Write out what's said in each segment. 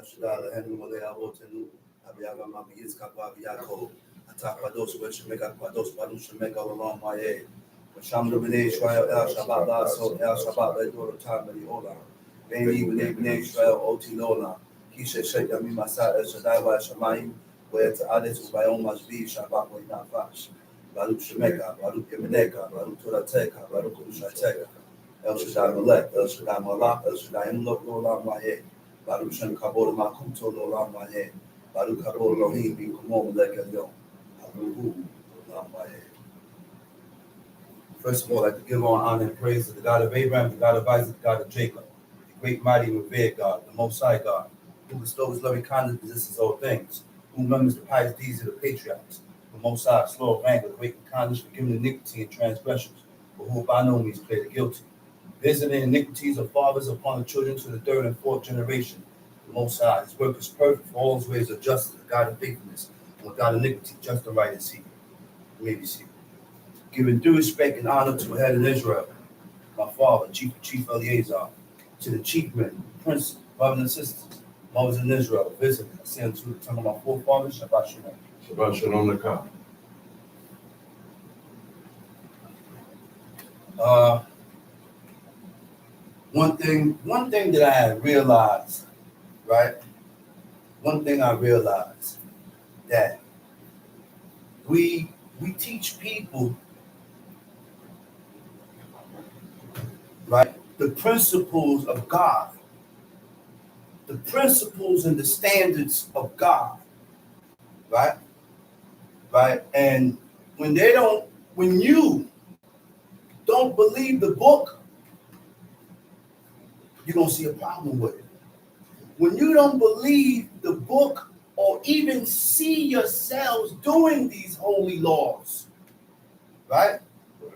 Shadala Henry Molea Wotenu, Abiaga Mabis Kapabiako, Atapados, which make up Pados, Padusha make all along my aid. Sham Lubine Israel El Shabbat, so El Shabbat, they do the time of the Ola. Baby, Bene Israel, Oti Lola, Kisha Shake Yami Masa, El Shaddai, Shamayim, where to others who by own must be Shabbat, way not fash. Baruch Shemeka, Baruch Yemeneka, Baruch Turateka, Baruch Ushateka, El Shaddai Malek, El Shaddai Malak, El Shaddai Mlok Lola Mahe, Baruch Shem Kabor Makuto Lola Mahe, Baruch Kabor Lohim, Bikumom Lekel Yom, Lola Mahe. First of all, I'd like to give all honor and praise to the God of Abraham, the God of Isaac, the God of Jacob, the great, mighty, and revered God, the Most High God, who bestows loving kindness and possesses all things, who remembers the pious deeds of the patriarchs, the Most High, slow of anger, great in kindness, forgiving iniquity and transgressions, but who by no means clear the guilty, visiting iniquities of fathers upon the children to the third and fourth generation. The Most High, his work is perfect, for all his ways are justice, the God of faithfulness, and without iniquity, just and right is he. You may be seated. Giving due respect and honor to the head of Israel, my father, Chief Eleazar, to the chief men, princes, brothers and sisters, mothers in Israel, visiting, I say unto the tongue of my forefathers, Shabbat Shalom. Shabbat Shalom Lekah. One thing that I had realized, right? One thing I realized that we teach people, right, the principles of God, the principles and the standards of God, right? Right? And when you don't believe the book, you're going to see a problem with it. When you don't believe the book or even see yourselves doing these holy laws, right?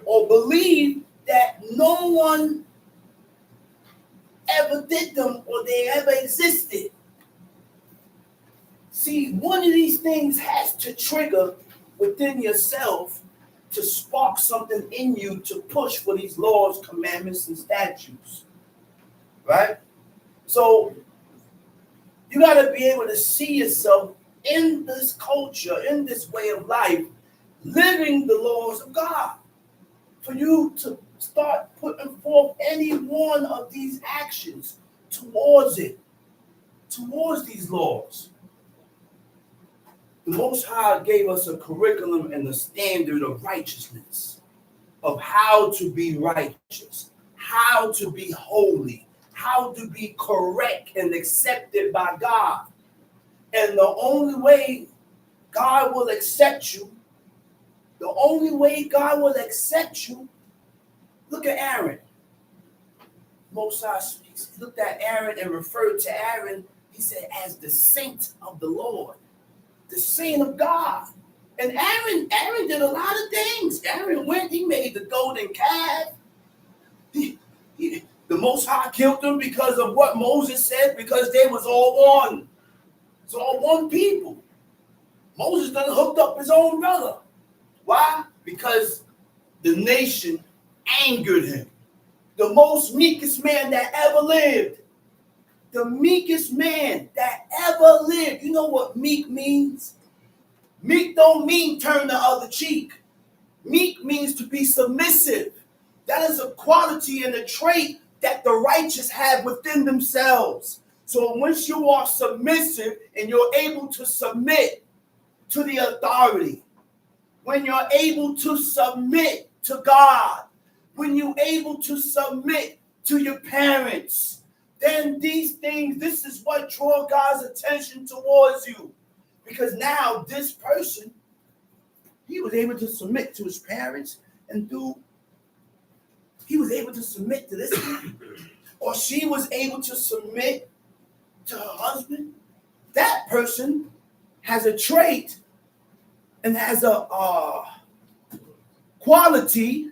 Or believe that no one ever did them or they ever existed. See, one of these things has to trigger within yourself to spark something in you to push for these laws, commandments, and statutes, right? So you got to be able to see yourself in this culture, in this way of life, living the laws of God. For you to start putting forth any one of these actions towards it, towards these laws. The Most High gave us a curriculum and a standard of righteousness, of how to be righteous, how to be holy, how to be correct and accepted by God. And the only way God will accept you, look at Aaron. Most High looked at Aaron and referred to Aaron, he said, as the saint of the Lord, the saint of God. And Aaron did a lot of things. Aaron went, he made the golden calf. The Most High killed them because of what Moses said, because they was all one. It's all one people. Moses done hooked up his own brother. Why? Because the nation angered him. The most meekest man that ever lived. The meekest man that ever lived. You know what meek means? Meek don't mean turn the other cheek. Meek means to be submissive. That is a quality and a trait that the righteous have within themselves. So once you are submissive and you're able to submit to the authority, when you're able to submit to God, when you're able to submit to your parents, then these things, this is what draw God's attention towards you. Because now this person, he was able to submit to his parents and he was able to submit to this guy. Or she was able to submit to her husband. That person has a trait and has a quality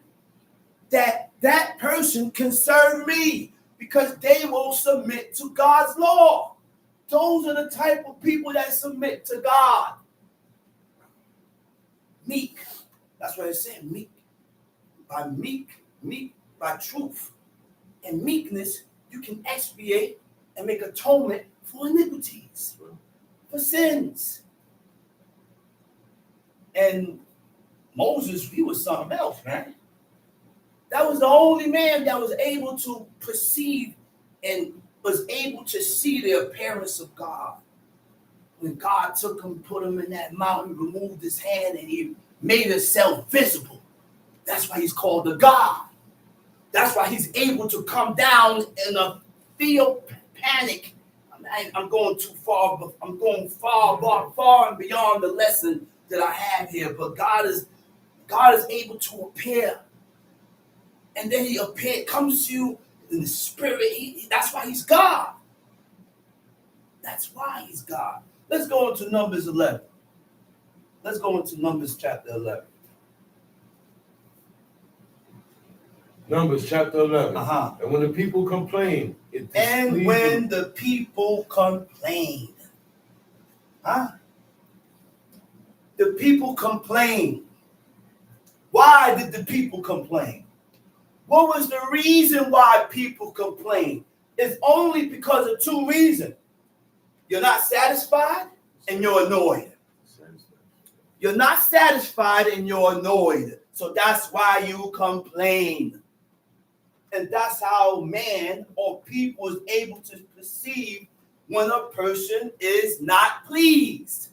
that person can serve me because they will submit to God's law. Those are the type of people that submit to God. Meek. That's what it said, meek. Meek by truth. And meekness, you can expiate and make atonement for iniquity. for sins. And Moses, he was something else, man. That was the only man that was able to perceive and was able to see the appearance of God. When God took him, put him in that mountain, removed his hand, and he made himself visible. That's why he's called the God. That's why he's able to come down in a field panic. I'm going too far, but I'm going far and beyond the lesson that I have here. But God is able to appear. And then he comes to you in the spirit. That's why he's God. That's why he's God. Let's go into Numbers 11. Let's go into Numbers chapter 11. Numbers chapter 11. And when the people complained, and when the people complained. The people complained. Why did the people complain? What was the reason why people complain? It's only because of two reasons. You're not satisfied and you're annoyed. You're not satisfied and you're annoyed. So that's why you complain. And that's how man or people is able to perceive when a person is not pleased.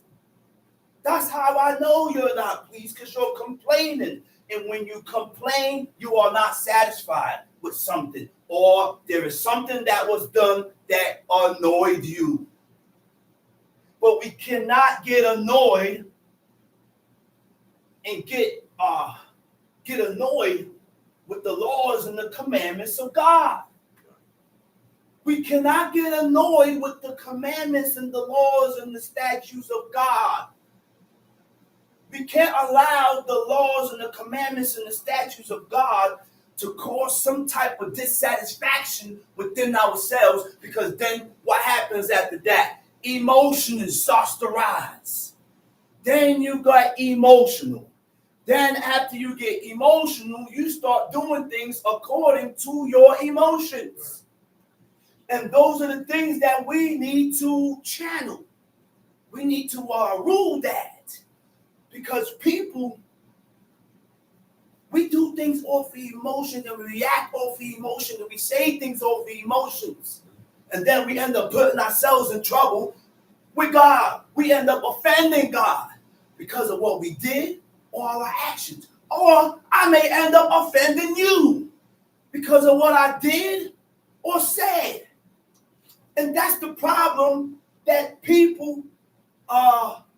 That's how I know you're not pleased, because you're complaining. And when you complain, you are not satisfied with something, or there is something that was done that annoyed you. But we cannot get annoyed and get annoyed with the laws and the commandments of God. We cannot get annoyed with the commandments and the laws and the statutes of God. We can't allow the laws and the commandments and the statutes of God to cause some type of dissatisfaction within ourselves, because then what happens after that? Emotion starts to rise. Then you got emotional. Then after you get emotional, you start doing things according to your emotions. And those are the things that we need to channel. We need to rule that. Because people, we do things off the emotion, and we react off the emotion, and we say things off the emotions. And then we end up putting ourselves in trouble with God. We end up offending God because of what we did or our actions. Or I may end up offending you because of what I did or said. And that's the problem that people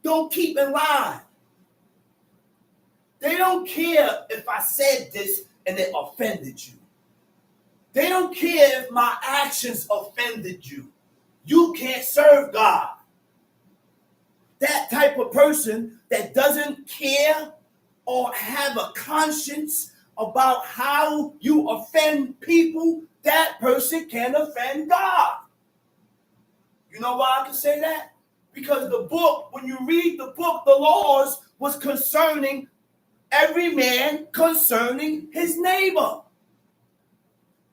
don't keep in line. They don't care if I said this and it offended you. They don't care if my actions offended you. You can't serve God. That type of person that doesn't care or have a conscience about how you offend people, that person can offend God. You know why I can say that? Because the book, when you read the book, the laws was concerning every man concerning his neighbor.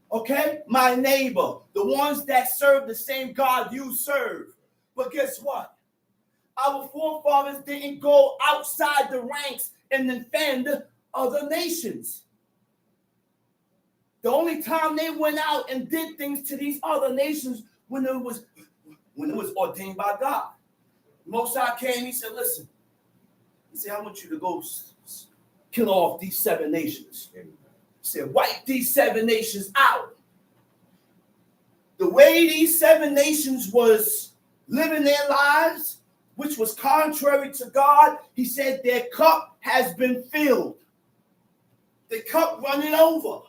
Okay? My neighbor. The ones that serve the same God you serve. But guess what? Our forefathers didn't go outside the ranks and offend other nations. The only time they went out and did things to these other nations when it was ordained by God. Most High came, he said, listen, he said, I want you to go kill off these 7 nations. He said, wipe these 7 nations out. The way these 7 nations was living their lives, which was contrary to God, he said their cup has been filled. The cup running over,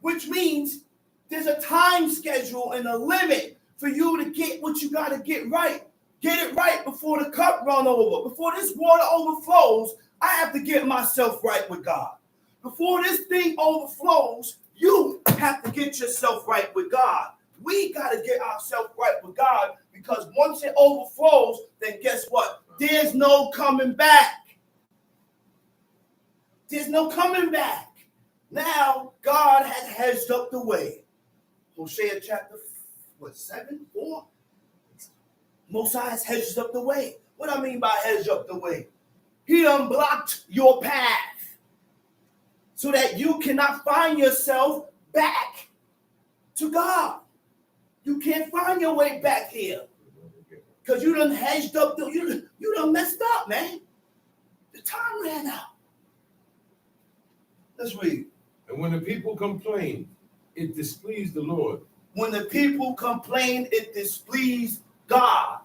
which means there's a time schedule and a limit for you to get what you got to get right. Get it right before the cup run over. Before this water overflows, I have to get myself right with God. Before this thing overflows, you have to get yourself right with God. We got to get ourselves right with God, because once it overflows, then guess what? There's no coming back. There's no coming back. Now, God has hedged up the way. Hosea chapter 7, 4. Most High has hedged up the way. What I mean by hedge up the way? He unblocked your path so that you cannot find yourself back to God. You can't find your way back here because you done hedged up, you done messed up, man. The time ran out. Let's read. And when the people complained, it displeased the Lord. When the people complained, it displeased God.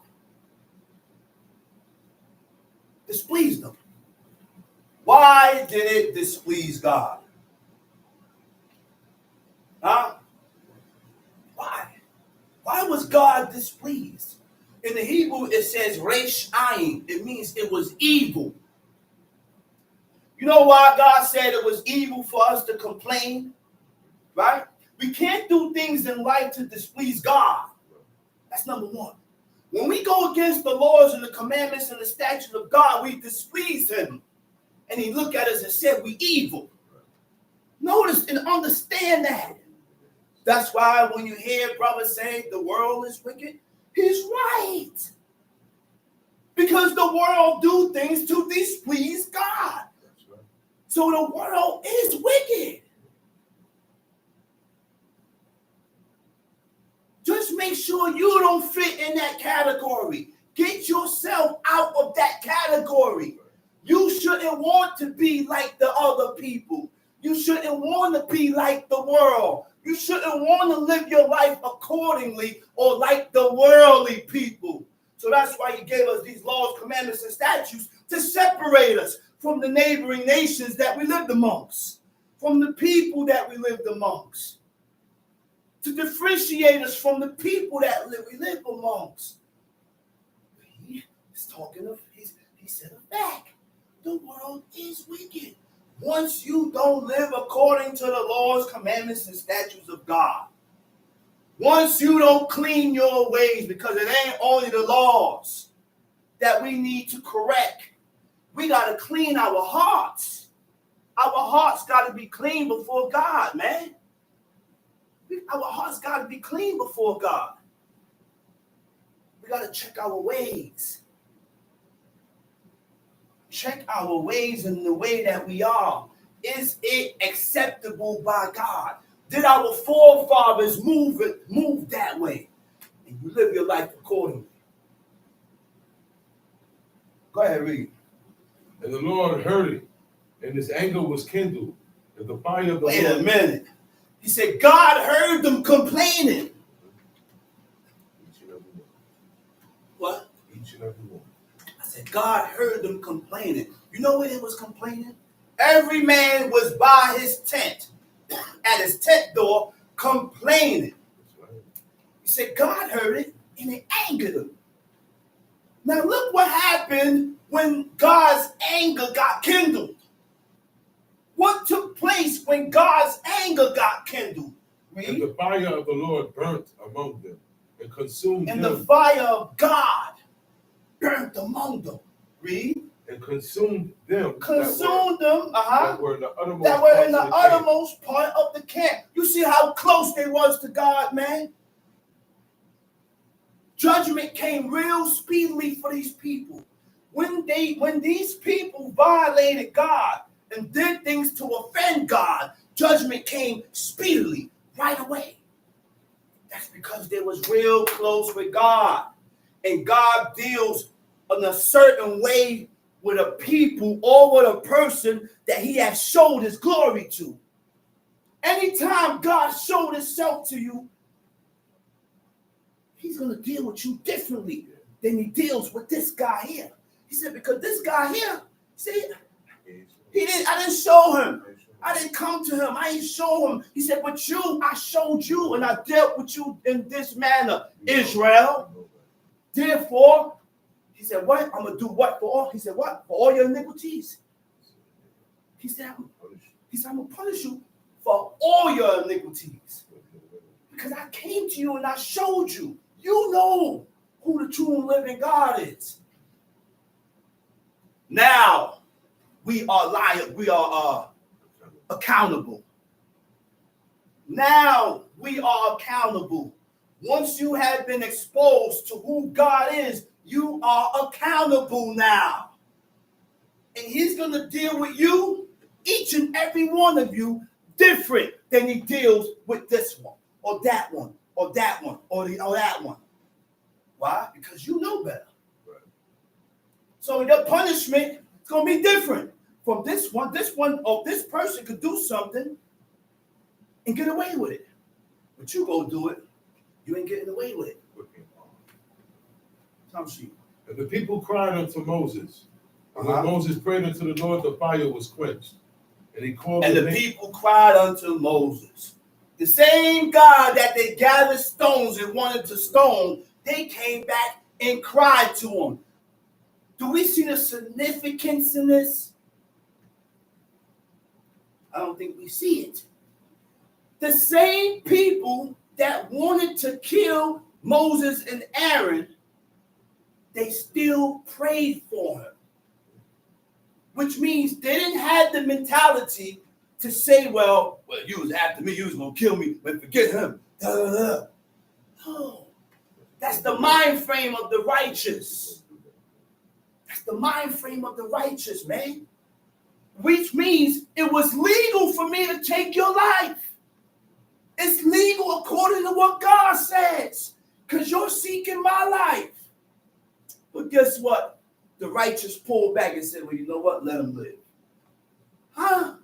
Displeased them. Why did it displease God? Huh? Why? Why was God displeased? In the Hebrew, it says resh ayin. It means it was evil. You know why God said it was evil for us to complain? Right? We can't do things in life to displease God. That's number one. When we go against the laws and the commandments and the statutes of God, we displease him. And he looked at us and said, we evil. Notice and understand that. That's why when you hear brothers say the world is wicked, he's right. Because the world do things to displease God. So the world is wicked. Just make sure you don't fit in that category. Get yourself out of that category. You shouldn't want to be like the other people. You shouldn't want to be like the world. You shouldn't want to live your life accordingly or like the worldly people. So that's why he gave us these laws, commandments, and statutes to separate us from the neighboring nations that we lived amongst, from the people that we lived amongst, to differentiate us from the people that we live amongst. He's talking of, he said a fact. The world is wicked. Once you don't live according to the laws, commandments, and statutes of God, once you don't clean your ways, because it ain't only the laws that we need to correct, we got to clean our hearts. Our hearts got to be clean before God, man. Our hearts got to be clean before God. We got to check our ways. Check our ways in the way that we are. Is it acceptable by God? Did our forefathers move that way? And you live your life accordingly. Go ahead, read. And the Lord heard it, and his anger was kindled, and the fire of the Wait Lord. a minute. He said, God heard them complaining. Each and every one. What? Each and every one. I said, God heard them complaining. You know what it was complaining? Every man was by his tent, at his tent door, complaining. That's right. He said, God heard it, and it angered him. Now look what happened when God's anger got kindled. What took place when God's anger got kindled? Read. And the fire of the Lord burnt among them and consumed them. And the fire of God burnt among them. Read. And consumed them. Consumed them. That were in the uttermost, part of the camp. You see how close they was to God, man? Judgment came real speedily for these people. When these people violated God and did things to offend God, judgment came speedily, right away. That's because they was real close with God. And God deals in a certain way with a people or with a person that he has showed his glory to. Anytime God showed himself to you, he's going to deal with you differently than he deals with this guy here. He said, because this guy here, see, I didn't show him. I didn't come to him. I didn't show him. He said, but you, I showed you and I dealt with you in this manner, Israel. Therefore, he said, what? I'm going to do what for all? He said, what? For all your iniquities. He said, I'm going to punish you for all your iniquities. Because I came to you and I showed you. You know who the true and living God is. Now, we are accountable. Now, we are accountable. Once you have been exposed to who God is, you are accountable now. And he's going to deal with you, each and every one of you, different than he deals with this one, or that one, or that one, or that one. Why? Because you know better. Right. So the punishment is going to be different from this one. This person could do something and get away with it. But you go do it, you ain't getting away with it. And the people cried unto Moses. And when Moses prayed unto the Lord, the fire was quenched. And he called the people cried unto Moses. The same God that they gathered stones and wanted to stone, they came back and cried to him. Do we see the significance in this? I don't think we see it. The same people that wanted to kill Moses and Aaron, they still prayed for him. Which means they didn't have the mentality to say, well, you was after me, you was going to kill me, but forget him. No. That's the mind frame of the righteous. That's the mind frame of the righteous, man. Which means it was legal for me to take your life. It's legal according to what God says, because you're seeking my life. But guess what? The righteous pulled back and said, well, you know what? Let him live. Huh?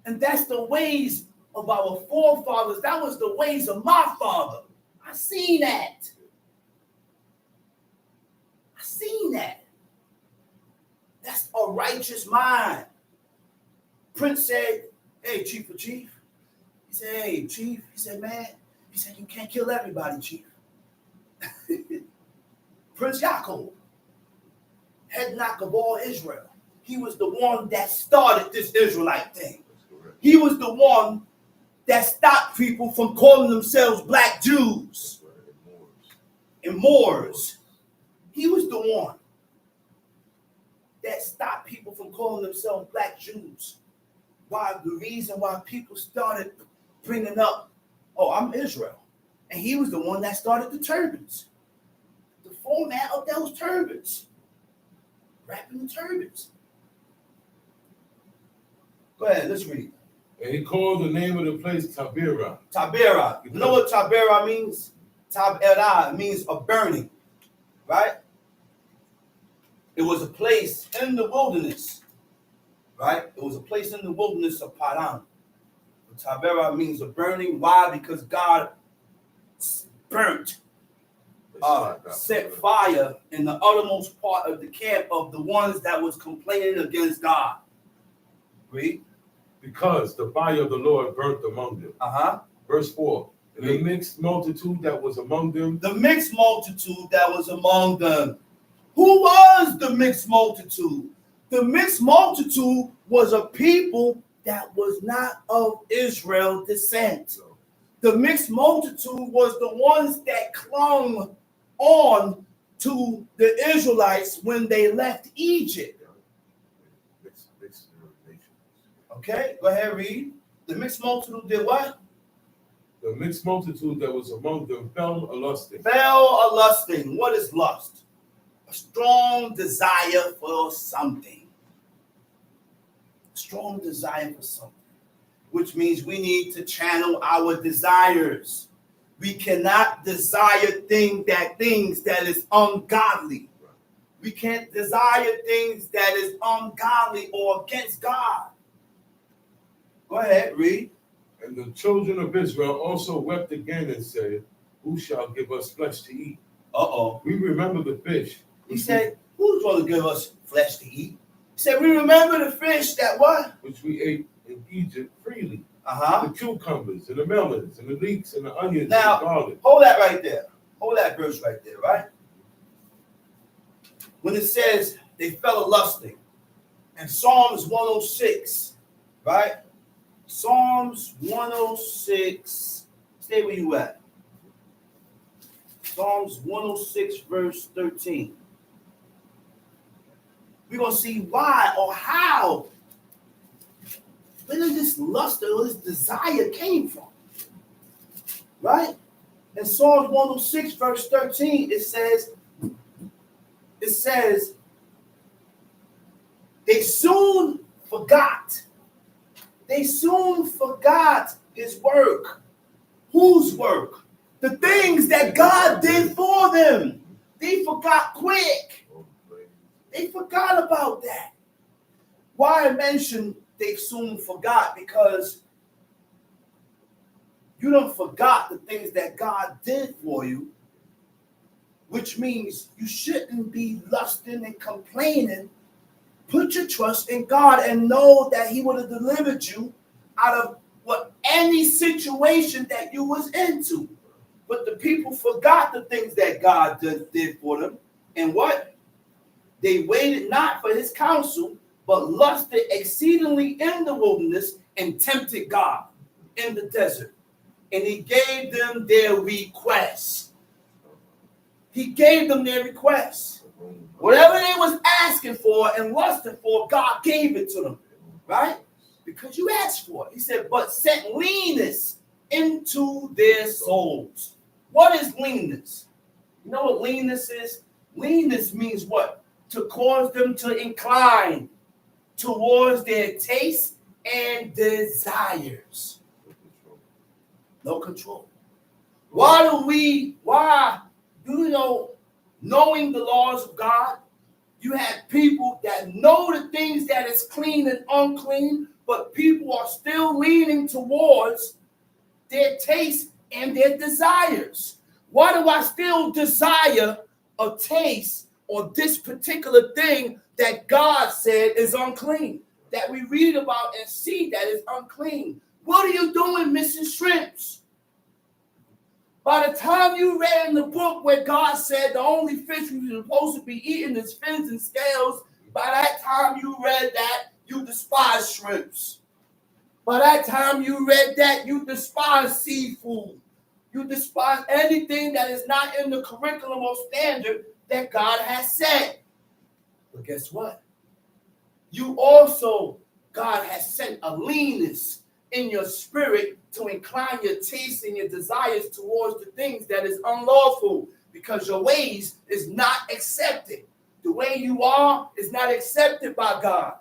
And that's the ways of our forefathers. That was the ways of my father. I seen that. I seen that. That's a righteous mind. Prince said, hey, Chief of Chief. He said, hey, Chief. He said, man. He said, you can't kill everybody, Chief. Prince Yaakov, head knock of all Israel. He was the one that started this Israelite thing. He was the one that stopped people from calling themselves black Jews and Moors. He was the one that stopped people from calling themselves black Jews. Why? The reason why people started bringing up, oh, I'm Israel. And he was the one that started the turbans. The format of those turbans. Wrapping the turbans. Go ahead, let's read. And he called the name of the place Taberah. Taberah. You know what Taberah means? Taberah means a burning. Right? It was a place in the wilderness. Right? It was a place in the wilderness of Paran. Taberah means a burning. Why? Because God burnt, set fire in the uttermost part of the camp of the ones that was complaining against God. Read. Because the fire of the Lord burnt among them. Verse 4. And the mixed multitude that was among them. The mixed multitude that was among them. Who was the mixed multitude? The mixed multitude was a people that was not of Israel descent. The mixed multitude was the ones that clung on to the Israelites when they left Egypt. Okay, go ahead, read. The mixed multitude did what? The mixed multitude that was among them fell a-lusting. Fell a-lusting. What is lust? A strong desire for something. Strong desire for something. Which means we need to channel our desires. We cannot desire things that is ungodly. We can't desire things that is ungodly or against God. Go ahead, read. And the children of Israel also wept again and said, who shall give us flesh to eat? We remember the fish. He said, who's going to give us flesh to eat? He said, we remember the fish that what? Which we ate in Egypt freely. The cucumbers and the melons and the leeks and the onions and the garlic. Hold that right there. Hold that verse right there, right? When it says they fell a-lusting. And Psalms 106, right? Psalms 106. Stay where you at. Psalms 106, verse 13. We're going to see why or how. Where did this lust or this desire came from? Right? In Psalms 106, verse 13, it says, they soon forgot. They soon forgot his work. Whose work? The things that God did for them. They forgot quick. They forgot about that. Why I mention they soon forgot? Because you don't forgot the things that God did for you, which means you shouldn't be lusting and complaining. Put your trust in God and know that he would have delivered you out of any situation that you was into. But the people forgot the things that God did for them. And what? They waited not for his counsel, but lusted exceedingly in the wilderness and tempted God in the desert. And he gave them their requests. He gave them their requests. Whatever they was asking for and lusting for, God gave it to them. Right? Because you asked for it. He said, but sent leanness into their souls. What is leanness? You know what leanness is? Leanness means what? To cause them to incline towards their tastes and desires. No control. Why do you know, knowing the laws of God, you have people that know the things that is clean and unclean, but people are still leaning towards their taste and their desires. Why do I still desire a taste or this particular thing that God said is unclean, that we read about and see that is unclean? What are you doing missing shrimps? By the time you read in the book where God said the only fish we're supposed to be eating is fins and scales, by that time you read that, you despise shrimps. By that time you read that, you despise seafood. You despise anything that is not in the curriculum or standard that God has set. But guess what? You also, God has sent a leanness in your spirit to incline your taste and your desires towards the things that is unlawful, because your ways is not accepted. The way you are is not accepted by God.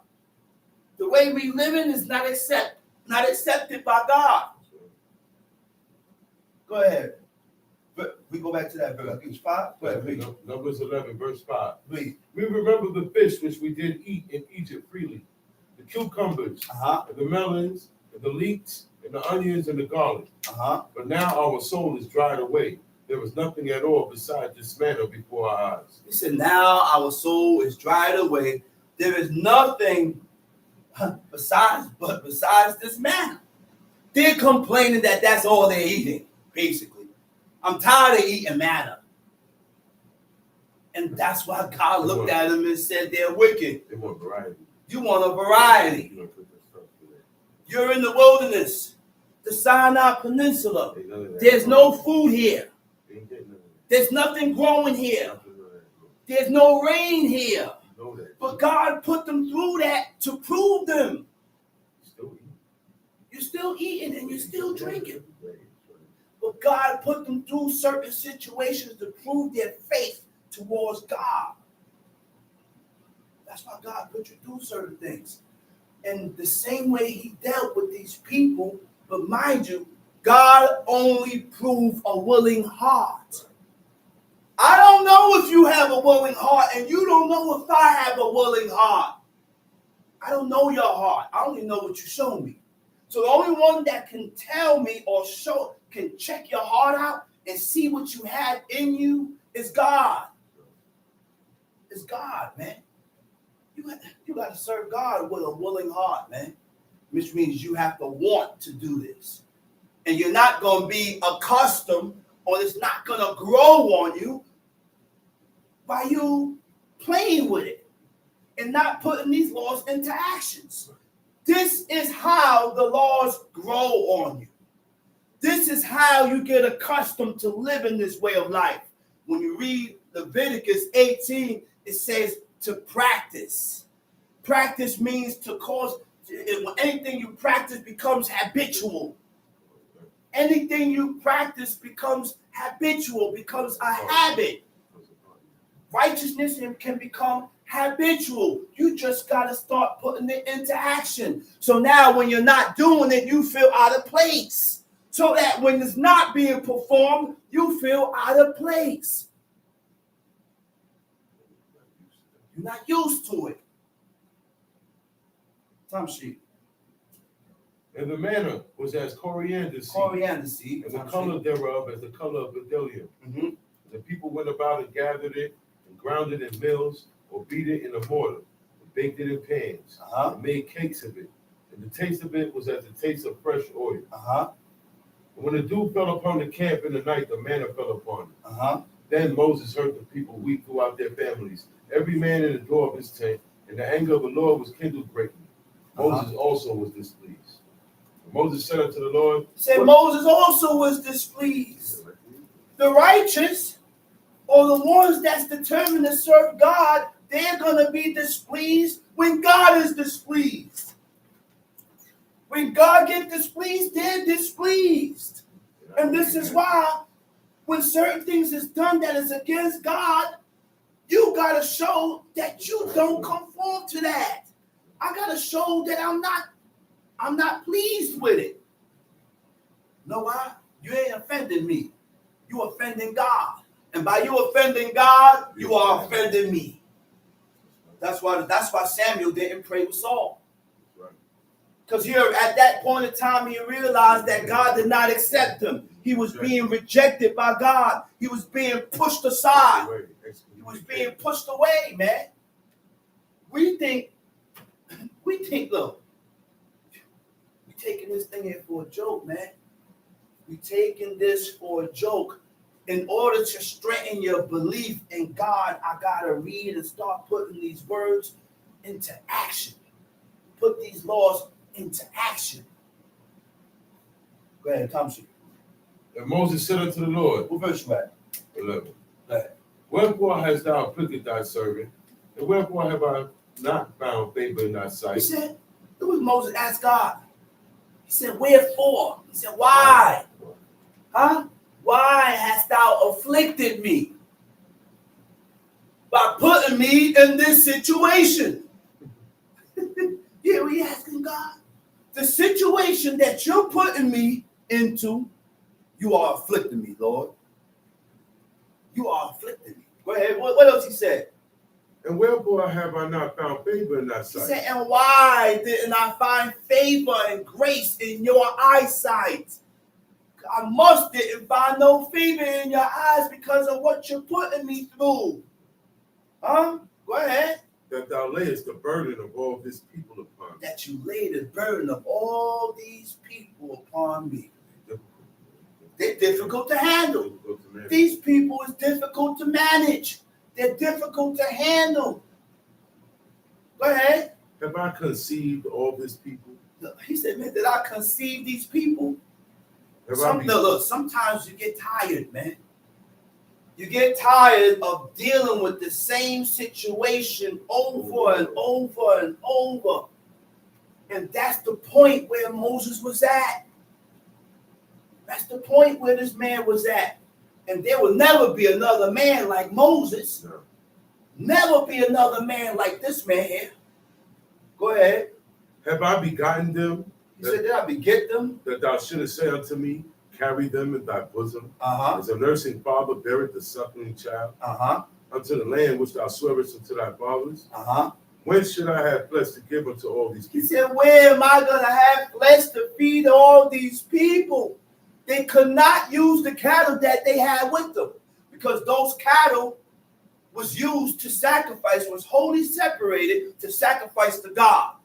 The way we live in is not accepted by God. Go ahead. But we go back to that verse. I think it's 5. Go ahead, read. Numbers 11, verse 5. Read. We remember the fish which we did eat in Egypt freely, the cucumbers, and the melons, and the leeks, and the onions, and the garlic. But now our soul is dried away. There was nothing at all besides this manna before our eyes. He said, now our soul is dried away. There is nothing besides this manna. They're complaining that that's all they're eating, basically. I'm tired of eating manna. And that's why God looked at them and said they're wicked. They want variety. You want a variety. You're in the wilderness, the Sinai Peninsula. There's no food here. There's nothing growing here. There's no rain here. But God put them through that to prove them. You're still eating and you're still drinking. But God put them through certain situations to prove their faith towards God. That's why God put you through certain things. And the same way he dealt with these people, but mind you, God only proved a willing heart. I don't know if you have a willing heart, and you don't know if I have a willing heart. I don't know your heart. I only know what you show me. So the only one that can tell me or can check your heart out and see what you have in you is God. It's God, man. You got to serve God with a willing heart, man. Which means you have to want to do this. And you're not going to be accustomed, or it's not going to grow on you by you playing with it and not putting these laws into actions. This is how the laws grow on you. This is how you get accustomed to living this way of life. When you read Leviticus 18, it says to practice. Practice means to cause, when anything you practice becomes habitual. Anything you practice becomes habitual, becomes a habit. Righteousness can become habitual. You just got to start putting it into action. So now when you're not doing it, you feel out of place. So that when it's not being performed, you feel out of place. You're not used to it. Time sheet. And the manna was as coriander seed. And the color thereof as the color of bdellium. Mm-hmm. The people went about and gathered it, and ground it in mills, or beat it in a mortar, and baked it in pans, and made cakes of it. And the taste of it was as the taste of fresh oil. And when the dew fell upon the camp in the night, the manna fell upon it. Then Moses heard the people weep throughout their families, every man in the door of his tent, and the anger of the Lord was kindled greatly. Moses also was displeased. And Moses said unto the Lord, Moses also was displeased. The righteous, or the ones that's determined to serve God, they're going to be displeased when God is displeased. When God gets displeased, they're displeased. And this is why when certain things is done that is against God, you got to show that you don't conform to that. I got to show that I'm not pleased with it. You know why? You ain't offending me. You offending God. And by you offending God, you are offending me. That's why Samuel didn't pray with Saul. Because here at that point in time, he realized that God did not accept him. He was being rejected by God. He was being pushed aside. He was being pushed away, man. We think, look, we taking this thing here for a joke, man. We taking this for a joke. In order to strengthen your belief in God, I gotta read and start putting these words into action. Put these laws into action. Go ahead, Tom. And Moses said unto the Lord, What verse you at? 11. Go ahead. Wherefore hast thou afflicted thy servant, and wherefore have I not found favor in thy sight? He said, it was Moses asked God. He said, wherefore? He said, why? Huh? Why hast thou afflicted me? By putting me in this situation. Yeah, we asking God. The situation that you're putting me into, you are afflicting me, Lord. You are afflicting me. Go ahead. What else he said? And wherefore have I not found favor in thy sight? He said, and why didn't I find favor and grace in your eyesight? I must didn't find no favor in your eyes because of what you're putting me through. Huh? Go ahead. That thou layest the burden of all this people upon me. That you lay the burden of all these people upon me. They're difficult to handle. These people is difficult to manage. They're difficult to handle. Go ahead. Have I conceived all this people? He said, man, did I conceive these people? Look, sometimes you get tired, man. You get tired of dealing with the same situation over and over and over. And that's the point where Moses was at. That's the point where this man was at. And there will never be another man like Moses. No. Never be another man like this man here. Go ahead. Have I begotten them? He said, did I beget them? That thou shouldest say unto me, carry them in thy bosom. As a nursing father beareth the suckling child. Unto the land which thou swearest unto thy fathers. Whence should I have flesh to give unto all these people? He said, where am I going to have flesh to feed all these people? They could not use the cattle that they had with them because those cattle was used to sacrifice, was wholly separated to sacrifice to God.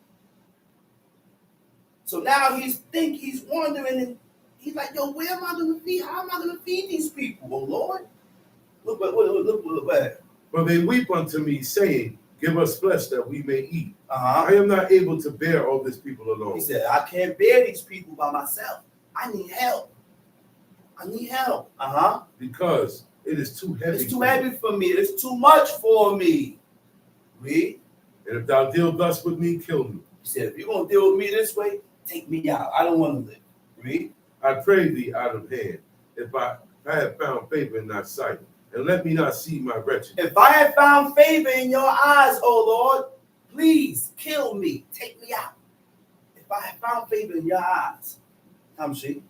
So now he's wondering, and he's like, yo, where am I going to feed? How am I going to feed these people, oh Lord? Look. For they weep unto me, saying, give us flesh that we may eat. I am not able to bear all this people alone. He said, I can't bear these people by myself. I need help. Because it is too heavy. It's too heavy for me. It's too much for me. Read. And if thou deal thus with me, kill me. He said, if you're going to deal with me this way, take me out. I don't want to live. Read. I pray thee out of hand, if I have found favor in thy sight, and let me not see my wretched. If I have found favor in your eyes, O Lord, please kill me, take me out. If I have found favor in your eyes. Come see.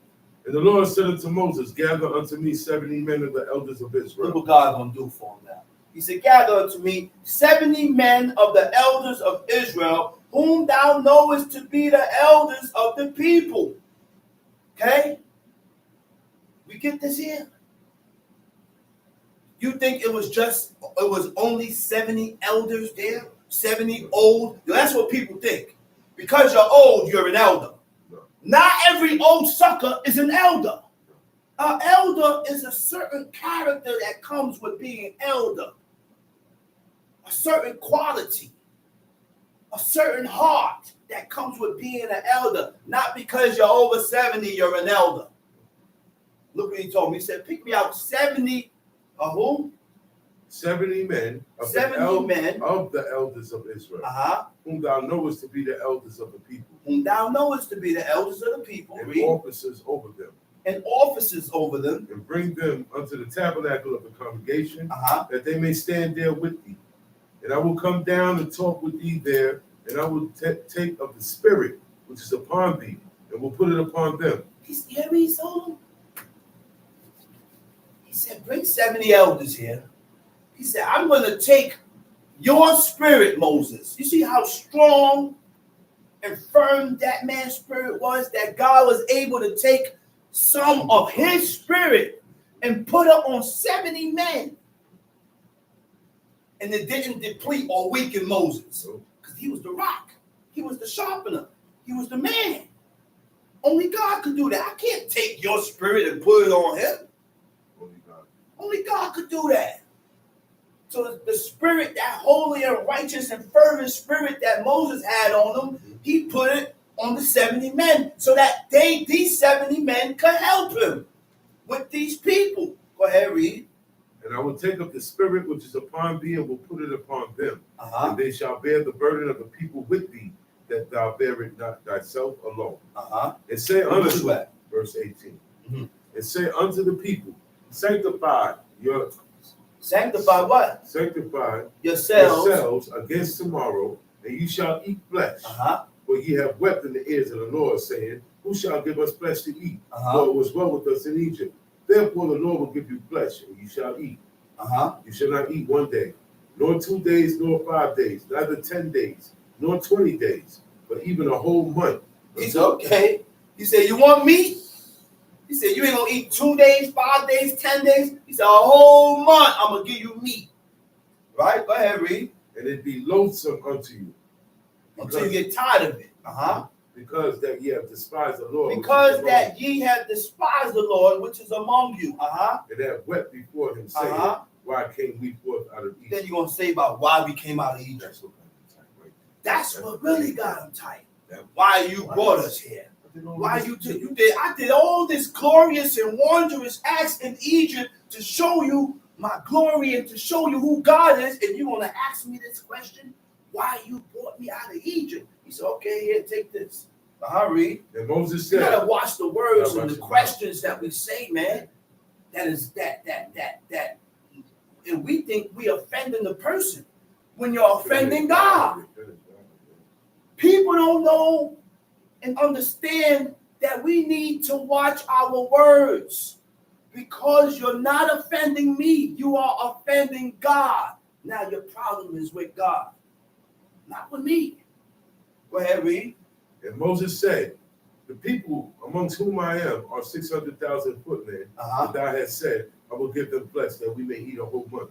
And the Lord said unto Moses, gather unto me 70 men of the elders of Israel. Look what God's going to do for him now. He said, gather unto me 70 men of the elders of Israel, whom thou knowest to be the elders of the people. Okay? We get this here? You think it was only 70 elders there? 70 old? That's what people think. Because you're old, you're an elder. Not every old sucker is an elder. An elder is a certain character that comes with being an elder. A certain quality. A certain heart that comes with being an elder. Not because you're over 70, you're an elder. Look what he told me. He said, pick me out 70 of who? 70 men of 70 men of the elders of Israel, whom thou knowest to be the elders of the people. Whom thou knowest to be the elders of the people. And officers over them. And officers over them. And bring them unto the tabernacle of the congregation, that they may stand there with thee. And I will come down and talk with thee there, and I will take of the spirit which is upon thee, and will put it upon them. He said, bring 70 elders here. He said, I'm going to take your spirit, Moses. You see how strong and firm that man's spirit was, that God was able to take some of his spirit and put it on 70 men. And it didn't deplete or weaken Moses. Because he was the rock. He was the sharpener. He was the man. Only God could do that. I can't take your spirit and put it on him. Only God could do that. So the spirit, that holy and righteous and fervent spirit that Moses had on him, he put it on the 70 men so that these 70 men could help him with these people. Go ahead, read. And I will take up the spirit which is upon thee and will put it upon them. And they shall bear the burden of the people with thee, that thou bear it not thyself alone. And say unto them, verse 18, and say unto the people, sanctify what? Sanctify yourselves against tomorrow, and you shall eat flesh. For ye have wept in the ears of the Lord, saying, who shall give us flesh to eat? For it was well with us in Egypt. Therefore the Lord will give you flesh, and you shall eat. You shall not eat 1 day, nor 2 days, nor 5 days, neither 10 days, nor 20 days, but even a whole month. He's okay. He said, you want meat? He said, you ain't going to eat 2 days, 5 days, 10 days. He said, a whole month, I'm going to give you meat. Right? Go ahead, read. And it be loathsome unto you. Until you get tired of it. Because that ye have despised the Lord. Because that ye have despised the Lord, which is among you. And have wept before him, saying, why came we forth out of Egypt? Then you're going to say about why we came out of Egypt. That's what really got him tight. Why you brought us here. Why you did. I did all this glorious and wondrous acts in Egypt to show you my glory and to show you who God is. And you're going to ask me this question? Why you brought me out of Egypt? He said, okay, here, take this. Read. And Moses said, you gotta watch the words and the questions that we say, man. That is that. And we think we offending the person when you're offending God. People don't know and understand that we need to watch our words, because you're not offending me. You are offending God. Now your problem is with God, not with me. Go ahead, read. And Moses said, the people amongst whom I am are 600,000 footmen. And thou hast said, I will give them flesh that we may eat a whole month.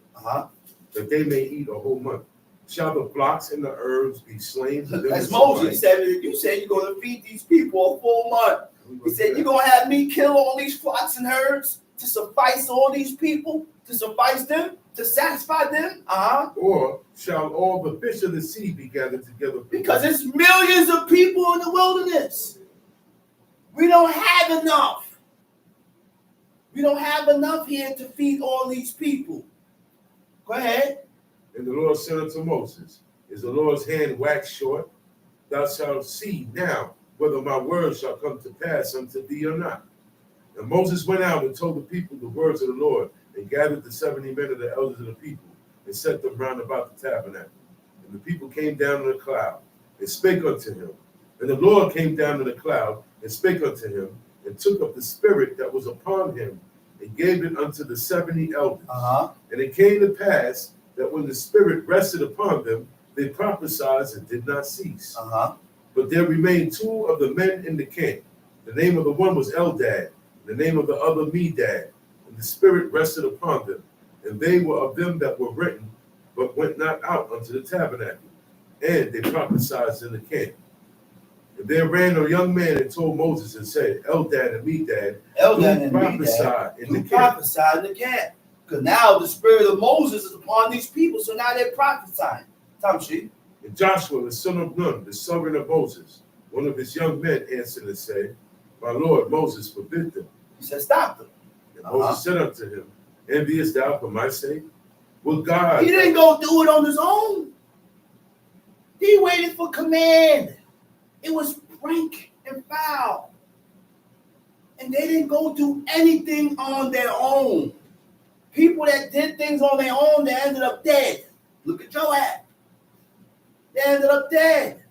That they may eat a whole month. Shall the flocks and the herbs be slain? As Moses said, you said you're going to feed these people a full month. He said, you're going to have me kill all these flocks and herds to suffice all these people, to suffice them, to satisfy them? Or shall all the fish of the sea be gathered together? Because there's millions of people in the wilderness. We don't have enough. We don't have enough here to feed all these people. Go ahead. And the Lord said unto Moses, is the Lord's hand waxed short? Thou shalt see now whether my words shall come to pass unto thee or not. And Moses went out and told the people the words of the Lord, and gathered the 70 men of the elders of the people, and set them round about the tabernacle. And the people came down in a cloud, and spake unto him. And the Lord came down in a cloud, and spake unto him, and took up the spirit that was upon him, and gave it unto the 70 elders. And it came to pass that when the spirit rested upon them, they prophesied and did not cease. But there remained 2 of the men in the camp. The name of the one was Eldad, and the name of the other Medad. And the spirit rested upon them, and they were of them that were written, but went not out unto the tabernacle. And they prophesied in the camp. And there ran a young man and told Moses and said, Eldad and Medad, prophesy in the camp. Because now the spirit of Moses is upon these people, so now they're prophesying. Tamshi. And Joshua, the son of Nun, the servant of Moses, one of his young men, answered and said, My Lord, Moses forbid them. He said, stop them. And Moses said unto him, Enviest thou for my sake? Will God? He didn't go do it on his own. He waited for command. It was rank and foul. And they didn't go do anything on their own. People that did things on their own, they ended up dead. Look at Joab. They ended up dead.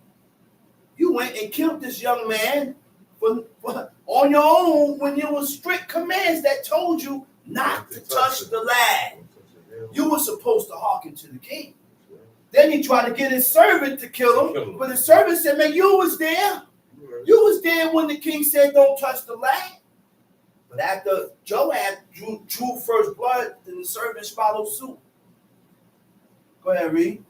You went and killed this young man for on your own when there was strict commands that told you not to touch the lad. You were supposed to hearken to the king. Then he tried to get his servant to kill him, but his servant said, man, you was there. You was there when the king said don't touch the lad. But after Joab drew first blood, then the servants followed suit. Go ahead, read.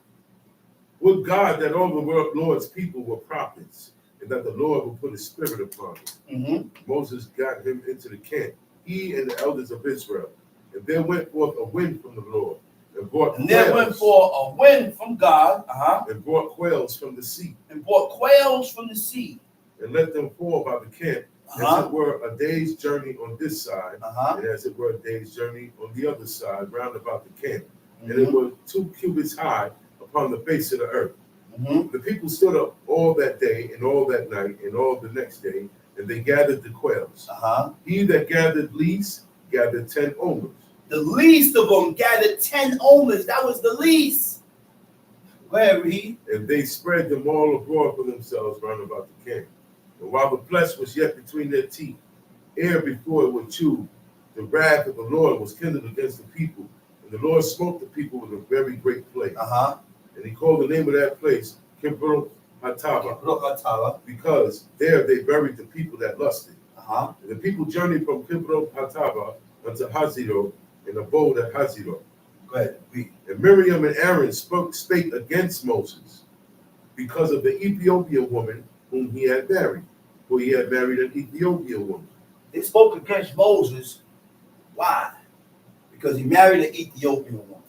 Would God that all the Lord's people were prophets, and that the Lord would put his spirit upon them. Moses got him into the camp, he and the elders of Israel. And there went forth a wind from the Lord, and brought and there went forth a wind from God, and brought quails from the sea. And brought quails from the sea. And let them fall by the camp, as it were a day's journey on this side, and as it were a day's journey on the other side, round about the camp. And it was 2 cubits high upon the face of the earth. The people stood up all that day, and all that night, and all the next day, and they gathered the quails. He that gathered least gathered 10 omers. The least of them gathered 10 omers. That was the least. Go ahead, read. And they spread them all abroad for themselves round about the camp. And while the flesh was yet between their teeth, ere before it was chewed, the wrath of the Lord was kindled against the people. And the Lord smote the people with a very great plague. And he called the name of that place Kibroth Hattaavah, because there they buried the people that lusted. And the people journeyed from Kibroth Hattaavah unto Hazero, and abode at Hazero. Go ahead, read. And Miriam and Aaron spake against Moses because of the Ethiopian woman whom he had married, for he had married an Ethiopian woman. They spoke against Moses. Why? Because he married an Ethiopian woman.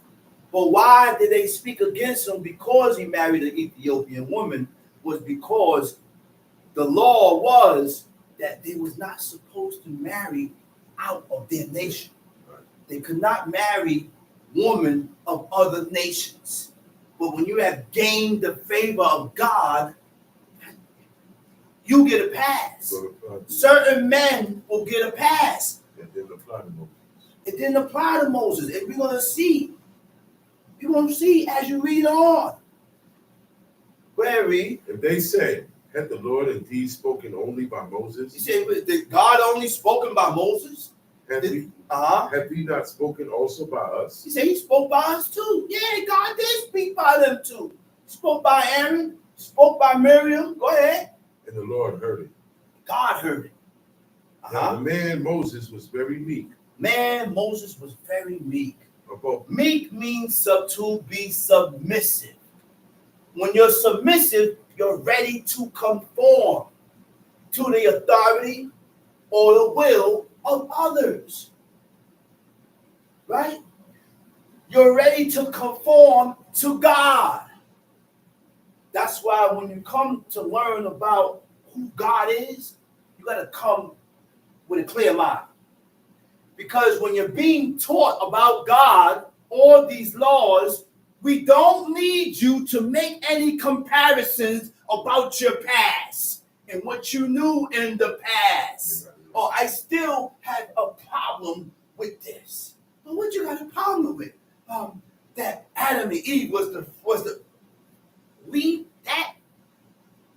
But why did they speak against him? Because he married an Ethiopian woman, was because the law was that they was not supposed to marry out of their nation. They could not marry women of other nations. But when you have gained the favor of God, you get a pass. Certain men will get a pass. It didn't apply to Moses. It didn't apply to Moses. And we're going to see. You're going to see as you read on. Go ahead, read. If they say, had the Lord indeed spoken only by Moses? You said, did God only spoken by Moses? Have he not spoken also by us? He said he spoke by us too. Yeah, God did speak by them too. He spoke by Aaron, spoke by Miriam. Go ahead. And the Lord heard it. God heard it. Now the man Moses was very meek. Man, Moses was very meek. Meek means to be submissive. When you're submissive, you're ready to conform to the authority or the will of others. Right? You're ready to conform to God. That's why when you come to learn about who God is, you got to come with a clear mind. Because when you're being taught about God, all these laws, we don't need you to make any comparisons about your past and what you knew in the past. or I still have a problem with this. Well, what you got a problem with? That Adam and Eve was the leave that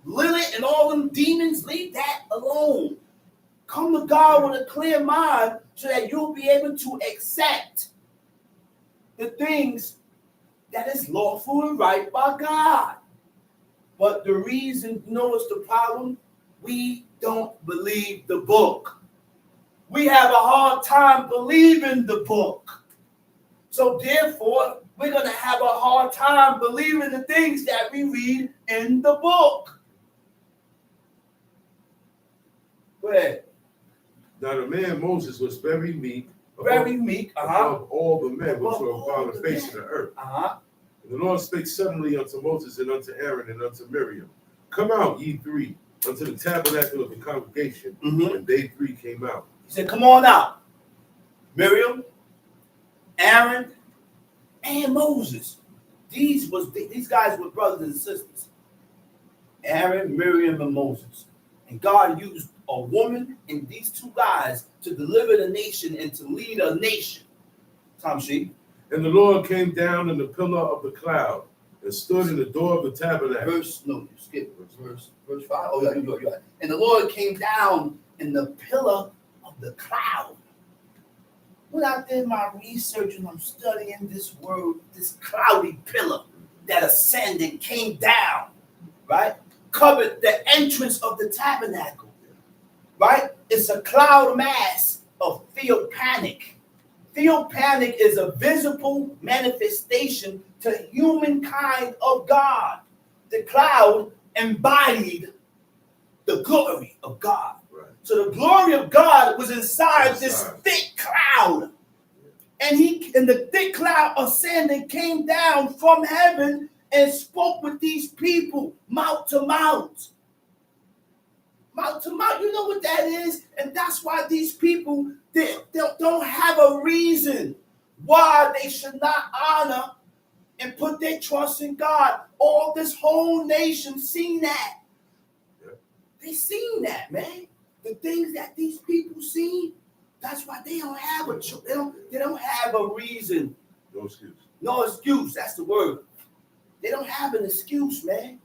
Lilith and all them demons, leave that alone. Come to God with a clear mind so that you'll be able to accept the things that is lawful and right by God. But the reason, you know what's the problem? We don't believe the book. We have a hard time believing the book. So therefore, we're going to have a hard time believing the things that we read in the book. Go ahead. Now the man Moses was very meek. Above all the men which were upon the face of the earth. And the Lord spake suddenly unto Moses and unto Aaron and unto Miriam, come out, ye three, unto the tabernacle of the congregation. And they three came out. He said, come on out. Miriam, Aaron, and Moses. These guys were brothers and sisters. Aaron, Miriam, and Moses. And God used a woman and these two guys to deliver the nation and to lead a nation. Tom Sheep. And the Lord came down in the pillar of the cloud and stood in the door of the tabernacle. Verse 5. Oh, yeah, you're right. And the Lord came down in the pillar of the cloud. When I did my research and I'm studying this word, this cloudy pillar that ascended, came down, right? Covered the entrance of the tabernacle, right? It's a cloud mass of theophanic. Theophanic is a visible manifestation to humankind of God. The cloud embodied the glory of God. Right. So the glory of God was inside this thick cloud. And the thick cloud ascended, came down from heaven and spoke with these people mouth to mouth. Mouth to mouth, you know what that is? And that's why these people, they don't have a reason why they should not honor and put their trust in God. All this whole nation seen that. Yeah. They seen that, man. The things that these people see, that's why they don't have they don't have a reason. No excuse. No excuse, that's the word. They don't have an excuse, man.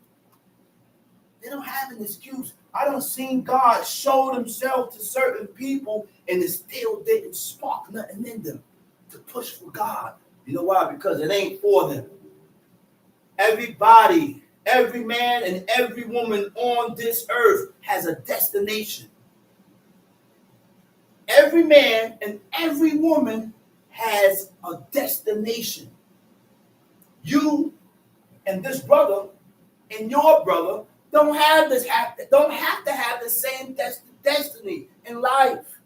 They don't have an excuse. I don't seen God show himself to certain people and it still didn't spark nothing in them to push for God. You know why? Because it ain't for them. Everybody, every man and every woman on this earth has a destination. Every man and every woman has a destination. You and this brother and your brother don't have to have the same destiny in life.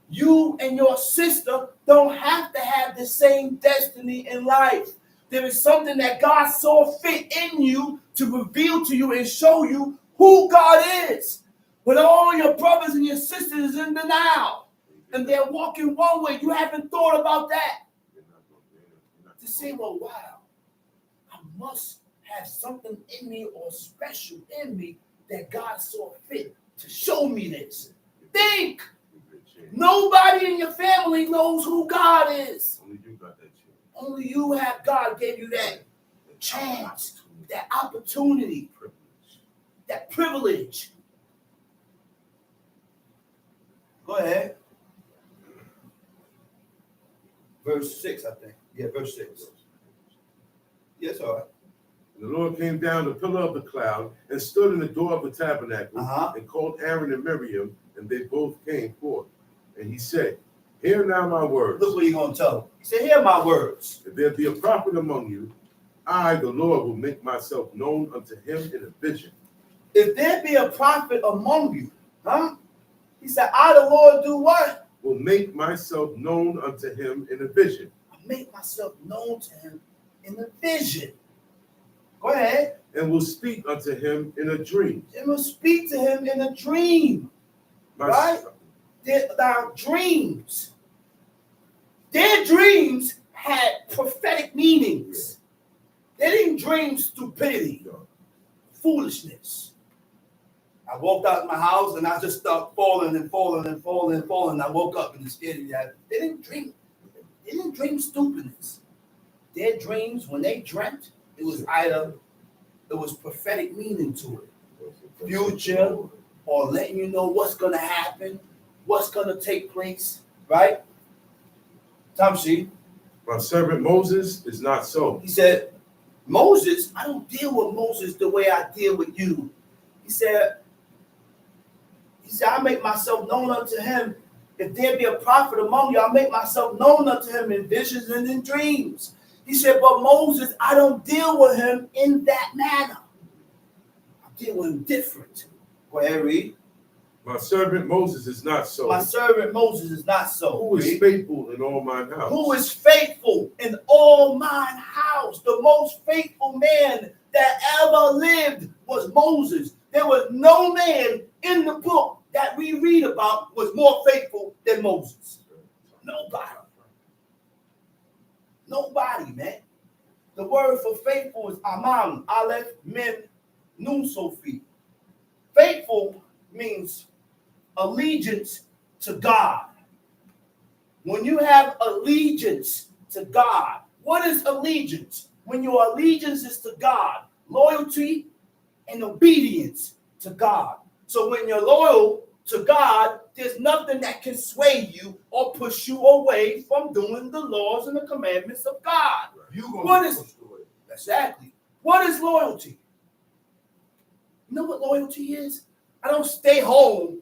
You and your sister don't have to have the same destiny in life. There is something that God saw fit in you to reveal to you and show you who God is. When all your brothers and your sisters is in denial and they're walking one way, you haven't thought about that. To say, well, wow, I must have something in me or special in me that God saw fit to show me this. Think. Nobody in your family knows who God is. Only you got that chance. Only you have. God gave you that chance, that opportunity, that privilege. Go ahead. Verse 6, I think. Yeah, verse 6. Yes, all right. The Lord came down the pillar of the cloud and stood in the door of the tabernacle and called Aaron and Miriam, and they both came forth. And he said, hear now my words. Look what he's going to tell them. He said, hear my words. If there be a prophet among you, I, the Lord, will make myself known unto him in a vision. If there be a prophet among you, he said, I, the Lord, do what? Will make myself known unto him in a vision. I'll make myself known to him in a vision. Go ahead. And will speak unto him in a dream. And will speak to him in a dream. Right? Their dreams. Their dreams had prophetic meanings. They didn't dream stupidity, foolishness. I walked out of my house and I just started falling and falling and falling and falling. And I woke up and the scared me. They didn't dream. They didn't dream stupidness. Their dreams, when they dreamt, it was prophetic meaning to it. Future, or letting you know what's going to happen, what's going to take place, right? Tamshi. My servant Moses is not so. He said, Moses, I don't deal with Moses the way I deal with you. He said, I make myself known unto him. If there be a prophet among you, I make myself known unto him in visions and in dreams. He said, but Moses, I don't deal with him in that manner. I deal with him different. Go ahead, read. My servant Moses is not so. My servant Moses is not so. Who is faithful in all mine house? Who is faithful in all mine house? The most faithful man that ever lived was Moses. There was no man in the book that we read about was more faithful than Moses. Nobody. Nobody, man. The word for faithful is aman, aleph, mem, nun, sophie. Faithful means allegiance to God. When you have allegiance to God, what is allegiance? When your allegiance is to God, loyalty and obedience to God. So when you're loyal to God, there's nothing that can sway you or push you away from doing the laws and the commandments of God. What is exactly? What is loyalty? You know what loyalty is? I don't stay home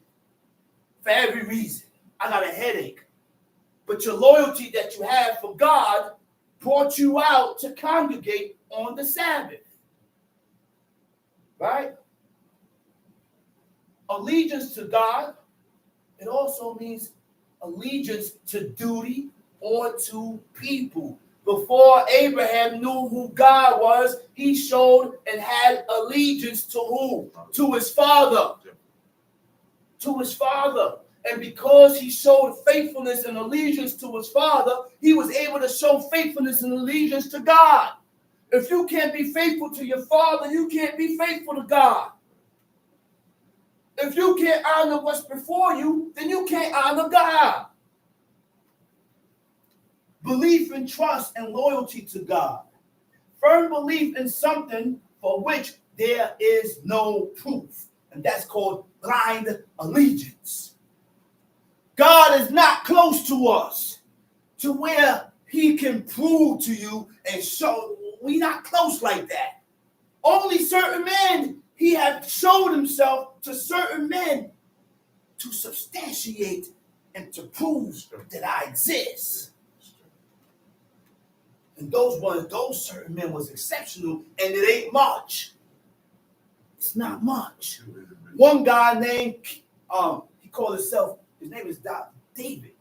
for every reason. I got a headache. But your loyalty that you have for God brought you out to congregate on the Sabbath. Right? Allegiance to God, it also means allegiance to duty or to people. Before Abraham knew who God was, he showed and had allegiance to who? To his father. To his father. And because he showed faithfulness and allegiance to his father, he was able to show faithfulness and allegiance to God. If you can't be faithful to your father, you can't be faithful to God. If you can't honor what's before you, then you can't honor God. Belief and trust and loyalty to God. Firm belief in something for which there is no proof. And that's called blind allegiance. God is not close to us to where he can prove to you and show. We're not close like that. Only certain men, he has showed himself to certain men to substantiate and to prove that I exist. And those certain men was exceptional, and it ain't much. It's not much. One guy named, he called himself, his name is David.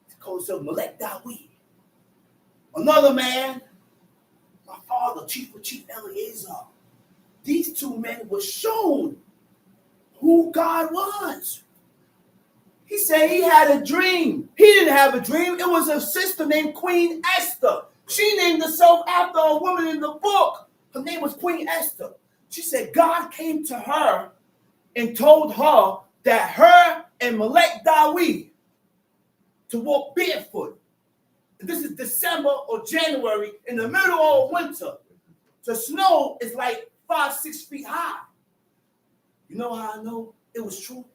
He called himself Melech Dawid. Another man, my father, Chief Eleazar. These two men were shown who God was. He said he had a dream. He didn't have a dream. It was a sister named Queen Esther. She named herself after a woman in the book. Her name was Queen Esther. She said God came to her and told her that her and Melech Dawid to walk barefoot. This is December or January in the middle of winter. The snow is like 5-6 feet high. You know how I know it was true?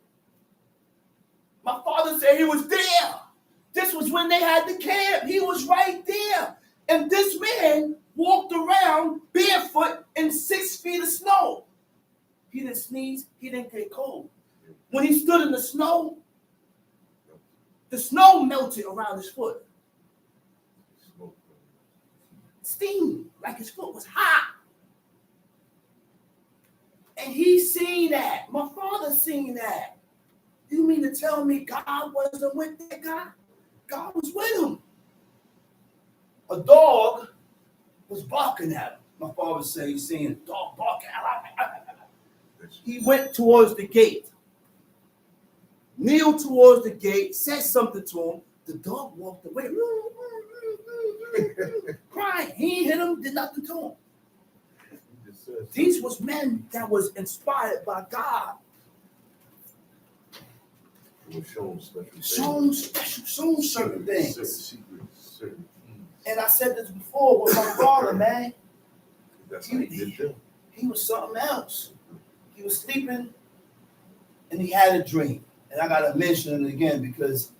My father said he was there. This was when they had the camp. He was right there. And this man walked around barefoot in 6 feet of snow. He didn't sneeze. He didn't get cold. When he stood in the snow melted around his foot. Steam, like his foot was hot. And he seen that. My father seen that. You mean to tell me God wasn't with that guy? God was with him. A dog was barking at him. My father said he's seeing a dog barking. He went towards the gate. Kneeled towards the gate, said something to him. The dog walked away. Crying. He hit him, did nothing to him. These was men that was inspired by God. It was shown special things. Shown certain things. Certain secrets, certain keys. And I said this before with my father, man. That's how he did them. He was something else. He was sleeping and he had a dream. And I gotta mention it again because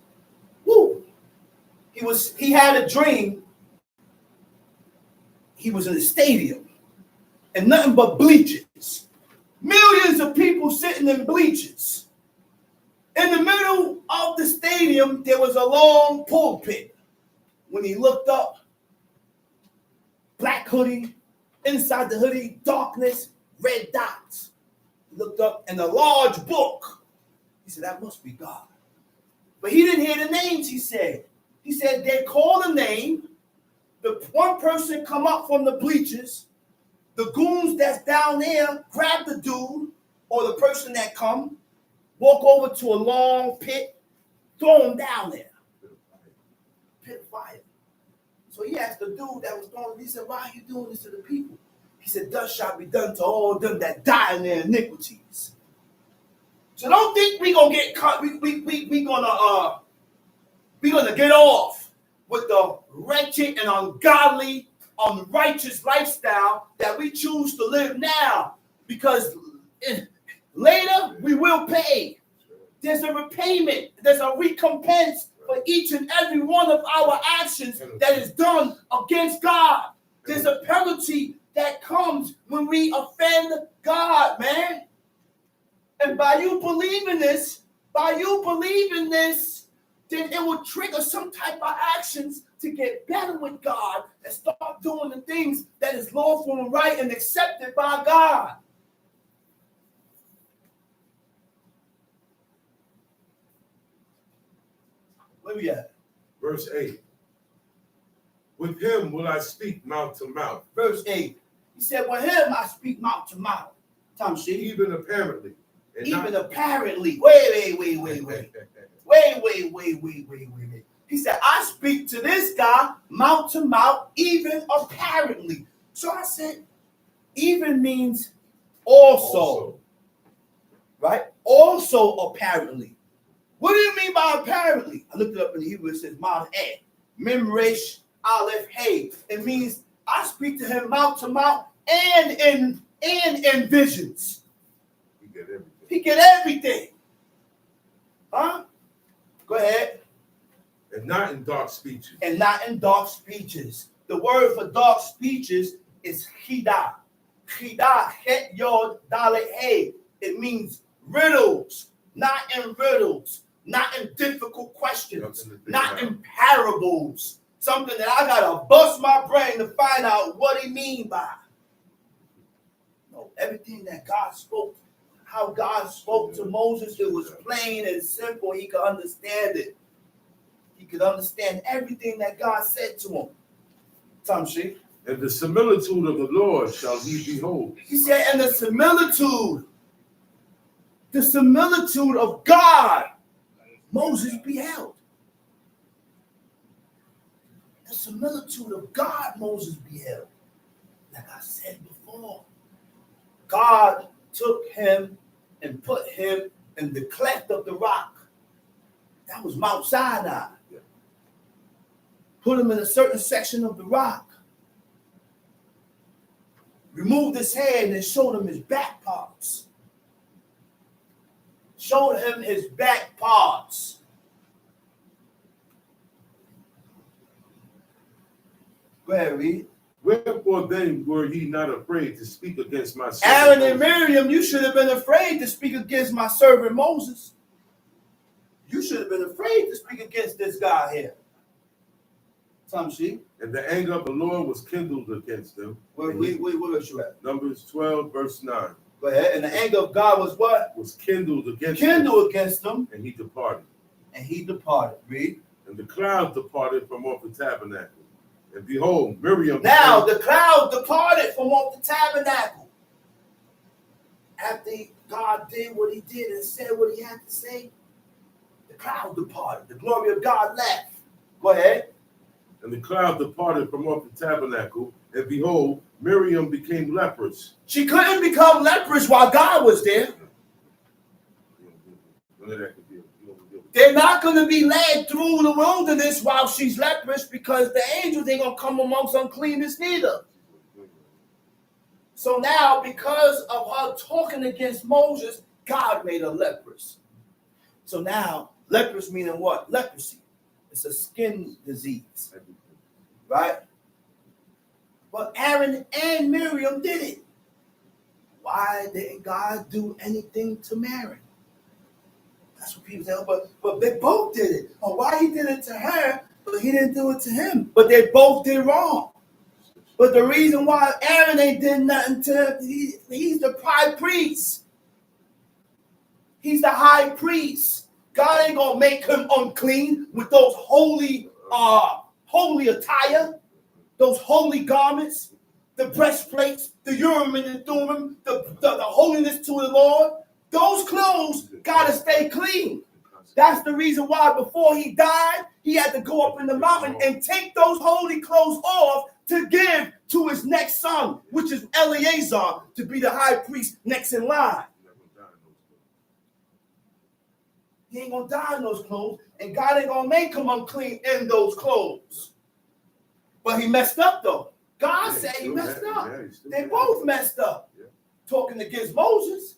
he had a dream. He was in a stadium and nothing but bleachers. Millions of people sitting in bleachers. In the middle of the stadium, there was a long pulpit. When he looked up, black hoodie, inside the hoodie, darkness, red dots. He looked up and a large book. He said, that must be God. But he didn't hear the names, he said. He said, they called a name. The one person come up from the bleachers. The goons that's down there grab the dude or the person that come, walk over to a long pit, throw him down there. Pit of fire. So he asked the dude that was throwing, he said, why are you doing this to the people? He said, thus shall be done to all them that die in their iniquities. So don't think we gonna get caught. We gonna get off with the wretched and ungodly, unrighteous lifestyle that we choose to live now, because later we will pay. There's a repayment. There's a recompense for each and every one of our actions that is done against God. There's a penalty that comes when we offend God, man. And by you believing this, then it will trigger some type of actions to get better with God and start doing the things that is lawful and right and accepted by God. Where we at? Verse 8. With him will I speak mouth to mouth. Verse 8. He said, with him I speak mouth to mouth. Tom Shea. Even apparently. Even apparently. Wait. He said, I speak to this guy mouth to mouth, even apparently. So I said, even means also. Right? Also apparently. What do you mean by apparently? I looked it up in the Hebrew. It says mouth eh. Memresh aleph hey. It means I speak to him mouth to mouth and in visions. He get everything. Huh? Go ahead. And not in dark speeches. And not in dark speeches. The word for dark speeches is chida. Chida, het yod dalet hey. It means riddles, not in riddles, not in difficult questions, not in parables. Something that I gotta bust my brain to find out what he mean by. No, everything that God spoke, how God spoke to Moses, it was plain and simple. He could understand it. He could understand everything that God said to him. Tamshi. And the similitude of the Lord shall he behold. He said, and the similitude of God, Moses beheld. The similitude of God, Moses beheld. Like I said before, God took him and put him in the cleft of the rock. That was Mount Sinai. Put him in a certain section of the rock. Removed his hand and showed him his back parts. Showed him his back parts. Go ahead, read. Wherefore then were ye not afraid to speak against my servant Aaron and Moses? Miriam, you should have been afraid to speak against my servant Moses. You should have been afraid to speak against this guy here. Tamshi. And the anger of the Lord was kindled against them. Where was you at? Numbers 12, verse 9. Go ahead. And the anger of God was what? Was kindled against them. And he departed. Read. And the cloud departed from off the tabernacle. And behold, Miriam. Now the cloud departed from off the tabernacle. After God did what he did and said what he had to say, the cloud departed. The glory of God left. Go ahead. And the cloud departed from off the tabernacle, and behold, Miriam became leprous. She couldn't become leprous while God was there. None of that could deal They're not going to be led through the wilderness while she's leprous, because the angels ain't going to come amongst uncleanness neither. So now, because of her talking against Moses, God made her leprous. So now, leprous meaning what? Leprosy. It's a skin disease. Right? But Aaron and Miriam did it. Why didn't God do anything to Mary? That's what people say, but they both did it. Or why he did it to her, but he didn't do it to him. But they both did wrong. But the reason why Aaron ain't did nothing to him, he's the high priest. He's the high priest. God ain't gonna make him unclean with those holy attire, those holy garments, the breastplates, the Urim and the Thummim, the holiness to the Lord. Those clothes gotta stay clean. That's the reason why before he died, he had to go up in the mountain and take those holy clothes off to give to his next son, which is Eleazar, to be the high priest next in line. He ain't gonna die in those clothes, and God ain't gonna make him unclean in those clothes. But he messed up though. God said he messed up. They both messed up. Talking against Moses.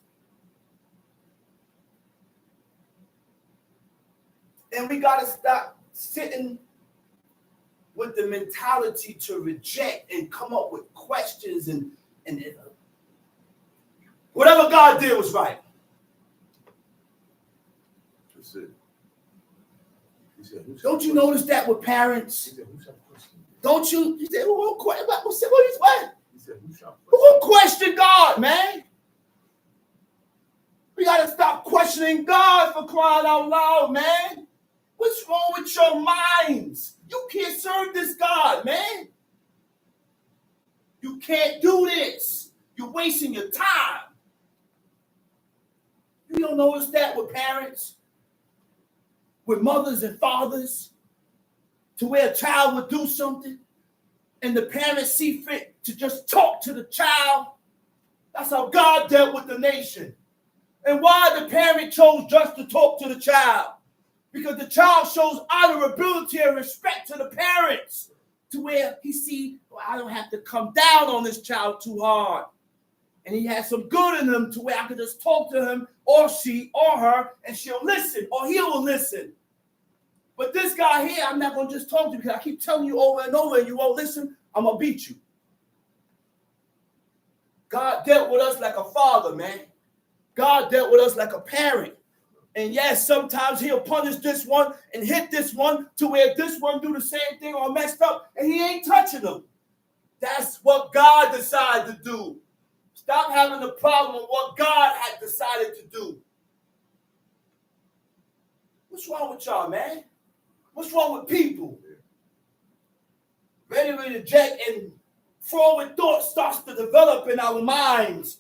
And we got to stop sitting with the mentality to reject and come up with questions and whatever God did was right. That's it. He said, don't you notice that with parents? He said, don't you? He said, who question God, man? We got to stop questioning God, for crying out loud, man. What's wrong with your minds? You can't serve this God, man. You can't do this. You're wasting your time. You don't notice that with parents, with mothers and fathers, to where a child would do something and the parents see fit to just talk to the child. That's how God dealt with the nation. And why the parent chose just to talk to the child? Because the child shows honorability and respect to the parents, to where he see, well, I don't have to come down on this child too hard. And he has some good in him, to where I can just talk to him or she or her, and she'll listen or he will listen. But this guy here, I'm not going to just talk to you, because I keep telling you over and over and you won't listen, I'm going to beat you. God dealt with us like a father, man. God dealt with us like a parent. And yes, sometimes he'll punish this one and hit this one, to where this one do the same thing or messed up, and he ain't touching them. That's what God decided to do. Stop having a problem with what God had decided to do. What's wrong with y'all, man? What's wrong with people? Ready to reject, and forward thought starts to develop in our minds.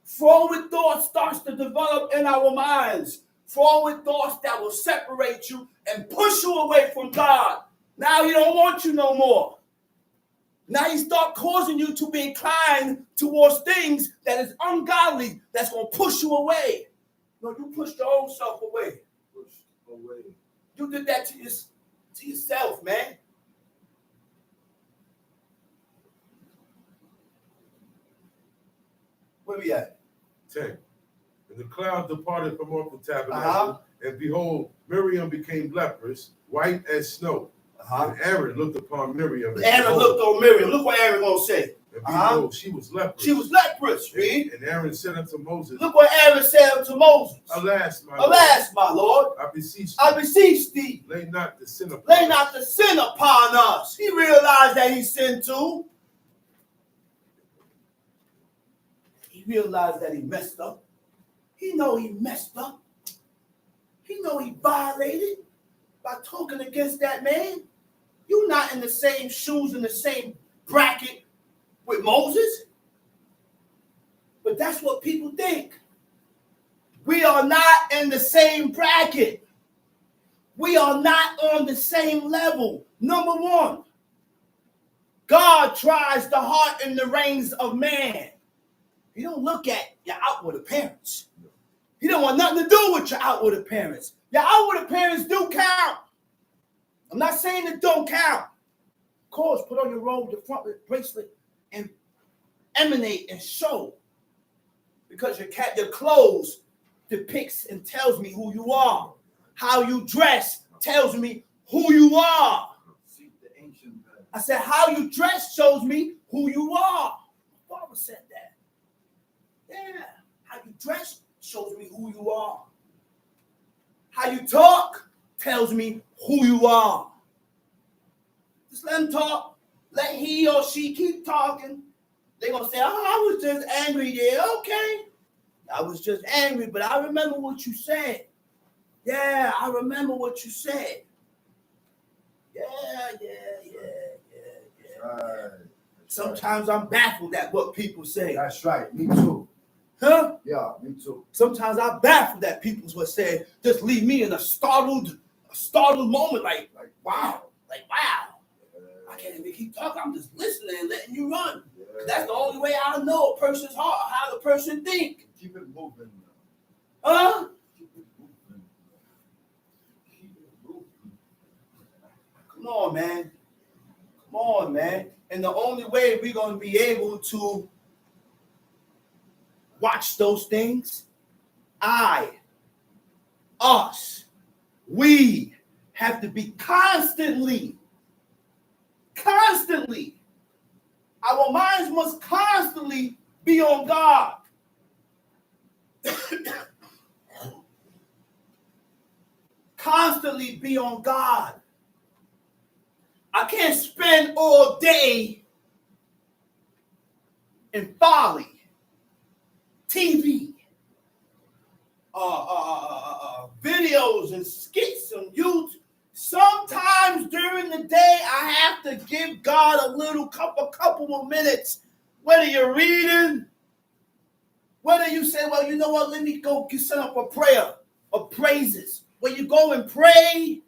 Forward thought starts to develop in our minds. Forward thoughts that will separate you and push you away from God. Now he don't want you no more. Now he start causing you to be inclined towards things that is ungodly, that's going to push you away. No, you pushed your own self away. Push away. You did that to yourself, man. Where we at? 10. And the cloud departed from off the tabernacle, and behold, Miriam became leprous, white as snow. And Aaron looked upon Miriam. Aaron looked on Miriam. Look what Aaron gonna say. And behold, she was leprous. She was leprous, read. And Aaron said unto Moses. Look what Aaron said unto Moses. Alas, my Lord. I beseech thee. Lay not the sin upon us. He realized that he sinned too. He realized that he messed up. He know he messed up. He know he violated by talking against that man. You're not in the same shoes, in the same bracket with Moses. But that's what people think. We are not in the same bracket. We are not on the same level. Number one, God tries the heart and the reins of man. He don't look at your outward appearance. You don't want nothing to do with your outward appearance. Your outward appearance do count. I'm not saying it don't count. Of course, put on your robe, your front bracelet, and emanate and show. Because your clothes depicts and tells me who you are. How you dress tells me who you are. I said, how you dress shows me who you are. My father said that. Yeah. How you dress shows me who you are. How you talk tells me who you are. Just let him talk. Let he or she keep talking. They're going to say, oh, I was just angry there. Okay. I was just angry, but I remember what you said. Yeah, I remember what you said. Yeah. Right. Sometimes I'm baffled at what people say. That's right. Me too. Huh? Yeah, me too. Sometimes I'm baffled at people what say. Just leave me in a startled moment. Like wow. Like wow. I can't even keep talking. I'm just listening and letting you run. Yeah. That's the only way I know a person's heart, how the person think. Keep it moving. Huh? Keep it moving. Come on, man. Come on, man. And the only way we're going to be able to watch those things, we have to be constantly, our minds must constantly be on God. Constantly be on God. I can't spend all day in folly, TV, videos and skits on YouTube. Sometimes during the day, I have to give God a couple of minutes. Whether you're reading, whether you say, well, you know what, let me go set up a prayer of praises. Where you go and pray,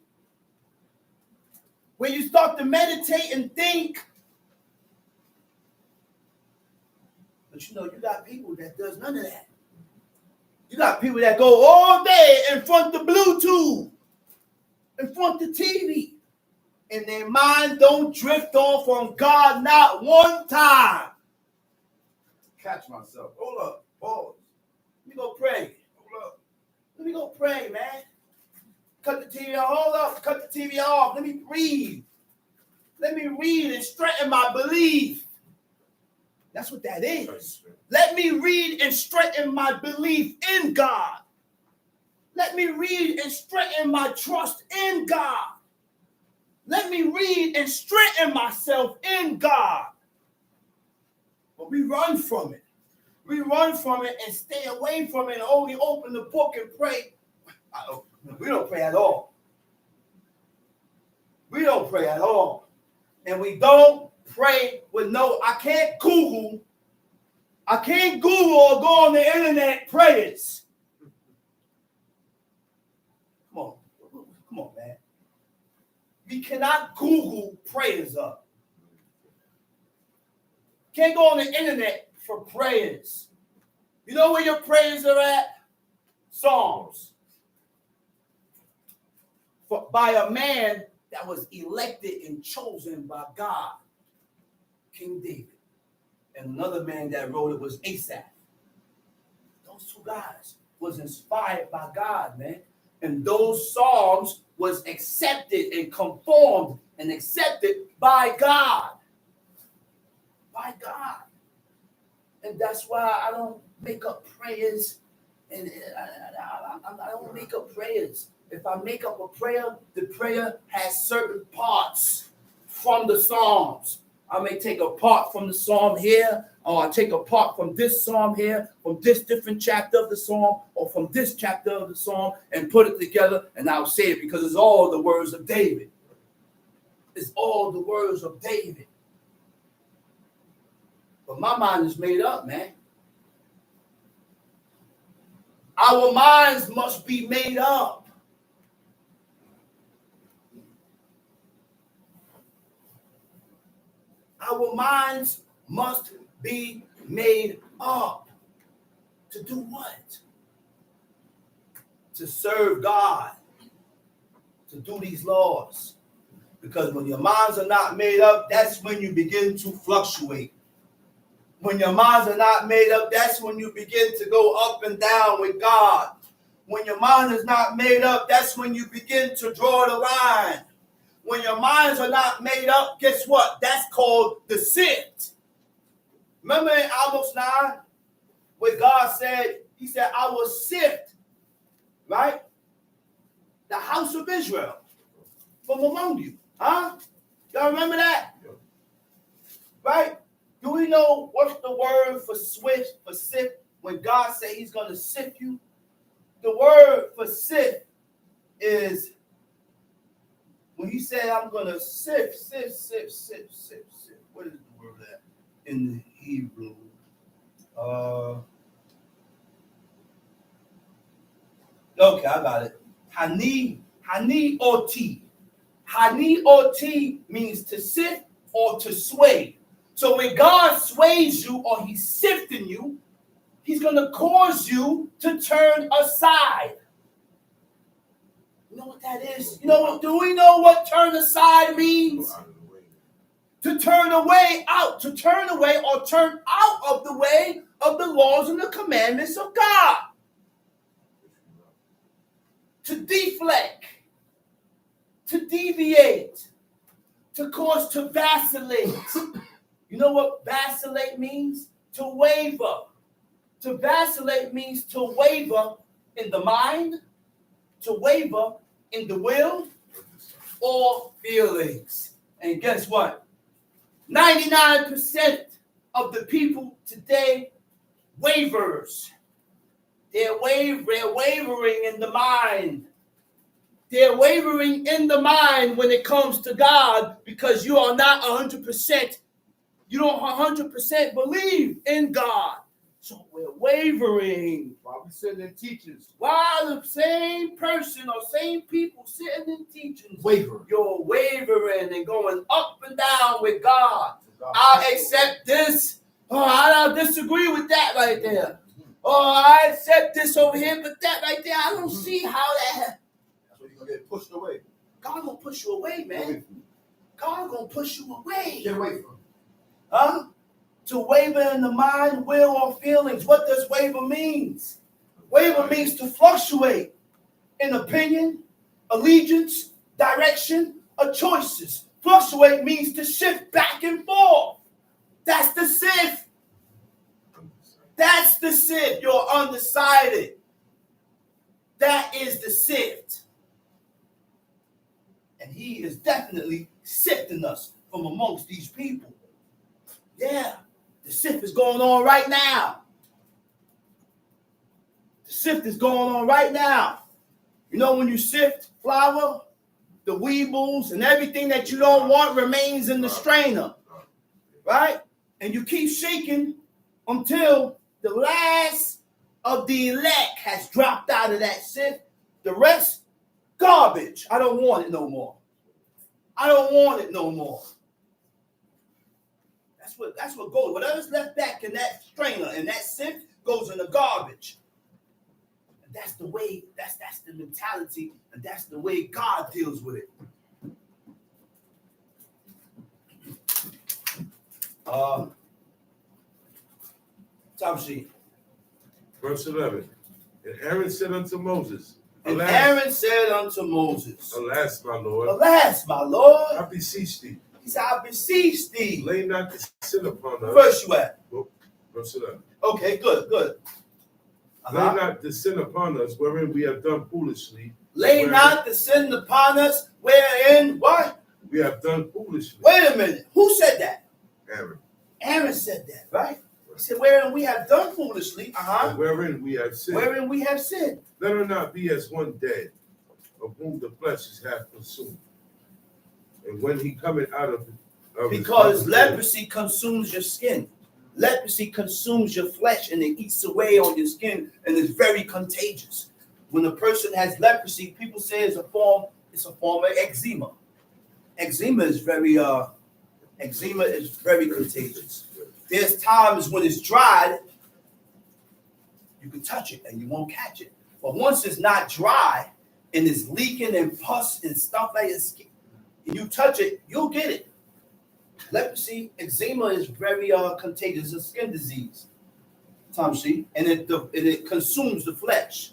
where you start to meditate and think. But you know, you got people that does none of that. You got people that go all day in front of the Bluetooth, in front of the TV, and their mind don't drift off on God not one time. Catch myself. Hold up. Pause. Let me go pray. Hold up. Let me go pray, man. Cut the TV off. Hold up. Cut the TV off. Let me read. Let me read and strengthen my belief. That's what that is. Let me read and strengthen my belief in God. Let me read and strengthen my trust in God. Let me read and strengthen myself in God. But we run from it. We run from it and stay away from it and only open the book and pray. We don't pray at all. We don't pray at all. And we don't pray with I can't Google or go on the internet prayers. Come on, man. We cannot Google prayers up. Can't go on the internet for prayers. You know where your prayers are at? Psalms. By a man that was elected and chosen by God, King David. And another man that wrote it was Asaph. Those two guys was inspired by God, man. And those psalms was accepted and conformed and accepted by God. By God. And that's why I don't make up prayers. And I don't make up prayers. If I make up a prayer, the prayer has certain parts from the Psalms. I may take a part from the Psalm here, or I take a part from this Psalm here, from this different chapter of the Psalm, or from this chapter of the Psalm, and put it together, and I'll say it because it's all the words of David. It's all the words of David. But my mind is made up, man. Our minds must be made up. Our minds must be made up. To do what? to serve God, to do these laws. Because when your minds are not made up, that's when you begin to fluctuate. When your minds are not made up, that's when you begin to go up and down with God. When your mind is not made up, that's when you begin to draw the line. When your minds are not made up, guess what? That's called the sift. Remember in Amos 9, where God said, he said, I will sift, right? The house of Israel from among you. Huh? Y'all remember that? Right? Do we know what's the word for swift, for sift? When God said he's going to sift you, the word for sift is when he said, I'm going to sift. What is the word that in the Hebrew? Okay, I got it. Hani oti. Hani oti means to sift or to sway. So when God sways you or he's sifting you, he's going to cause you to turn aside. You know what that is? You know what? Do we know what turn aside means? To turn away out, to turn away or turn out of the way of the laws and the commandments of God. To deflect, to deviate, to cause to vacillate. You know what vacillate means? To waver. To vacillate means to waver in the mind, to waver in the will, or feelings. And guess what? 99% of the people today wavers. They're wavering in the mind. They're wavering in the mind when it comes to God because you are not 100%. You don't 100% believe in God. So we're wavering. While we sitting in teachings. While the same person or same people sitting in teachings. Wavering. You're wavering and going up and down with God. I accept this. Oh, I disagree with that right there. Oh, I accept this over here, but that right there, I don't see how that. That's where you're going to get pushed away. God going to push you away, man. God going to push you away. Get away from him. Huh? To waver in the mind, will, or feelings. What does waver means? Waver means to fluctuate in opinion, allegiance, direction, or choices. Fluctuate means to shift back and forth. That's the sift. That's the sift. You're undecided. That is the sift. And he is definitely sifting us from amongst these people. Yeah, the sift is going on right now. The sift is going on right now. You know when you sift flour, the weebles and everything that you don't want remains in the strainer, right? And you keep shaking until the last of the elect has dropped out of that sift. The rest, garbage. I don't want it no more. I don't want it no more. That's what goes. Whatever's left back in that strainer and that sift goes in the garbage. And that's the way, that's the mentality, and that's the way God deals with it. Top sheet. Verse 11. And Aaron said unto Moses, And Aaron said unto Moses, Alas, my Lord. Alas, my Lord. I beseech thee. He said, I beseech thee. Lay not the sin upon us. Verse you at? Verse 11. Okay, good. Lay not the sin upon us wherein we have done foolishly. Lay not the sin upon us wherein what? We have done foolishly. Wait a minute. Who said that? Aaron. Aaron said that, right? He said, wherein we have done foolishly. And wherein we have sinned. Wherein we have sinned. Let her not be as one dead, of whom the flesh is half consumed. And when he cometh out of because leprosy consumes your skin. Leprosy consumes your flesh and it eats away on your skin and it's very contagious. When a person has leprosy, people say it's a form of eczema. Eczema is very contagious. There's times when it's dried, you can touch it and you won't catch it. But once it's not dry and it's leaking and pus and stuff like this, and you touch it, you'll get it. Leprosy, eczema is very contagious. It's a skin disease. Tamshi, and it consumes the flesh.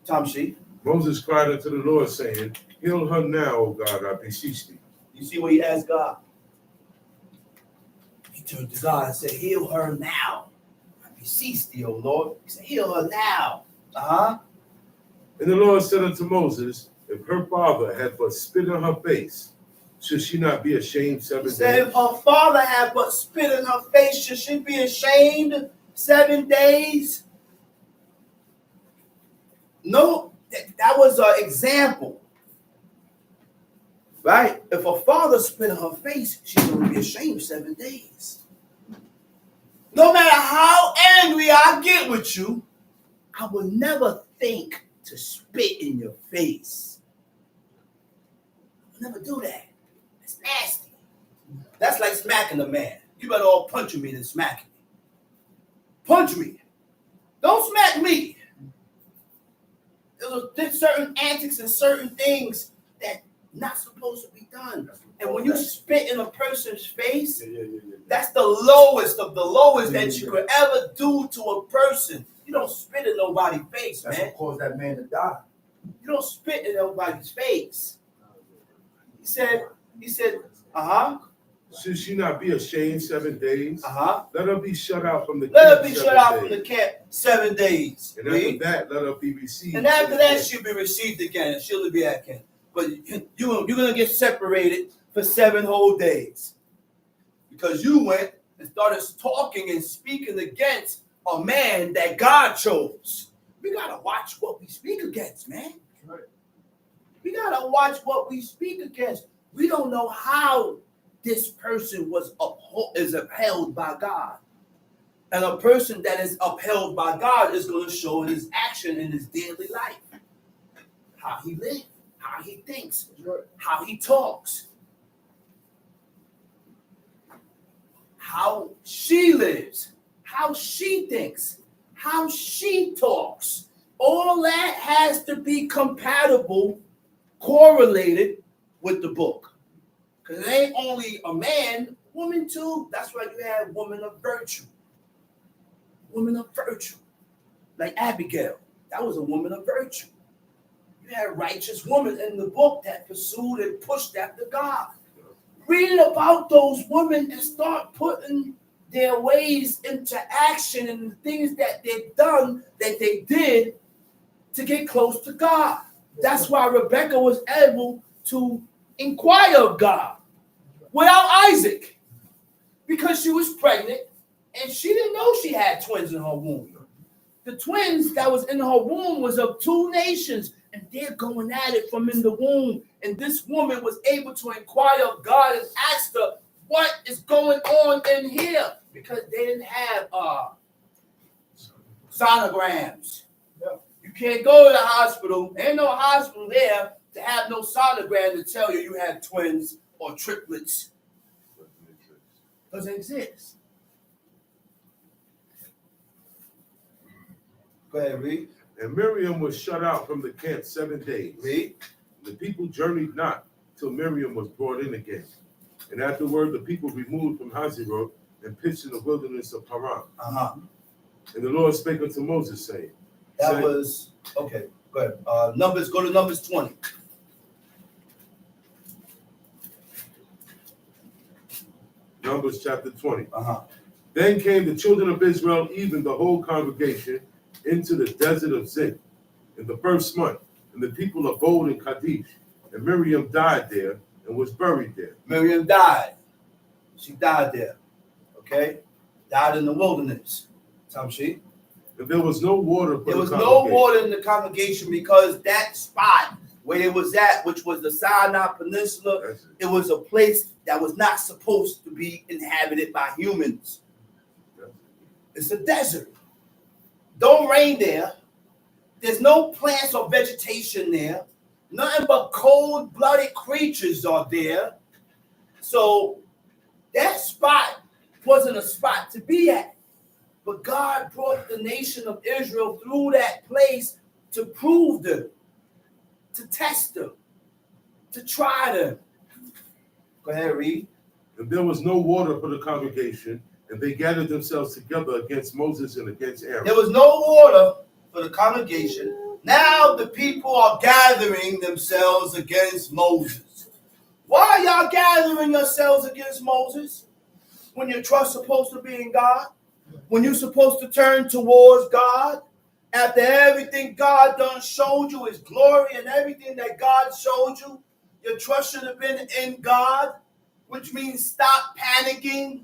Tamshi. Moses cried unto the Lord, saying, heal her now, O God, I beseech thee. You see what he asked God? He turned to God and said, heal her now. I beseech thee, O Lord. He said, heal her now. And the Lord said unto Moses, if her father had but spit on her face, should she not be ashamed 7 days? He said, if her father had but spit in her face, should she be ashamed 7 days? No, that was an example. Right? If her father spit in her face, she's going to be ashamed 7 days. No matter how angry I get with you, I will never think to spit in your face. I'll never do that. It's nasty. That's like smacking a man. You better all punch me than smacking me. Punch me. Don't smack me. There's certain antics and certain things that not supposed to be done. And when you spit in a person's face, that's the lowest of the lowest that you could ever do to a person. You don't spit in nobody's face, That's man. what caused that man to die. You don't spit in nobody's face. He said, Should she not be ashamed 7 days? Let her be shut out from the camp. Let her be shut out from the camp 7 days. And after that, let her be received. And after that, she'll be received again. She'll be at camp. But you're going to get separated for 7 whole days. Because you went and started talking and speaking against a man that God chose. We got to watch what we speak against, man. Right. We got to watch what we speak against. We don't know how this person is upheld by God. And a person that is upheld by God is going to show in his action in his daily life. How he lives, how he thinks, how he talks. How she lives, how she thinks, how she talks. All that has to be compatible, correlated with the book. Because it ain't only a man, woman too. That's why you have women of virtue. Women of virtue. Like Abigail. That was a woman of virtue. You had righteous women in the book that pursued and pushed after God. Read about those women and start putting their ways into action and the things that they've done, that they did to get close to God. That's why Rebecca was able to inquire of God without Isaac, because she was pregnant and she didn't know she had twins in her womb. The twins that was in her womb was of 2 nations, and they're going at it from in the womb. And this woman was able to inquire of God and ask her, what is going on in here? Because they didn't have sonograms. Yeah. You can't go to the hospital. Ain't no hospital there to have no sonogram to tell you have twins or triplets. Doesn't exist. Go ahead, read. And Miriam was shut out from the camp 7 days. Read. The people journeyed not till Miriam was brought in again. And afterward, the people removed from Hazeroth and pitched in the wilderness of Paran. And the Lord spake unto Moses, saying, okay, go ahead. Go to Numbers 20. Numbers chapter 20. Then came the children of Israel, even the whole congregation, into the desert of Zin in the 1st month, and the people abode in Kadesh. And Miriam died there and was buried there. Miriam died. She died there. Okay? Died in the wilderness. Tamshi. And there was no water for There was no water in the congregation because that spot where it was at, which was the Sinai Peninsula, it was a place that was not supposed to be inhabited by humans. It's a desert. Don't rain there. There's no plants or vegetation there. Nothing but cold-blooded creatures are there. So that spot wasn't a spot to be at. But God brought the nation of Israel through that place to prove them, to test them, to try them. Go ahead, read. And there was no water for the congregation, and they gathered themselves together against Moses and against Aaron. There was no water for the congregation. Now the people are gathering themselves against Moses. Why are y'all gathering yourselves against Moses? When your trust supposed to be in God? When you're supposed to turn towards God? After everything God done showed you, his glory and everything that God showed you, your trust should have been in God, which means stop panicking.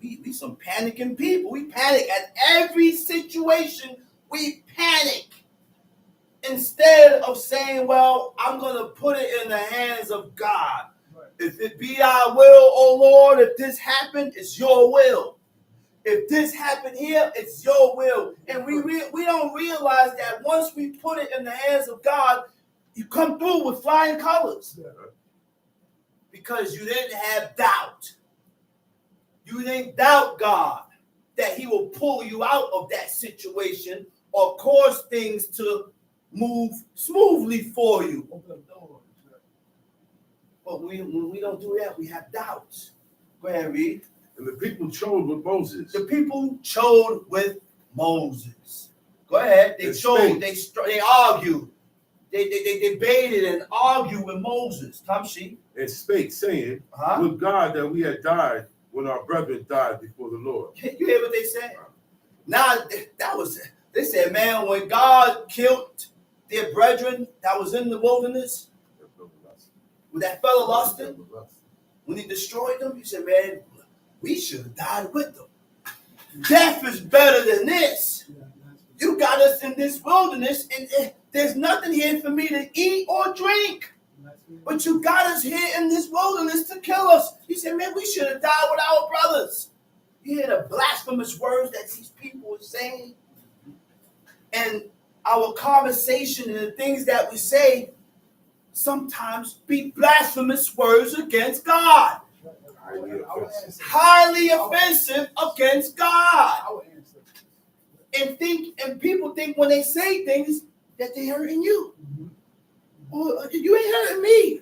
We some panicking people. We panic at every situation. We panic. Instead of saying, well, I'm going to put it in the hands of God. Right. If it be our will, oh Lord, if this happened, it's your will. If this happened here, it's your will. And we don't realize that once we put it in the hands of God, you come through with flying colors. Yeah. Because you didn't have doubt. You didn't doubt God that he will pull you out of that situation or cause things to move smoothly for you. But when we don't do that, we have doubts. Go ahead, read. And the people chose with Moses. The people chose with Moses. Go ahead. They chose. They argued. They debated and argued with Moses. Tamshi. And spake, saying, with God that we had died when our brethren died before the Lord. You hear what they said? Now they said, man, when God killed their brethren that was in the wilderness, when that fella lost them, when he destroyed them, he said, man, we should have died with them. Death is better than this. You got us in this wilderness, and there's nothing here for me to eat or drink. But you got us here in this wilderness to kill us. He said, man, we should have died with our brothers. You hear the blasphemous words that these people are saying? And our conversation and the things that we say sometimes be blasphemous words against God. Highly offensive against God. And people think when they say things that they're hurting you. Oh, you ain't hurting me.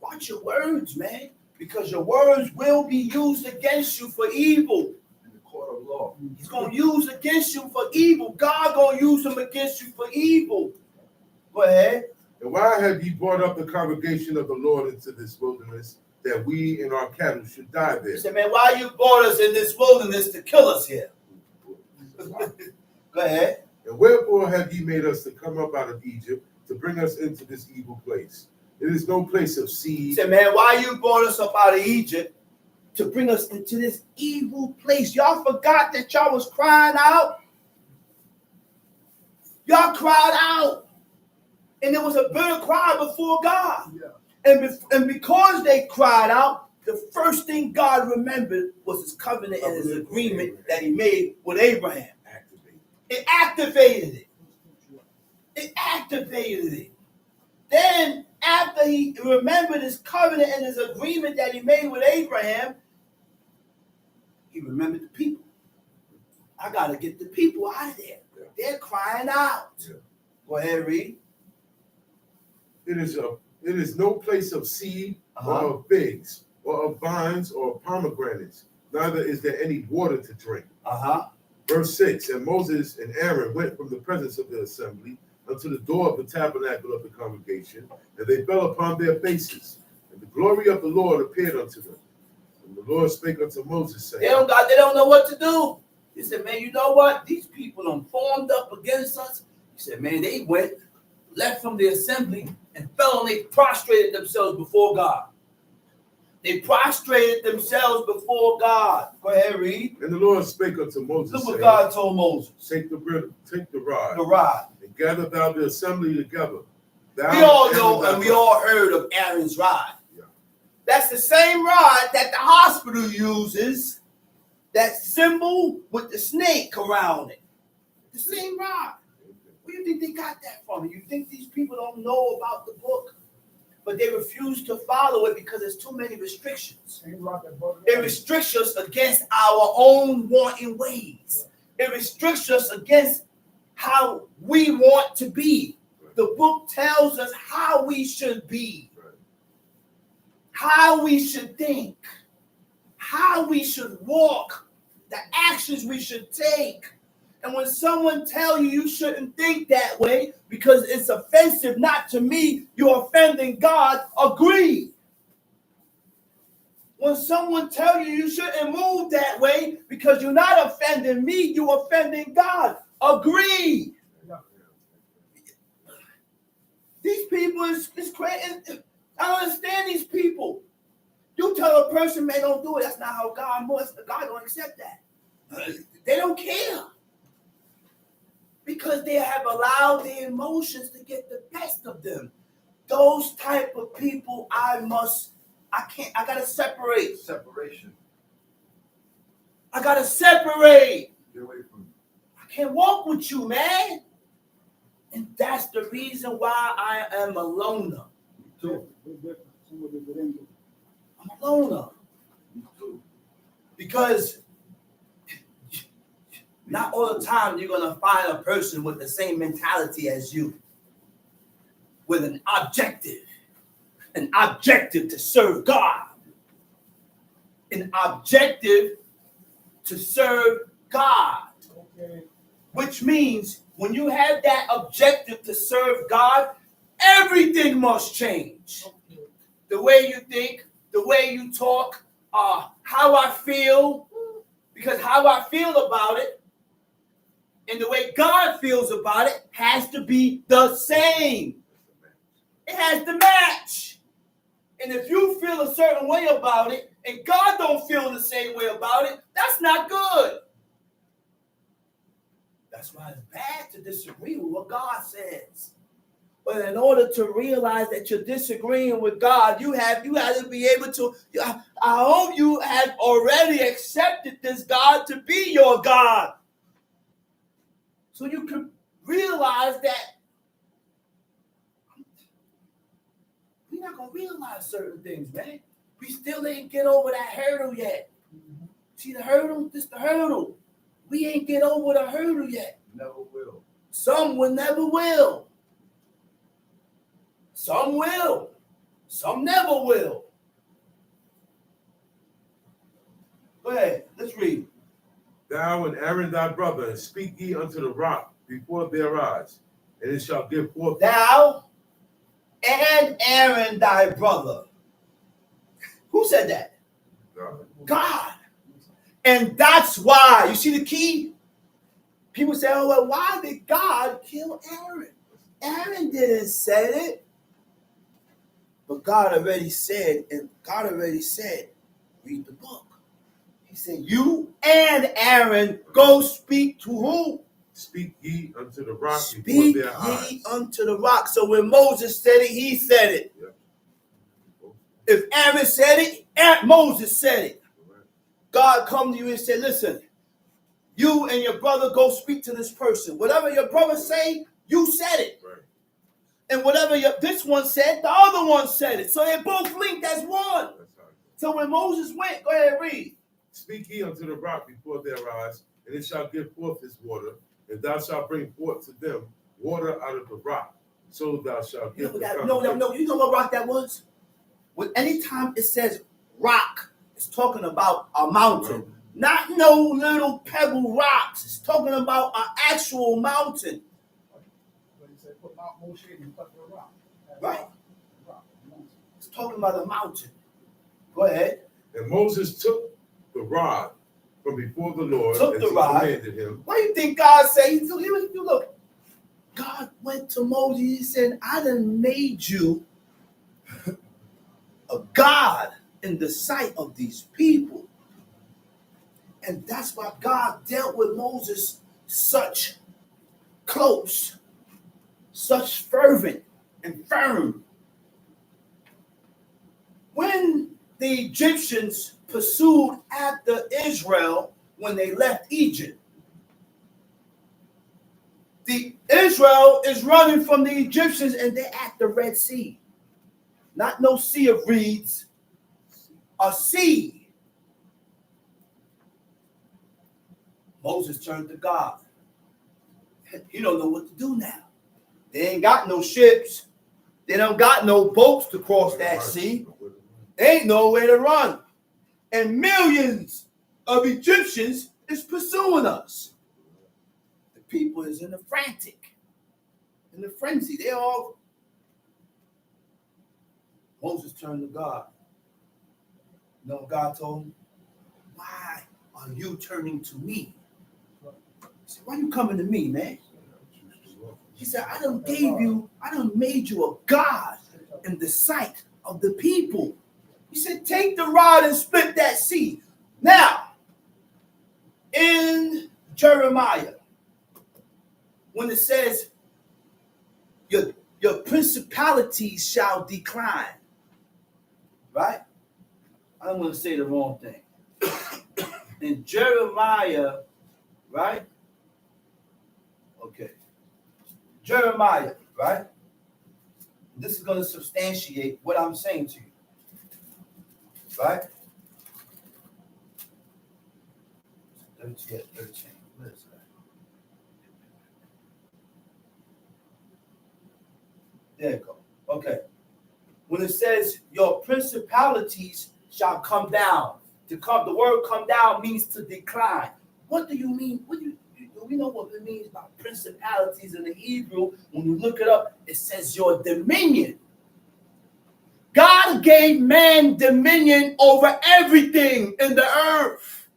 Watch your words, man. Because your words will be used against you for evil. In the court of law. He's going to use against you for evil. God going to use them against you for evil. Go ahead. And why have ye brought up the congregation of the Lord into this wilderness, that we and our cattle should die there? He said, man, why you brought us in this wilderness to kill us here? Go ahead. And wherefore have ye made us to come up out of Egypt, to bring us into this evil place? It is no place of seed. He said, man, why you brought us up out of Egypt to bring us into this evil place? Y'all forgot that y'all was crying out? Y'all cried out. And there was a bitter cry before God. Yeah. And because they cried out, the first thing God remembered was his covenant and his agreement that he made with Abraham. It activated it. It activated it. Then, after he remembered his covenant and his agreement that he made with Abraham, he remembered the people. I got to get the people out of there. Yeah. They're crying out. Yeah. Go ahead, read. It is no place of seed or of figs or of vines or of pomegranates. Neither is there any water to drink. Verse 6, and Moses and Aaron went from the presence of the assembly unto the door of the tabernacle of the congregation, and they fell upon their faces, and the glory of the Lord appeared unto them. And the Lord spake unto Moses, saying, They don't know what to do. He said, man, you know what? These people done formed up against us. He said, man, they went, left from the assembly, and fell and they prostrated themselves before God. They prostrated themselves before God. Go ahead, read. And the Lord spake unto Moses, look what God told Moses. Take the rod. The rod. And gather thou the assembly together. We all know and we all heard of Aaron's rod. Yeah. That's the same rod that the hospital uses. That symbol with the snake around it. The same rod. Where do you think they got that from? You think these people don't know about the book? But they refuse to follow it because there's too many restrictions. It restricts us against our own wanting ways. It restricts us against how we want to be. The book tells us how we should be, how we should think, how we should walk, the actions we should take. And when someone tells you shouldn't think that way because it's offensive not to me, you're offending God, agree. When someone tells you shouldn't move that way because you're not offending me, you're offending God, agree. These people is crazy. I don't understand these people. You tell a person, man, don't do it. That's not how God moves. God don't accept that. They don't care. Because they have allowed the emotions to get the best of them. Those type of people, I gotta separate. Separation. I gotta separate. Get away from me. I can't walk with you, man. And that's the reason why I am a loner. Me too. I'm a loner. Me too. Because not all the time you're going to find a person with the same mentality as you. With an objective to serve God. An objective to serve God. Okay. Which means when you have that objective to serve God, everything must change. Okay. The way you think, the way you talk, how I feel, because how I feel about it and the way God feels about it has to be the same. It has to match. And if you feel a certain way about it and God don't feel the same way about it, that's not good. That's why it's bad to disagree with what God says. But in order to realize that you're disagreeing with God, you have to be able to. I hope you have already accepted this God to be your God, so you can realize that we're not gonna realize certain things, man. We still ain't get over that hurdle yet. See the hurdle? This the hurdle. We ain't get over the hurdle yet. Never will. Some will never will. Some will. Some never will. Go ahead. Let's read. Thou and Aaron thy brother, speak ye unto the rock before their eyes, and it shall give forth. Thou and Aaron thy brother. Who said that? God. God. And that's why, you see the key? People say, oh, well, why did God kill Aaron? Aaron didn't say it. But God already said, read the book. He said, you and Aaron go speak to who? Speak ye unto the rock Speak before their ye eyes. unto the rock. So when Moses said it, he said it. Yep. If Aaron said it, Moses said it. God come to you and say, listen, you and your brother go speak to this person. Whatever your brother say, you said it. Right. And whatever this one said, the other one said it. So they're both linked as one. So when Moses went, go ahead and read. Speak ye unto the rock before their eyes, and it shall give forth his water, and thou shalt bring forth to them water out of the rock. So thou shalt give No. You know what rock that was? When anytime it says rock, it's talking about a mountain. Not no little pebble rocks. It's talking about an actual mountain. Right. It's talking about a mountain. Go ahead. And Moses took the rod from before the Lord as he commanded him. What do you think God said? Look, God went to Moses. He said, I done made you a God in the sight of these people. And that's why God dealt with Moses such close, such fervent and firm. When the Egyptians pursued after Israel when they left Egypt, Israel is running from the Egyptians and they're at the Red Sea. Not no sea of reeds, a sea. Moses turned to God. You don't know what to do now. They ain't got no ships. They don't got no boats to cross that sea. Ain't nowhere to run. And millions of Egyptians is pursuing us. The people is in a frantic, in a frenzy. They all. Moses turned to God. You know what God told him? Why are you turning to me? He said, why are you coming to me, man? He said, I done made you a God in the sight of the people. He said, take the rod and split that sea. Now, in Jeremiah, when it says, your principalities shall decline, right? I don't want to say the wrong thing. In Jeremiah, right? Okay. Jeremiah, right? This is going to substantiate what I'm saying to you. Right? 13. What is that? There you go. Okay. When it says your principalities shall come down, the word come down means to decline. What do you mean? We know what it means by principalities in the Hebrew. When you look it up, it says your dominion. God gave man dominion over everything in the earth,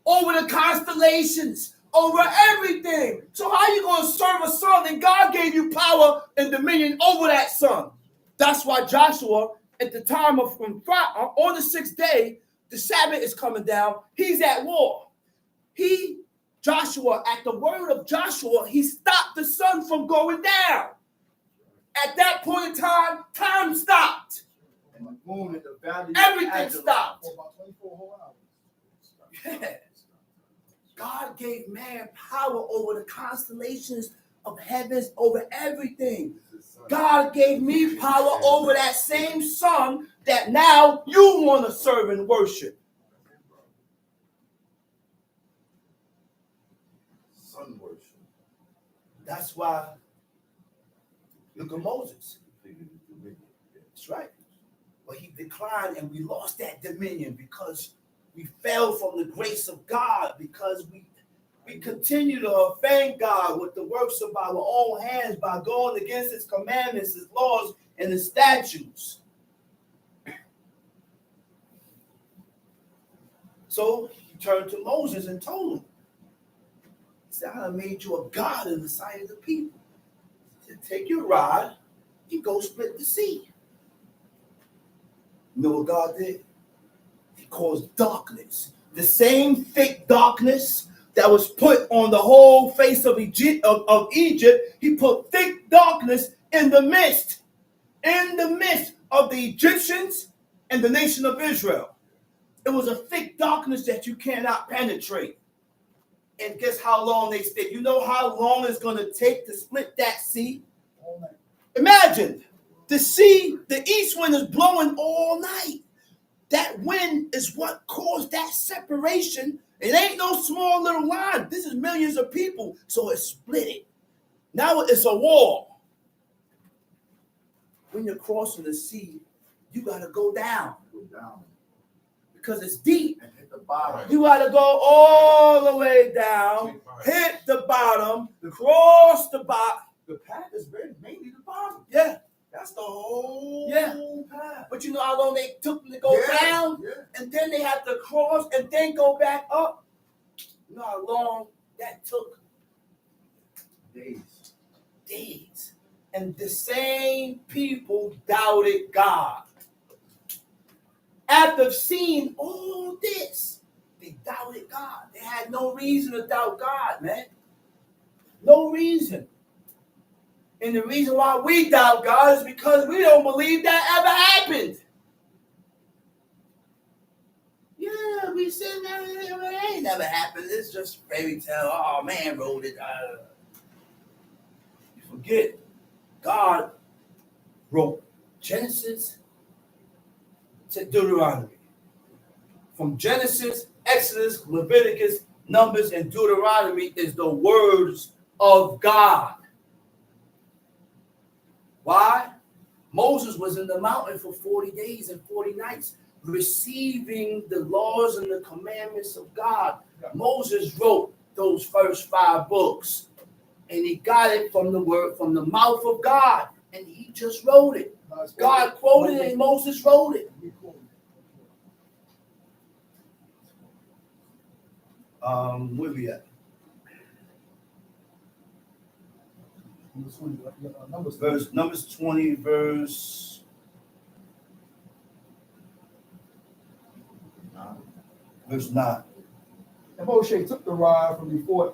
over the constellations, over everything. So how are you going to serve a son and God gave you power and dominion over that son? That's why Joshua, at the time of on the 6th day, the Sabbath is coming down. He's at war. Joshua, at the word of Joshua, he stopped the sun from going down. At that point in time, time stopped. And the moon at the valley. Everything stopped. For about 24 whole hours. Yeah. God gave man power over the constellations of heavens, over everything. God gave me power over that same sun that now you want to serve and worship. Sun worship. That's why, look at Moses. That's right. But he declined and we lost that dominion because we fell from the grace of God, because we continue to offend God with the works of our own hands by going against his commandments, his laws, and his statutes. So he turned to Moses and told him, he said, I made you a God in the sight of the people. He said, take your rod and go split the sea. You know what God did? He caused darkness. The same thick darkness that was put on the whole face of Egypt, he put thick darkness in the midst of the Egyptians and the nation of Israel. It was a thick darkness that you cannot penetrate. And guess how long they stayed? You know how long it's going to take to split that sea? Imagine the sea, the east wind is blowing all night. That wind is what caused that separation. It ain't no small little line. This is millions of people. So it split it. Now it's a wall. When you're crossing the sea, you got to go down. Because it's deep. And hit the bottom. You got to go all the way down, hit the bottom, cross the bottom. The path is mainly the bottom. Yeah. That's the whole path. But you know how long they took to go down? Yeah. And then they had to cross and then go back up? You know how long that took? Days. And the same people doubted God. After seeing all this, they doubted God. They had no reason to doubt God, man. No reason. And the reason why we doubt God is because we don't believe that ever happened. Yeah, we said it ain't never happened. It's just fairy tale. Oh, man wrote it. You forget, God wrote Genesis to Deuteronomy. From Genesis, Exodus, Leviticus, Numbers, and Deuteronomy is the words of God. Why? Moses was in the mountain for 40 days and 40 nights, receiving the laws and the commandments of God. Moses wrote those first 5 books, and he got it from the word, from the mouth of God, and he just wrote it. God quoted it, and Moses wrote it. Where we at? Numbers 20, verse 9. And Moshe took the rod from before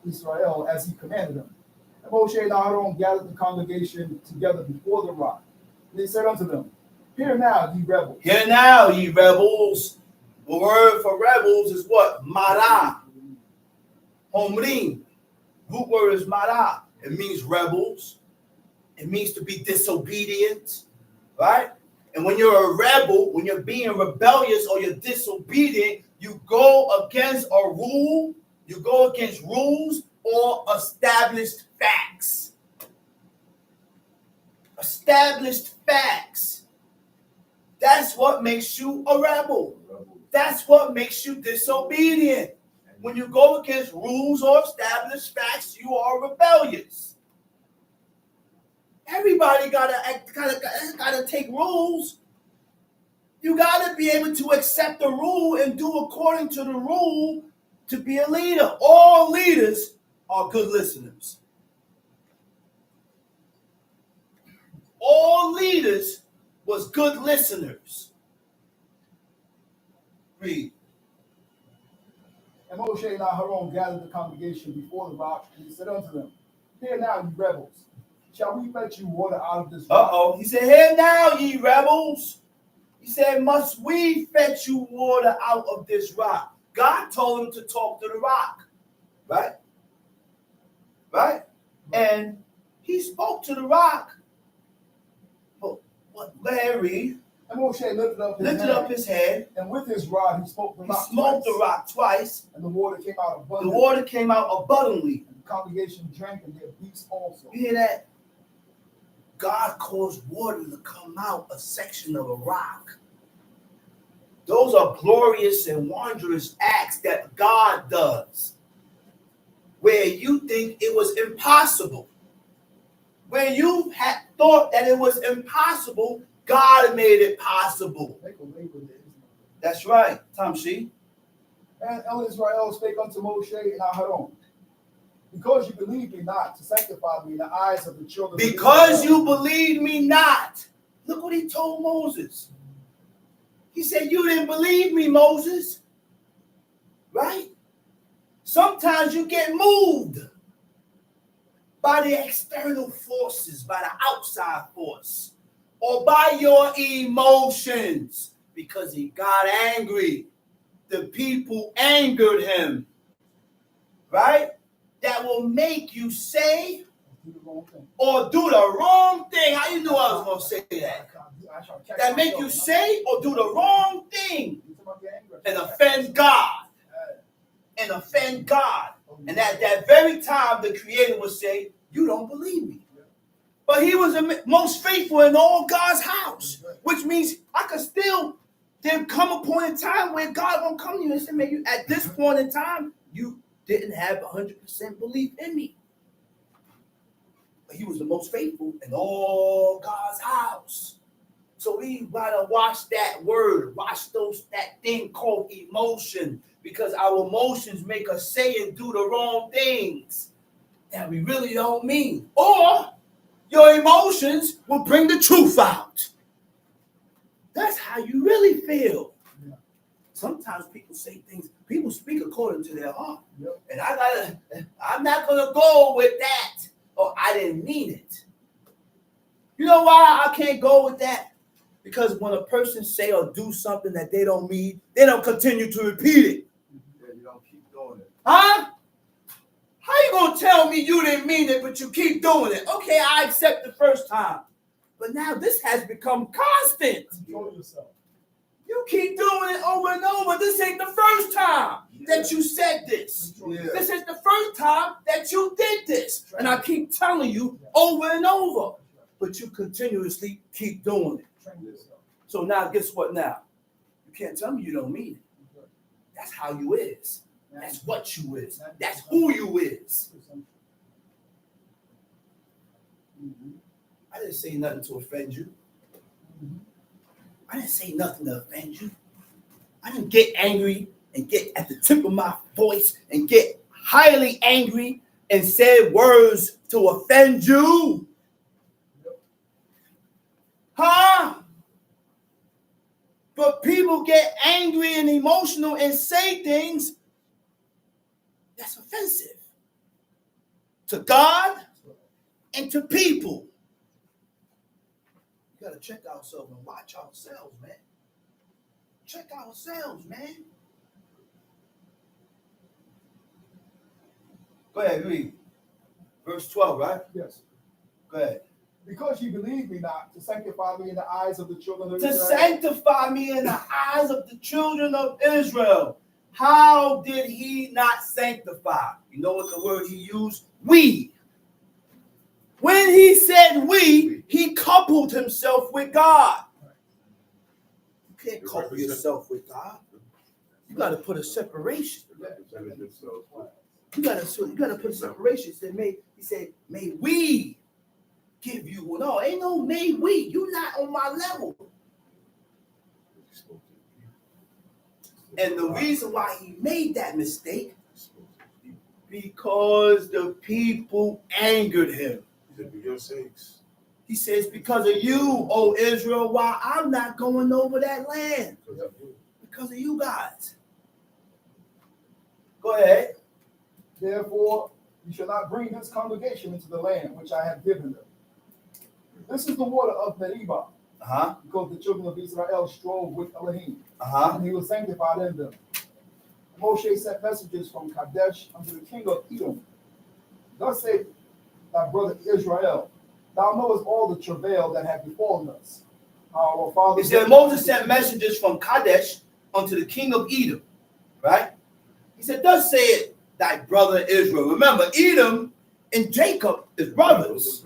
Israel as he commanded him. And Moshe and Aaron gathered the congregation together before the rock. And they said unto them, Hear now, ye rebels. Hear now, ye rebels. The word for rebels is what? Marah. Homrim. Root word is marah. It means rebels. It means to be disobedient. Right? And when you're a rebel, when you're being rebellious or you're disobedient, you go against a rule, you go against rules or established facts. Established facts. That's what makes you a rebel. That's what makes you disobedient. When you go against rules or established facts, you are rebellious. Everybody gotta take rules. You gotta be able to accept the rule and do according to the rule to be a leader. All leaders are good listeners. All leaders was good listeners. Read. And Moshe and Aaron gathered the congregation before the rock, and he said unto them, Hear now, ye rebels. Shall we fetch you water out of this rock? He said, Hear now, ye rebels. He said, Must we fetch you water out of this rock? God told him to talk to the rock. Right? Right? And he spoke to the rock. But Larry And Moshe lifted up his head, and with his rod he smote the rock. He smoked the rock twice. And the water came out abundantly. The water came out abundantly. And the congregation drank, and their beasts also. You hear that? God caused water to come out a section of a rock. Those are glorious and wondrous acts that God does, where you think it was impossible. When you had thought that it was impossible, God made it possible. That's right, Tamshi. And El Israel spake unto Moshe and Aaron, Because you believe me not to sanctify me in the eyes of the children of Israel. Because you believe me not. Look what he told Moses. He said, you didn't believe me, Moses. Right? Sometimes you get moved by the external forces, by the outside force, or by your emotions, because he got angry. The people angered him. Right? That will make you say or do the wrong thing. How you knew I was going to say that? That make you say or do the wrong thing and offend God. And offend God. And at that very time, the Creator would say, you don't believe me. But he was the most faithful in all God's house, which means I could still, there come a point in time where God won't come to you and say, man, you, at this point in time, you didn't have 100% belief in me. But he was the most faithful in all God's house. So we gotta watch that word, watch that thing called emotion, because our emotions make us say and do the wrong things that we really don't mean. Or your emotions will bring the truth out. That's how you really feel. Yeah. Sometimes people say things, people speak according to their heart. Yep. And I'm not gonna go with that. Or I didn't mean it. You know why I can't go with that? Because when a person say or do something that they don't mean, they don't continue to repeat it. Yeah, you don't keep doing it. Huh? How you gonna tell me you didn't mean it, but you keep doing it? Okay, I accept the first time. But now this has become constant. Control yourself. You keep doing it over and over. This ain't the first time. that you said this. Yeah. This is the first time that you did this. And I keep telling you over and over. But you continuously keep doing it. So now, guess what now? You can't tell me you don't mean it. That's how you is. That's what you is. That's who you is. I didn't say nothing to offend you. I didn't say nothing to offend you. I didn't get angry and get at the tip of my voice and get highly angry and said words to offend you. Huh? But people get angry and emotional and say things that's offensive to God and to people. We gotta check ourselves and watch ourselves, man. Check ourselves, man. Go ahead, read. Verse 12, right? Yes. Go ahead. Because you believe me not, to sanctify me in the eyes of the children of To Israel. sanctify me in the eyes of the children of Israel. How did he not sanctify? You know what the word he used? We. When he said we, he coupled himself with God. You can't couple yourself with God. You got to put a separation. You got to put a separation. He said, may we give you. No, ain't no may we. You're not on my level. And the reason why he made that mistake, because the people angered him. He says, because of you, O Israel, why I'm not going over that land. Because of you guys. Go ahead. Therefore, you shall not bring this congregation into the land which I have given them. This is the water of Meribah, because the children of Israel strove with Elohim, and he was sanctified in them. Moshe sent messages from Kadesh unto the king of Edom. Thus saith thy brother Israel, thou knowest all the travail that had befallen us. Our fathers. He said Moses sent messages from Kadesh unto the king of Edom, right? He said, thus saith thy brother Israel. Remember, Edom and Jacob is brothers.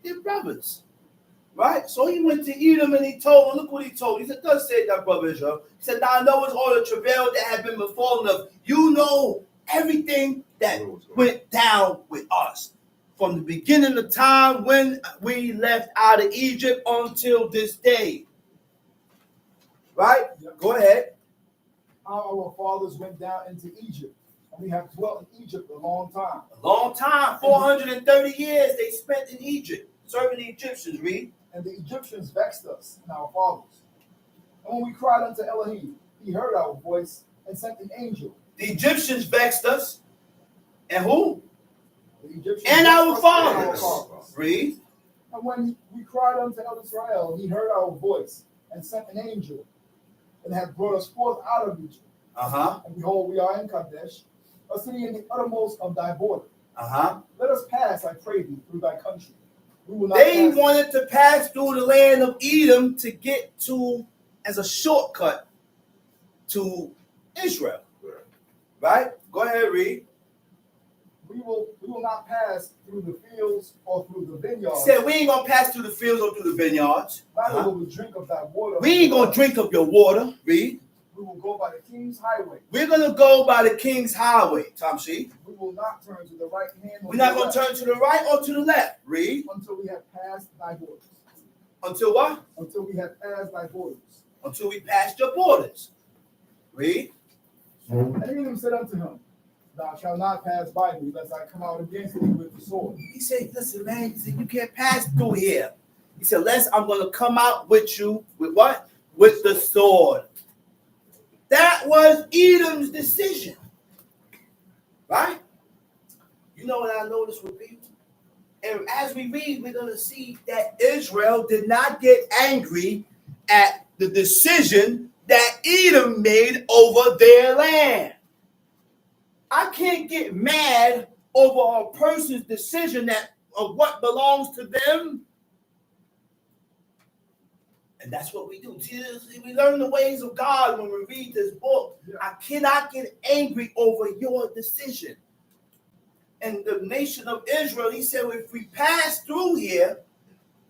They're brothers. Right? So he went to Edom and he told him, look what he told. He said, thus said thy brother Israel. He said, thou knowest all the travail that had been befallen of. You know everything that went down with us. From the beginning of time when we left out of Egypt until this day. Right? Go ahead. Our fathers went down into Egypt, and we have dwelt in Egypt a long time. A long time, 430 years they spent in Egypt, serving the Egyptians, read. And the Egyptians vexed us and our fathers. And when we cried unto Elohim, he heard our voice and sent an angel. The Egyptians vexed us. And who? The Egyptians And our vexed us fathers. and our fathers. Read. And when we cried unto El Israel, he heard our voice and sent an angel, and hath brought us forth out of Egypt. And behold, we are in Kadesh, a city in the uttermost of thy border. Let us pass, I pray thee, through thy country. We will not They pass. wanted to pass through the land of Edom to get to, as a shortcut to Israel. Right? Go ahead, read. We will not pass through the fields or through the He vineyards. said, we ain't going to pass through the fields or through the vineyards. Neither will we drink of thy water. We ain't going to drink of your water. Read. We will go by the king's highway. We're going to go by the king's highway, Tom C. We will not turn to the right hand. We're not going to turn to the right or to the left. Read. Until we have passed thy borders. Until what? Until we have passed thy borders. Until we pass your borders. Read. And Edom said unto him, thou shalt not pass by me, lest I come out against thee with the sword. He said, listen, man, he said, you can't pass through here. He said, lest I'm going to come out with you, with what? With the sword. That was Edom's decision. Right? You know what I noticed with people? And as we read, we're going to see that Israel did not get angry at the decision that Edom made over their land. I can't get mad over a person's decision that of what belongs to them. And that's what we do. We learn the ways of God when we read this book. Yeah. I cannot get angry over your decision. And the nation of Israel, he said, if we pass through here,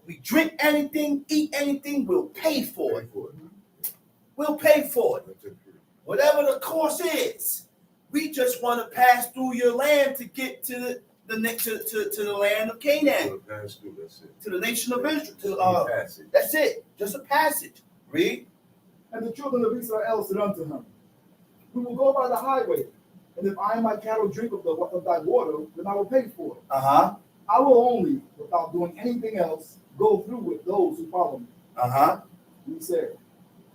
we drink anything, eat anything, we'll pay for it. We'll pay for it. Whatever the course is. We just want to pass through your land to get to the land of Canaan. To the nation of Israel. That's it. Just a passage. Read. And the children of Israel said unto him, we will go by the highway, and if I and my cattle drink of thy water, then I will pay for it. I will only, without doing anything else, go through with those who follow me. And he said,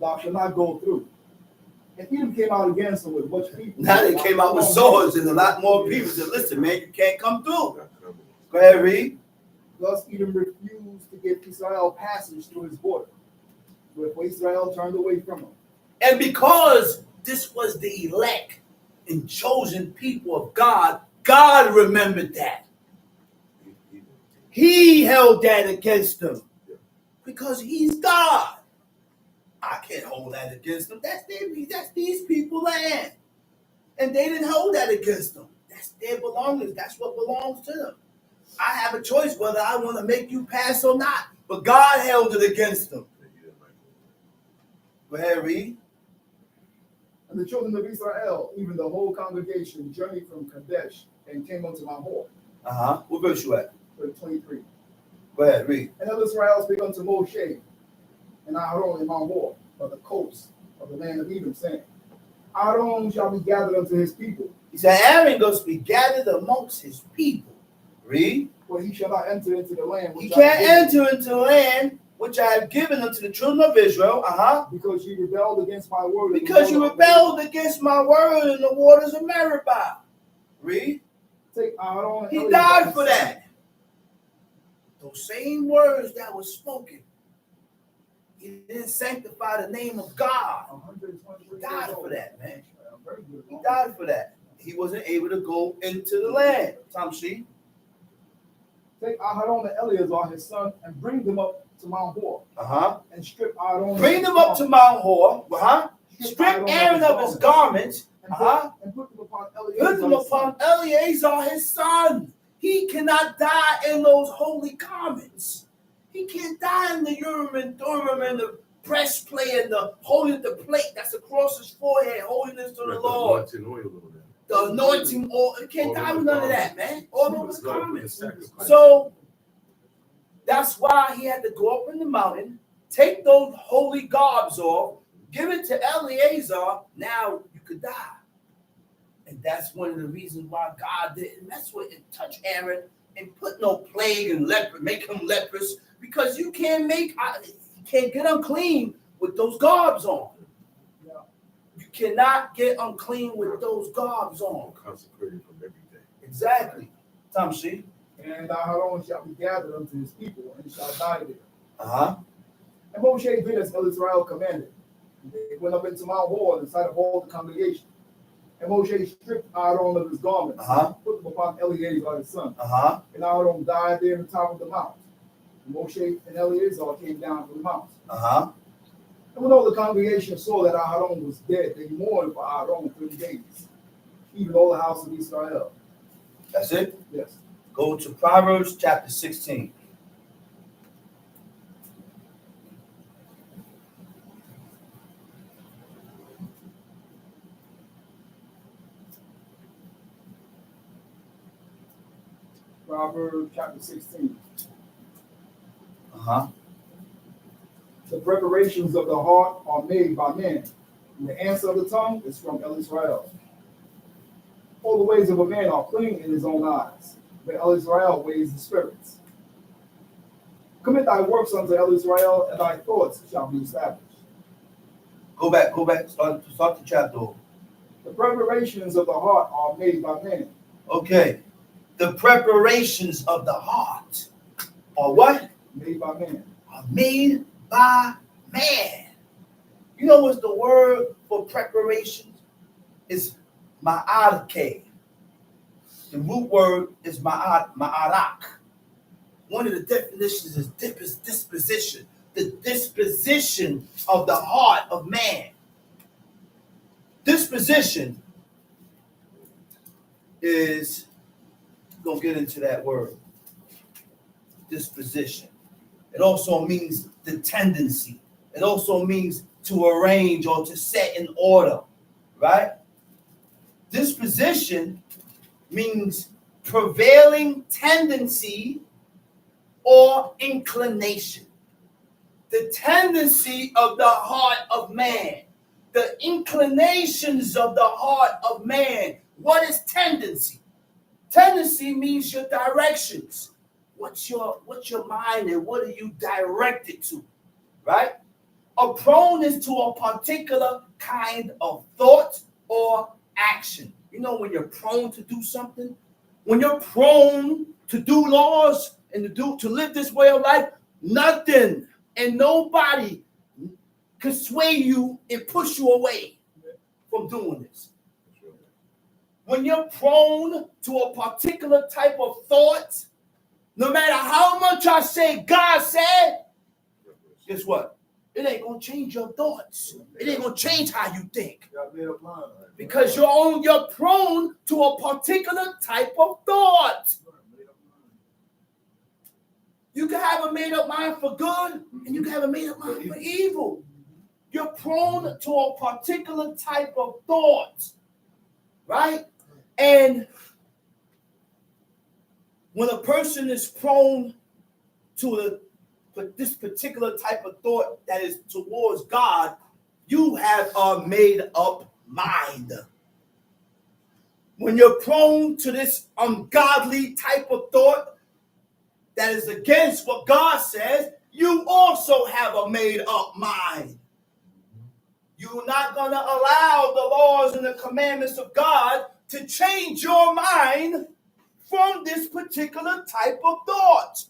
thou shalt not go through. And Edom came out against them with much people. Now they came out with swords and a lot more people said, listen, man, you can't come through. Go ahead, read. Thus Edom refused to give Israel passage through his border. Wherefore Israel turned away from him. And because this was the elect and chosen people of God, God remembered that. He held that against them because he's God. I can't hold that against them. That's these people's land. And they didn't hold that against them. That's their belongings. That's what belongs to them. I have a choice whether I want to make you pass or not. But God held it against them. Go ahead, read. And the children of Israel, even the whole congregation, journeyed from Kadesh and came unto Mount Hor. What verse you at? Verse 23. Go ahead, read. And of Israel spake unto Moshe and Aaron in Mount Hor, by the coast of the land of Edom, saying, Aaron shall be gathered unto his people. He said, Aaron goes to be gathered amongst his people. Read. For he shall not enter into the land. He can't enter into the land which I have given unto the children of Israel. Because you rebelled against my word. Because you rebelled against my word in the waters of Meribah. Read. Take Aaron. He died for that. Those same words that were spoken. He didn't sanctify the name of God. He died for that, man. He died for that. He wasn't able to go into the land. Tamshi. Take Aaron and Eleazar, his son, and bring them up to Mount Hor. And strip Aaron. Bring them up to Mount Hor. Strip Aaron of his garments. And put them upon Eleazar. Put them upon Eleazar, his son. He cannot die in those holy garments. He can't die in the Urim and Thummim and the breastplate and the holding the plate that's across his forehead, holiness to the Lord. The anointing oil. He can't die with none of that, man. All over the garments. So that's why he had to go up in the mountain, take those holy garbs off, give it to Eleazar. Now you could die. And that's one of the reasons why God didn't mess with and touch Aaron and put no plague and make him leprous, because you can't get unclean with those garbs on. Yeah. You cannot get unclean with those garbs on. Consecrated from everything. Exactly. Tamshi. And Aaron shall be gathered unto his people, and he shall die there. And Moshe did as Israel commanded. They went up into Mount Hor in the sight of all the congregation. And Moshe stripped Aaron of his garments, put them upon Eleazar his son. And Aaron died there in the top of the mount. And Moshe and Eleazar came down from the mount. And when all the congregation saw that Aaron was dead, they mourned for Aaron 3 days, even all the house of Israel. That's it? Yes. Go to Proverbs chapter 16. Proverbs chapter 16. The preparations of the heart are made by men, and the answer of the tongue is from Israel. All the ways of a man are clean in his own eyes, but Israel weighs the spirits. Commit thy works unto Israel, and thy thoughts shall be established. Go back. Start the chapter over. The preparations of the heart are made by men. Okay. The preparations of the heart are what? Made by man. Are made by man. You know what's the word for preparations? It's ma'arke. The root word is ma'arak. One of the definitions is disposition. the disposition of the heart of man. Disposition is, going to get into that word. Disposition. It also means the tendency. It also means to arrange or to set in order, right? Disposition means prevailing tendency or inclination. The tendency of the heart of man. The inclinations of the heart of man. What is tendency? Tendency means your directions. What's your mind and what are you directed to? Right? A proneness to a particular kind of thought or action. You know, when you're prone to do something, when you're prone to do laws and to live this way of life, nothing and nobody can sway you and push you away from doing this. When you're prone to a particular type of thought, no matter how much I say God said, guess what? It ain't gonna change your thoughts. It ain't gonna change how you think. Because you're prone to a particular type of thought. You can have a made up mind for good, and you can have a made up mind for evil. You're prone to a particular type of thought, right? And when a person is prone to this particular type of thought that is towards God, you have a made up mind. When you're prone to this ungodly type of thought that is against what God says, you also have a made up mind. You're not going to allow the laws and the commandments of God to change your mind from this particular type of thought.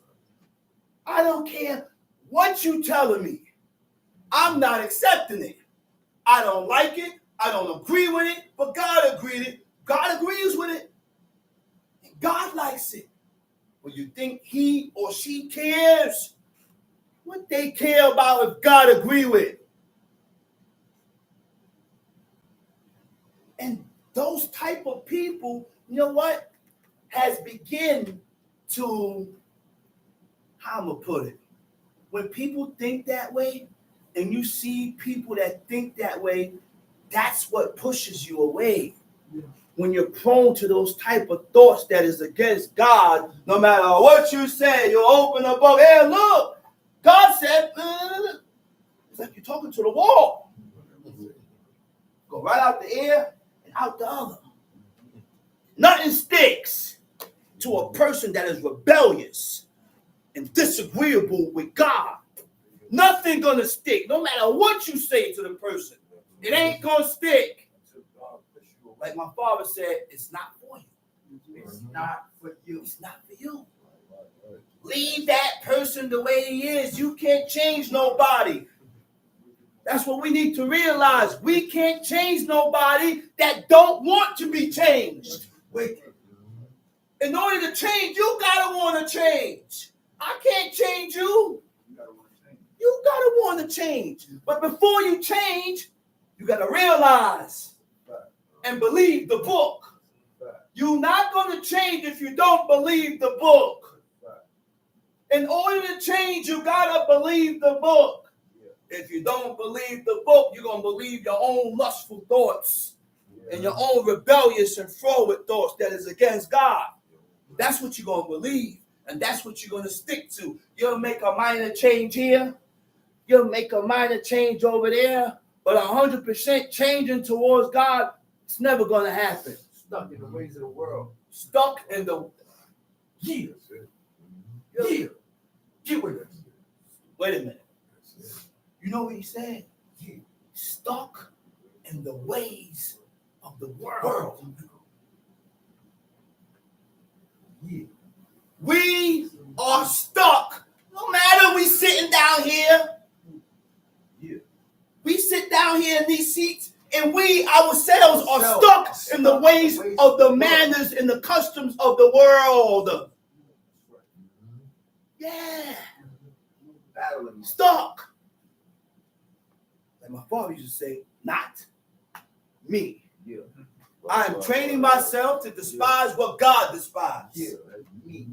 I don't care what you're telling me. I'm not accepting it. I don't like it. I don't agree with it, but God agreed it. God agrees with it. And God likes it. Well, you think he or she cares? What they care about if God agree with it? And those type of people, you know what, has begun to, how I'm going to put it, when people think that way, and you see people that think that way, that's what pushes you away. Yeah. When you're prone to those type of thoughts that is against God, no matter what you say, you open a book, hey, look, God said, it's like you're talking to the wall. Go right out the ear and out the other. Nothing sticks to a person that is rebellious and disagreeable with God. Nothing gonna stick. No matter what you say to the person, it ain't gonna stick. Like my father said, it's not for you. It's not for you. It's not for you. Leave that person the way he is. You can't change nobody. That's what we need to realize. We can't change nobody that don't want to be changed. In order to change, you gotta want to change. I can't change you. You gotta want to change. But before you change, you gotta realize and believe the book. You're not gonna change if you don't believe the book. In order to change, you gotta believe the book. If you don't believe the book, you're gonna believe your own lustful thoughts and your own rebellious and froward thoughts that is against God. That's what you're gonna believe, and that's what you're gonna stick to. You'll make a minor change here. You'll make a minor change over there, but 100% changing towards God, it's never going to happen. Stuck in the ways of the world. Stuck in the... Yeah. Get with us. Wait a minute. You know what he said? Yeah. Stuck in the ways of the world. Yeah. We are stuck. No matter we sitting down here. We sit down here in these seats, and we ourselves are stuck in the ways of the manners and the customs of the world. Yeah. Battling. Stuck. Like my father used to say, not me. Yeah. I'm training myself to despise what God despises. Yeah, that's me.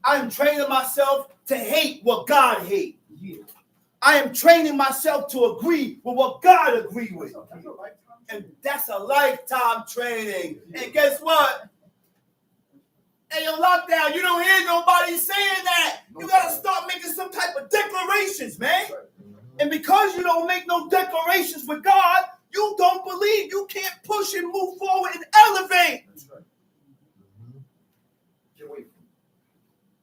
I'm training myself to hate what God hates. Yeah. I am training myself to agree with what God agrees with. And that's a lifetime training. And guess what? Hey, yo, lockdown, you don't hear nobody saying that. You got to start making some type of declarations, man. And because you don't make no declarations with God, you don't believe. You can't push and move forward and elevate. That's right. Get away from me.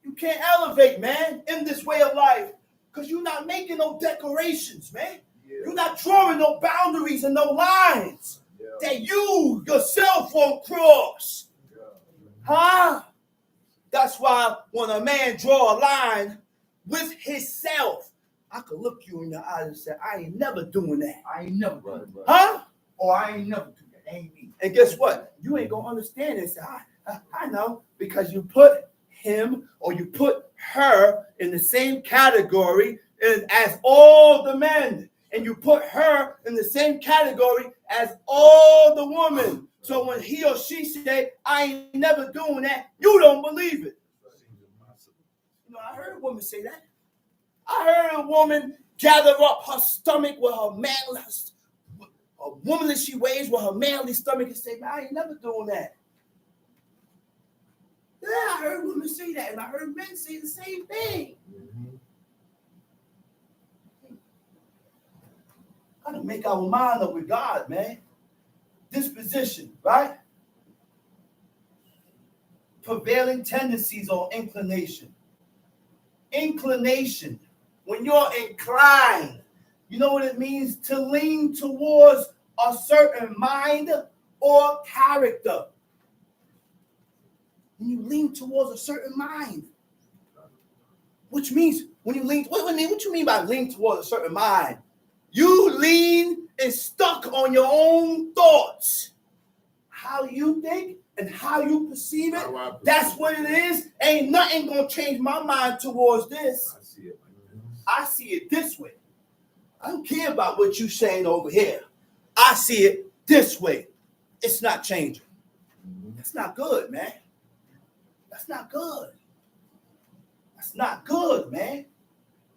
You can't elevate, man, in this way of life. Because you're not making no declarations, man. Yeah. You're not drawing no boundaries and no lines that you yourself won't cross. Huh? That's why when a man draw a line with himself, I could look you in your eyes and say, I ain't never doing that. I ain't never done that. Huh? Or I ain't never do that. Ain't me. And guess what? You ain't gonna understand this. I know, because you put him or you put her in the same category as all the men, and you put her in the same category as all the women. So when he or she say, I ain't never doing that, you don't believe it. You know, I heard a woman say that. I heard a woman gather up her stomach with her manly, a woman that she weighs with her manly stomach and say, man, I ain't never doing that. Yeah, I heard women say that, and I heard men say the same thing. Gotta make our mind up with God, man. Disposition, right? Prevailing tendencies or inclination. Inclination. When you're inclined, you know what it means to lean towards a certain mind or character. When you lean towards a certain mind, which means when you lean, what you mean by lean towards a certain mind? You lean and stuck on your own thoughts. How you think and how you perceive it, that's what it is. Ain't nothing gonna change my mind towards this. I see it this way. I don't care about what you're saying over here. I see it this way. It's not changing. That's not good, man. That's not good. That's not good, man.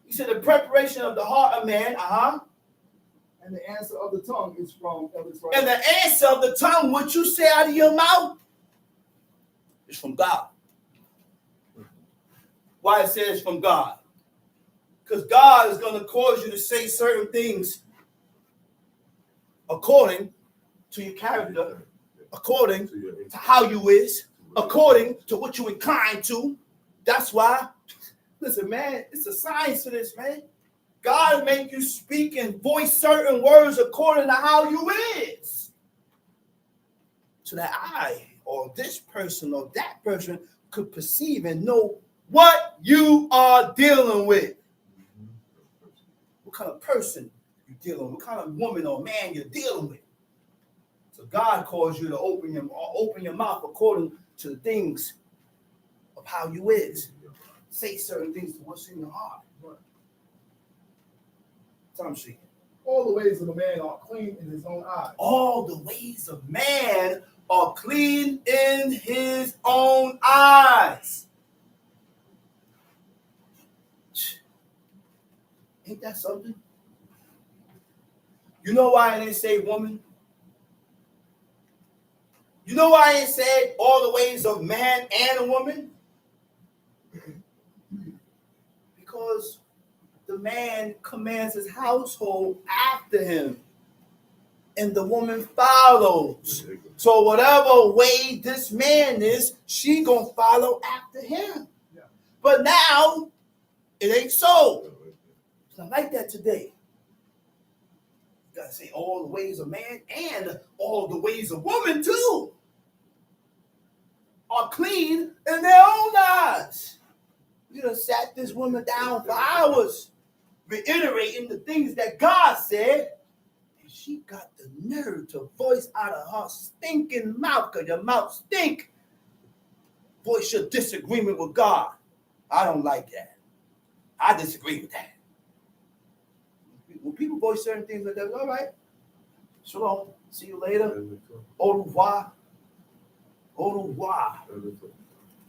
You said the preparation of the heart of man, And the answer of the tongue is from Israel. And the answer of the tongue, what you say out of your mouth, is from God. Why it says from God? Because God is going to cause you to say certain things according to your character, according to how you is, according to what you incline to. That's why, listen, man, it's a science to this, man. God make you speak and voice certain words according to how you is. So that I or this person or that person could perceive and know what you are dealing with. What kind of person you're dealing with, what kind of woman or man you're dealing with. So God calls you to open your mouth according to the things of how you is. Say certain things to what's in your heart. All the ways of a man are clean in his own eyes. All the ways of man are clean in his own eyes. Ain't that something? You know why I didn't say woman? You know why I didn't say all the ways of man and a woman? Because the man commands his household after him, and the woman follows. So whatever way this man is, she gonna follow after him. Yeah. But now, it ain't so. It's not like that today. You gotta say all the ways of man and all the ways of woman too are clean in their own eyes. You done sat this woman down for hours, reiterating the things that God said, and she got the nerve to voice out of her stinking mouth, because your mouth stink. Voice your disagreement with God. I don't like that. I disagree with that. when people voice certain things like that, all right, shalom, see you later, au revoir, au revoir,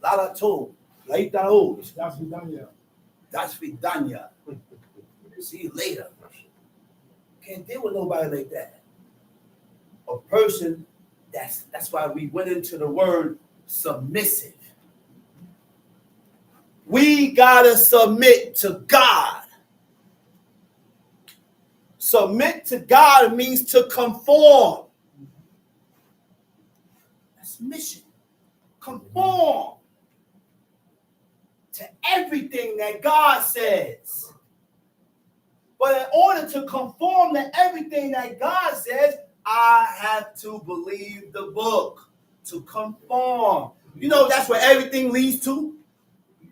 lalato, laitao, That's Vidania. das vidanya, see you later. Can't deal with nobody like that. A person, that's why we went into the word submissive. We gotta submit to God. Submit to God means to conform. That's mission. Conform to everything that God says. But in order to conform to everything that God says, I have to believe the book to conform. You know, that's where everything leads to.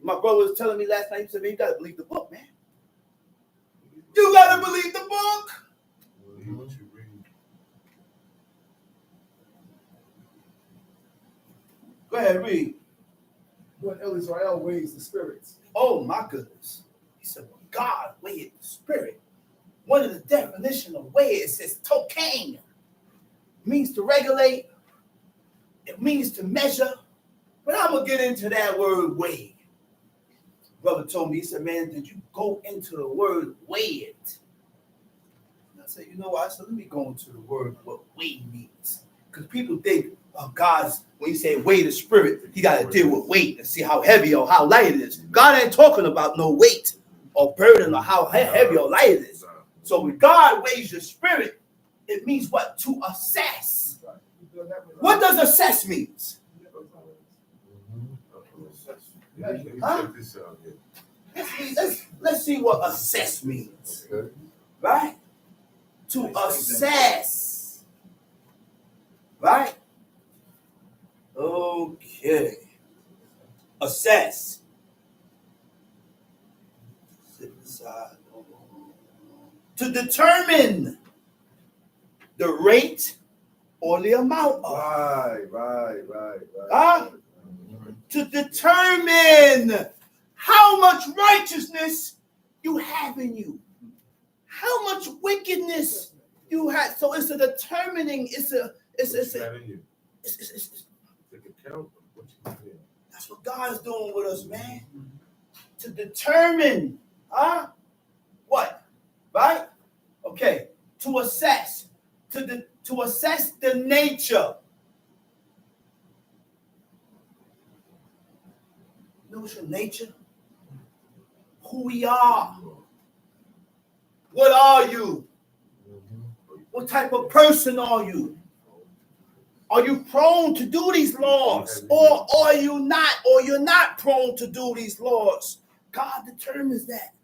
My brother was telling me last night, he said, man, you got to believe the book, man. You got to believe the book. What you read. Go ahead, read. When El Israel weighs the spirits. Oh, my goodness. He said, well, God weighed the spirit. One of the definitions of weigh, it says tokane. Means to regulate. It means to measure. But I'm going to get into that word weigh. Brother told me, he said, man, did you go into the word weigh it? And I said, you know what? I said, let me go into the word what weigh means. Because people think of God's, when you say weigh the spirit, he got to deal with weight and see how heavy or how light it is. God ain't talking about no weight or burden or how heavy or light it is. So when God weighs your spirit, it means what? To assess. What does assess means? Huh? Let's see what assess means. Okay. Right? To assess. Right? Okay. Assess. Sit aside. To determine the rate or the amount of. Right. Huh? To determine how much righteousness you have in you, how much wickedness you have. So it's a determining. It's a. That's what God is doing with us, man. To determine, what, right? Okay. To assess, to assess the nature. You know what's your nature? Who we are. What are you? What type of person are you? Are you prone to do these laws? Or are you not? Or you're not prone to do these laws? God determines that.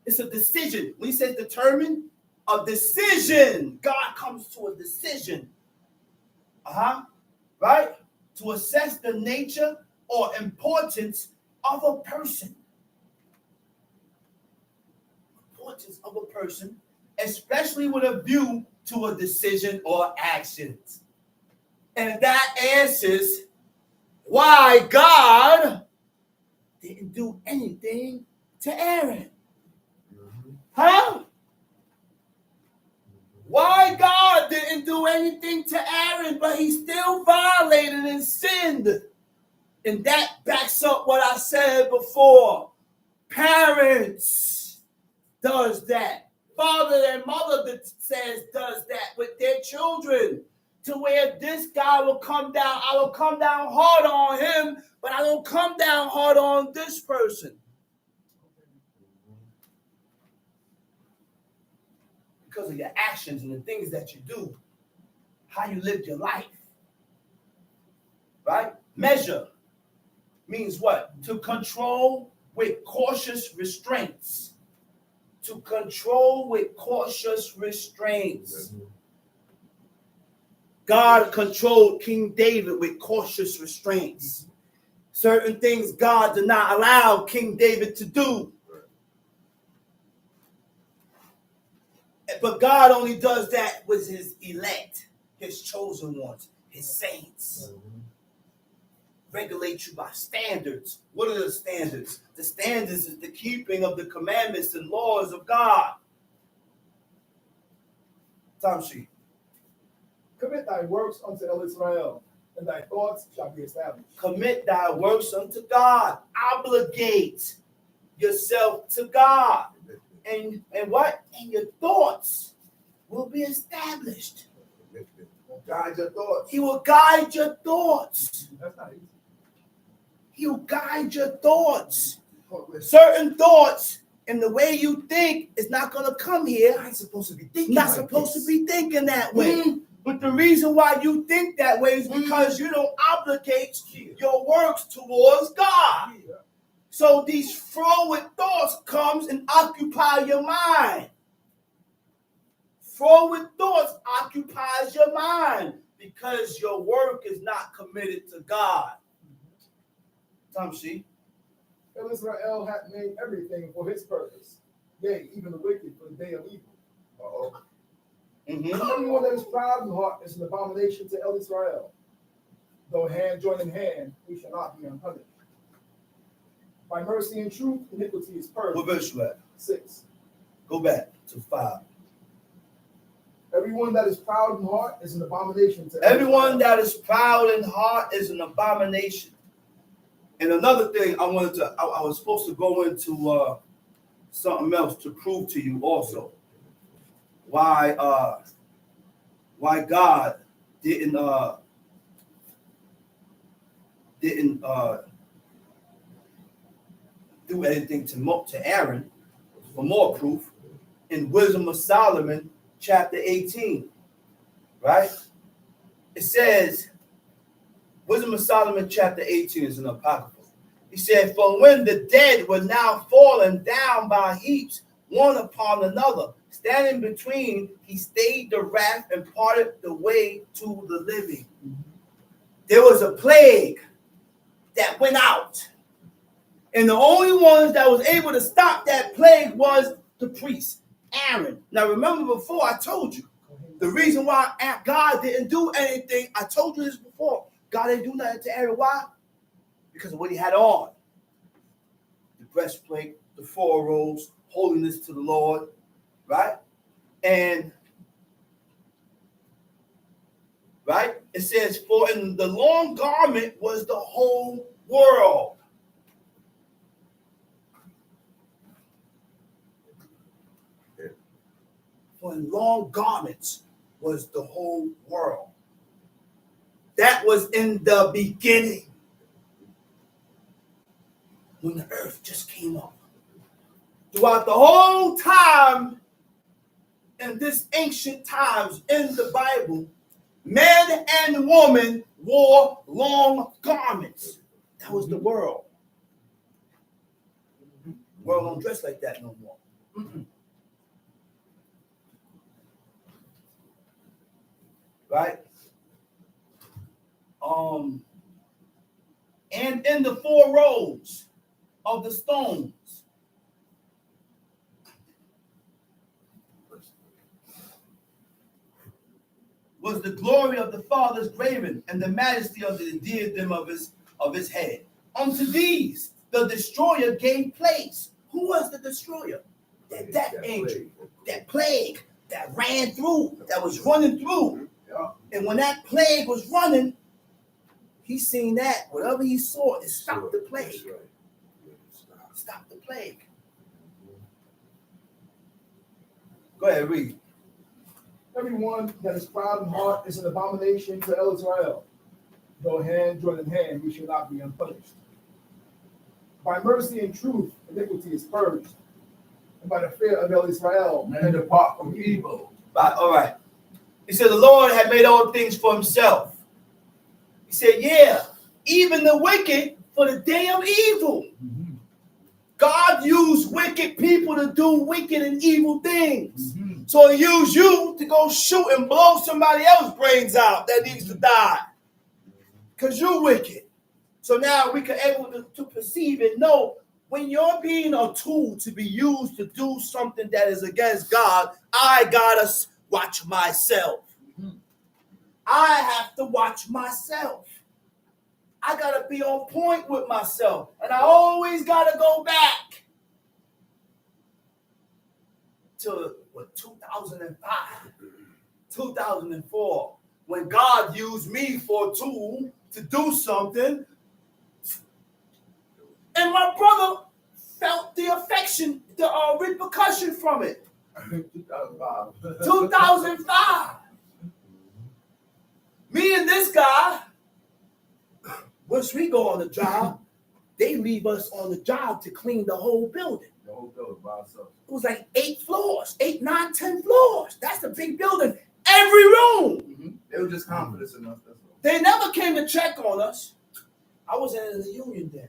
It's a decision. When he says determine, a decision. God comes to a decision. Right? To assess the nature or importance of a person. Importance of a person, especially with a view to a decision or actions. And that answers why God didn't do anything to Aaron. Huh? Why God didn't do anything to Aaron, but he still violated and sinned. And that backs up what I said before. Parents does that. Father and mother that says does that with their children. To where this guy will come down, I will come down hard on him, but I don't come down hard on this person. Because of your actions and the things that you do, how you lived your life. Right? Measure means what? To control with cautious restraints. To control with cautious restraints. God controlled King David with cautious restraints. Certain things God did not allow King David to do. But God only does that with his elect, his chosen ones, his saints. Regulate you by standards. What are the standards? The standards is the keeping of the commandments and laws of God. Time sheet. Commit thy works unto El Israel, and thy thoughts shall be established. Commit thy works unto God. Obligate yourself to God. And what? And your thoughts will be established. Guide your thoughts. He will guide your thoughts. That's not easy. He'll guide your thoughts. Certain thoughts and the way you think is not going to come here. Not supposed to be thinking. Not supposed to be thinking that way. But the reason why you think that way is because you don't obligate your works towards God. So these forward thoughts comes and occupy your mind. Forward thoughts occupies your mind because your work is not committed to God. Tom sheet. El Israel hath made everything for his purpose, yea, even the wicked for the day of evil. Uh-oh. Everyone that is proud in heart is an abomination to El Israel. Though hand join in hand, we shall not be unpunished. By mercy and truth, iniquity is purged. What verse you at? 6. Go back to 5. Everyone that is proud in heart is an abomination to Everyone that is proud in heart is an abomination. And another thing I was supposed to go into something else to prove to you also why God didn't do anything to Aaron for more proof in Wisdom of Solomon chapter 18, right? It says, Wisdom of Solomon chapter 18 is an apocryphal. He said, for when the dead were now fallen down by heaps, one upon another, standing between, he stayed the wrath and parted the way to the living. There was a plague that went out. And the only ones that was able to stop that plague was the priest, Aaron. Now remember before I told you, the reason why God didn't do anything, I told you this before, God didn't do nothing to Aaron. Why? Because of what he had on. The breastplate, the 4 robes, holiness to the Lord, right? And, right? It says, for in the long garment was the whole world. For in long garments was the whole world. That was in the beginning. When the earth just came up. Throughout the whole time in this ancient times in the Bible, men and women wore long garments. That was the world. The world don't dress like that no more. Right? And in the 4 rows of the stones, was the glory of the Father's graven, and the majesty of the diadem of his head. Unto these the destroyer gave place. Who was the destroyer? That death angel, that plague that ran through, that was running through. And when that plague was running, he seen that. Whatever he saw, it stopped the plague. Stop the plague. Go ahead, read. Everyone that is proud in heart is an abomination to El Israel. Though hand join in hand, we shall not be unpunished. By mercy and truth, iniquity is purged. And by the fear of El Israel, Men depart from evil. All right. He said the Lord had made all things for himself. He said, yeah, even the wicked for the day of evil. God used wicked people to do wicked and evil things. So he used you to go shoot and blow somebody else's brains out that needs to die. Because you're wicked. So now we can able to perceive and know when you're being a tool to be used to do something that is against God, I gotta watch myself. I have to watch myself. I gotta be on point with myself. And I always gotta go back to 2005 2004, when God used me for a tool to do something, and my brother felt the affection, the repercussion from it. 2005. 2005. Me and this guy, once we go on the job, they leave us on the job to clean the whole building. The whole building by ourselves. It was like 8 floors, 8, 9, 10 floors. That's a big building. Every room. Mm-hmm. They were just confident in us. That's all. They never came to check on us. I was in the union then.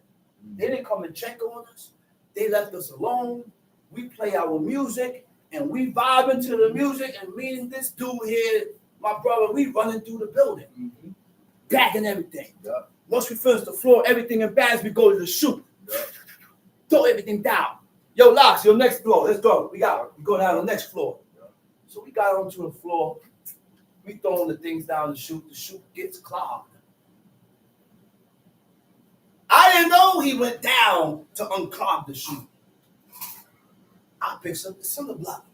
They didn't come and check on us. They left us alone. We play our music and we vibing to the music. And me and this dude here, my brother, we running through the building, bagging everything. Yep. Once we finish the floor, everything in bags, we go to the chute. Yep. Throw everything down. Yo, Locks, your next floor. Let's go. We go down to the next floor. Yep. So we got onto the floor. We throwing the things down the chute. The chute gets clogged. I didn't know he went down to unclog the chute. I picked up the cinder block.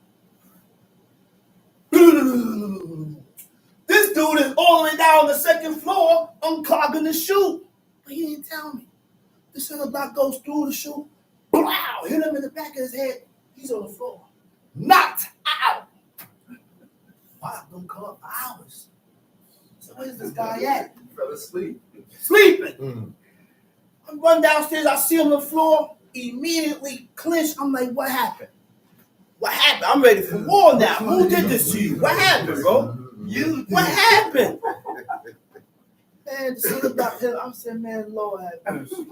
This dude is all the way down the second floor unclogging the chute. But he didn't tell me. The cinder block goes through the chute. Wow! Hit him in the back of his head. He's on the floor. Knocked out. Wow, don't come up for hours. So where's this guy at? He fell asleep. Sleeping. I run downstairs, I see him on the floor, immediately clinch. I'm like, what happened? What happened? I'm ready for war now. Who did this to you? What happened, bro? You. What happened? Man, the thing about him, I'm saying, man, Lord have mercy.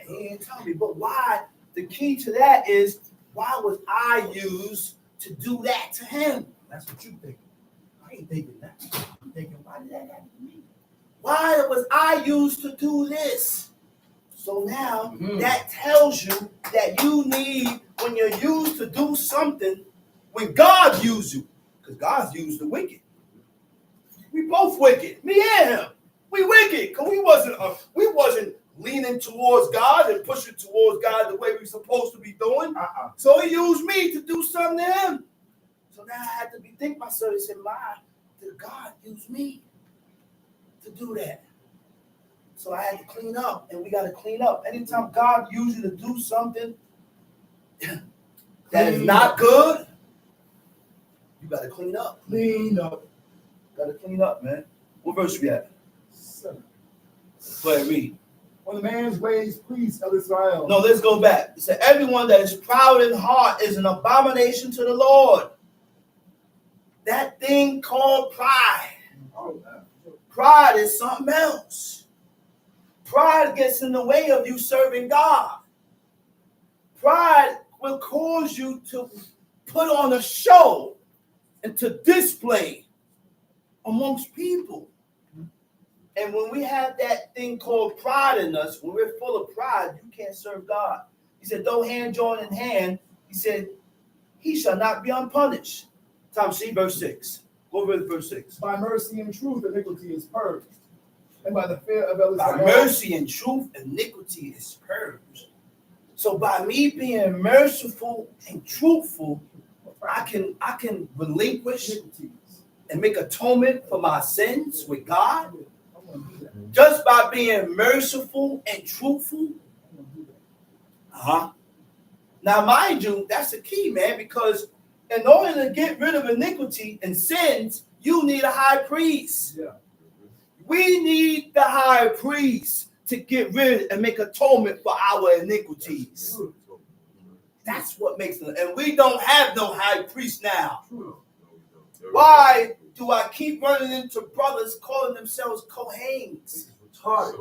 He didn't tell me, but why? The key to that is, why was I used to do that to him? That's what you thinking. I ain't thinking that. I'm thinking, why did that happen to me? Why was I used to do this? So now that tells you that you need, when you're used to do something, when God used you, because God's used the wicked. We both wicked. Me and him. We wicked. Because we wasn't leaning towards God and pushing towards God the way we're supposed to be doing. So he used me to do something to him. So now I had to think myself and say, why did God use me to do that? So I had to clean up, and we got to clean up. Anytime God uses you to do something that is not good, you got to clean up. Clean up. Got to clean up, man. What verse we at? 7. Go ahead, read. When a man's ways please Israel. No, let's go back. It said, everyone that is proud in heart is an abomination to the Lord. That thing called pride. Pride is something else. Pride gets in the way of you serving God. Pride will cause you to put on a show and to display amongst people. And when we have that thing called pride in us, when we're full of pride, you can't serve God. He said, though hand join in hand, he said, he shall not be unpunished. Tom, see verse 6. Go over to verse 6. By mercy and truth, iniquity is purged. And by the fear of Israel. By mercy and truth, iniquity is purged. So by me being merciful and truthful, I can relinquish and make atonement for my sins with God. Just by being merciful and truthful. Now, mind you, that's the key, man, because in order to get rid of iniquity and sins, you need a high priest. Yeah. We need the high priest to get rid and make atonement for our iniquities. That's what makes it. And we don't have no high priest now. Why do I keep running into brothers calling themselves Kohens?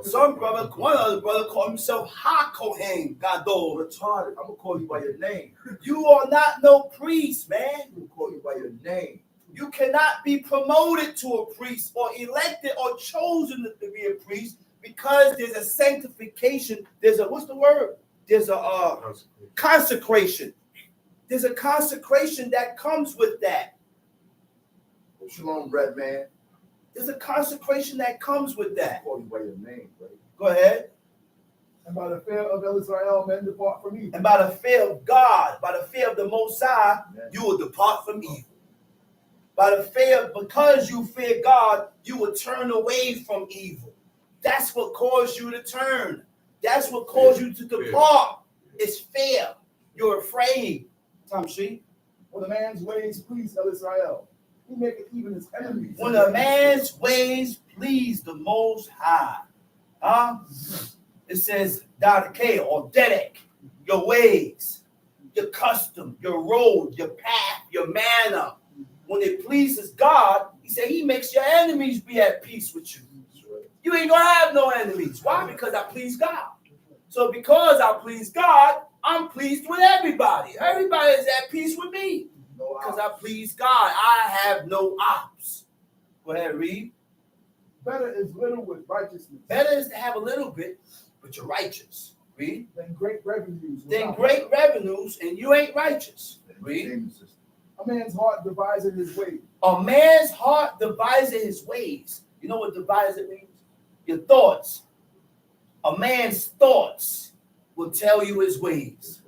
Some brother, one other brother called himself Ha Kohen Gadol. Retarded. I'm gonna call you by your name. You are not no priest, man. I'm gonna call you by your name. You cannot be promoted to a priest or elected or chosen to be a priest because there's a sanctification. There's a, what's the word? There's a consecration. There's a consecration that comes with that. Shalom, red man. There's a consecration that comes with that. I'll call you by your name, buddy. Go ahead. And by the fear of Israel, men depart from evil. And by the fear of God, by the fear of the Most High, you will depart from evil. By the fear, because you fear God, you will turn away from evil. That's what caused you to turn. That's what caused you to depart. It's fear. You're afraid. Tamshi. When a man's ways please El Israel, he maketh even his enemies. When a man's ways please the Most High. It says, Dadake or Dedek, your ways, your custom, your road, your path, your manner. When it pleases God, he said he makes your enemies be at peace with you. You ain't gonna have no enemies. Why? Because I please God. So because I please God, I'm pleased with everybody. Everybody is at peace with me. Because I please God. I have no ops. Go ahead, read. Better is little with righteousness. Better is to have a little bit, but you're righteous. Read. Than great revenues. Than great revenues, and you ain't righteous. Read. A man's heart deviseth his way. A man's heart deviseth his ways. You know what deviseth means? Your thoughts. A man's thoughts will tell you his ways.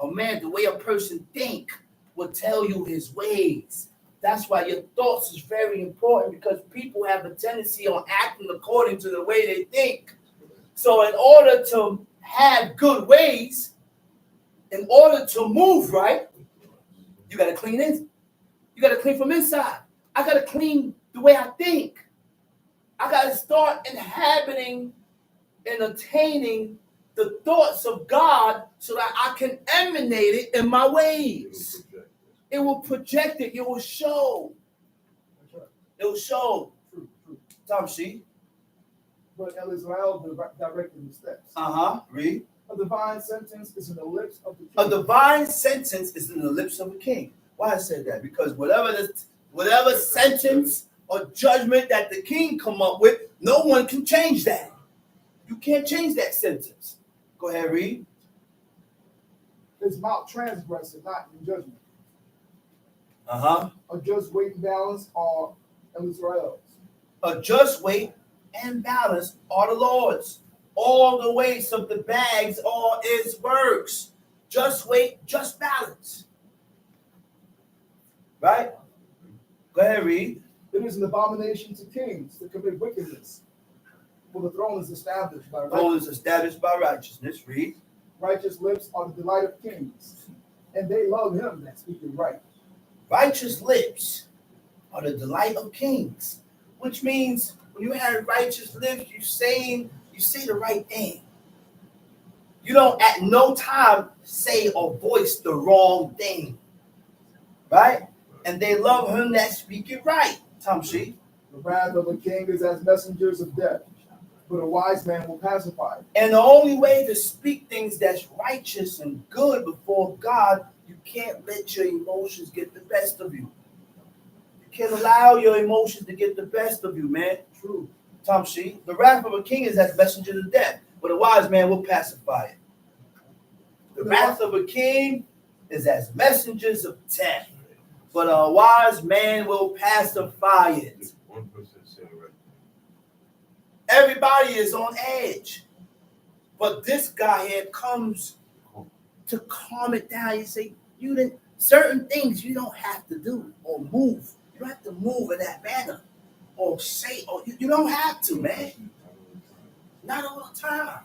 A man, the way a person think will tell you his ways. That's why your thoughts is very important, because people have a tendency on acting according to the way they think. So in order to have good ways, in order to move right, you got to clean in. You got to clean from inside. I got to clean the way I think. I got to start inhabiting and attaining the thoughts of God so that I can emanate it in my ways. It will project it. It will show. It will show. Tamshi. But El Israel directed his steps. Read. A divine sentence is in the lips of the king. A divine sentence is in the lips of a king. Why I said that? Because whatever sentence or judgment that the king come up with, no one can change that. You can't change that sentence. Go ahead, read. His mouth transgresseth not in judgment. A just weight and balance are El Israel's. A just weight and balance are the Lord's. All the weights of the bags are his works. Just weight, just balance. Right? Go ahead, read. It is an abomination to kings to commit wickedness, for the throne is established by righteousness. Throne is established by righteousness. Read. Righteous lips are the delight of kings, and they love him that speaketh right. Righteous lips are the delight of kings, which means when you have righteous lips, you say the right thing. You don't at no time say or voice the wrong thing. Right? And they love him that speak it right. Tamshi. The wrath of a king is as messengers of death, but a wise man will pacify it. And the only way to speak things that's righteous and good before God, you can't let your emotions get the best of you. You can't allow your emotions to get the best of you, man. True. Tamshi. The wrath of a king is as messengers of death, but a wise man will pacify it. The wrath of a king is as messengers of death, but a wise man will pacify it. One person said it right. Everybody is on edge, but this guy here comes to calm it down. You say certain things you don't have to do or move. You don't have to move in that manner or say, or you don't have to, man. Not all the time.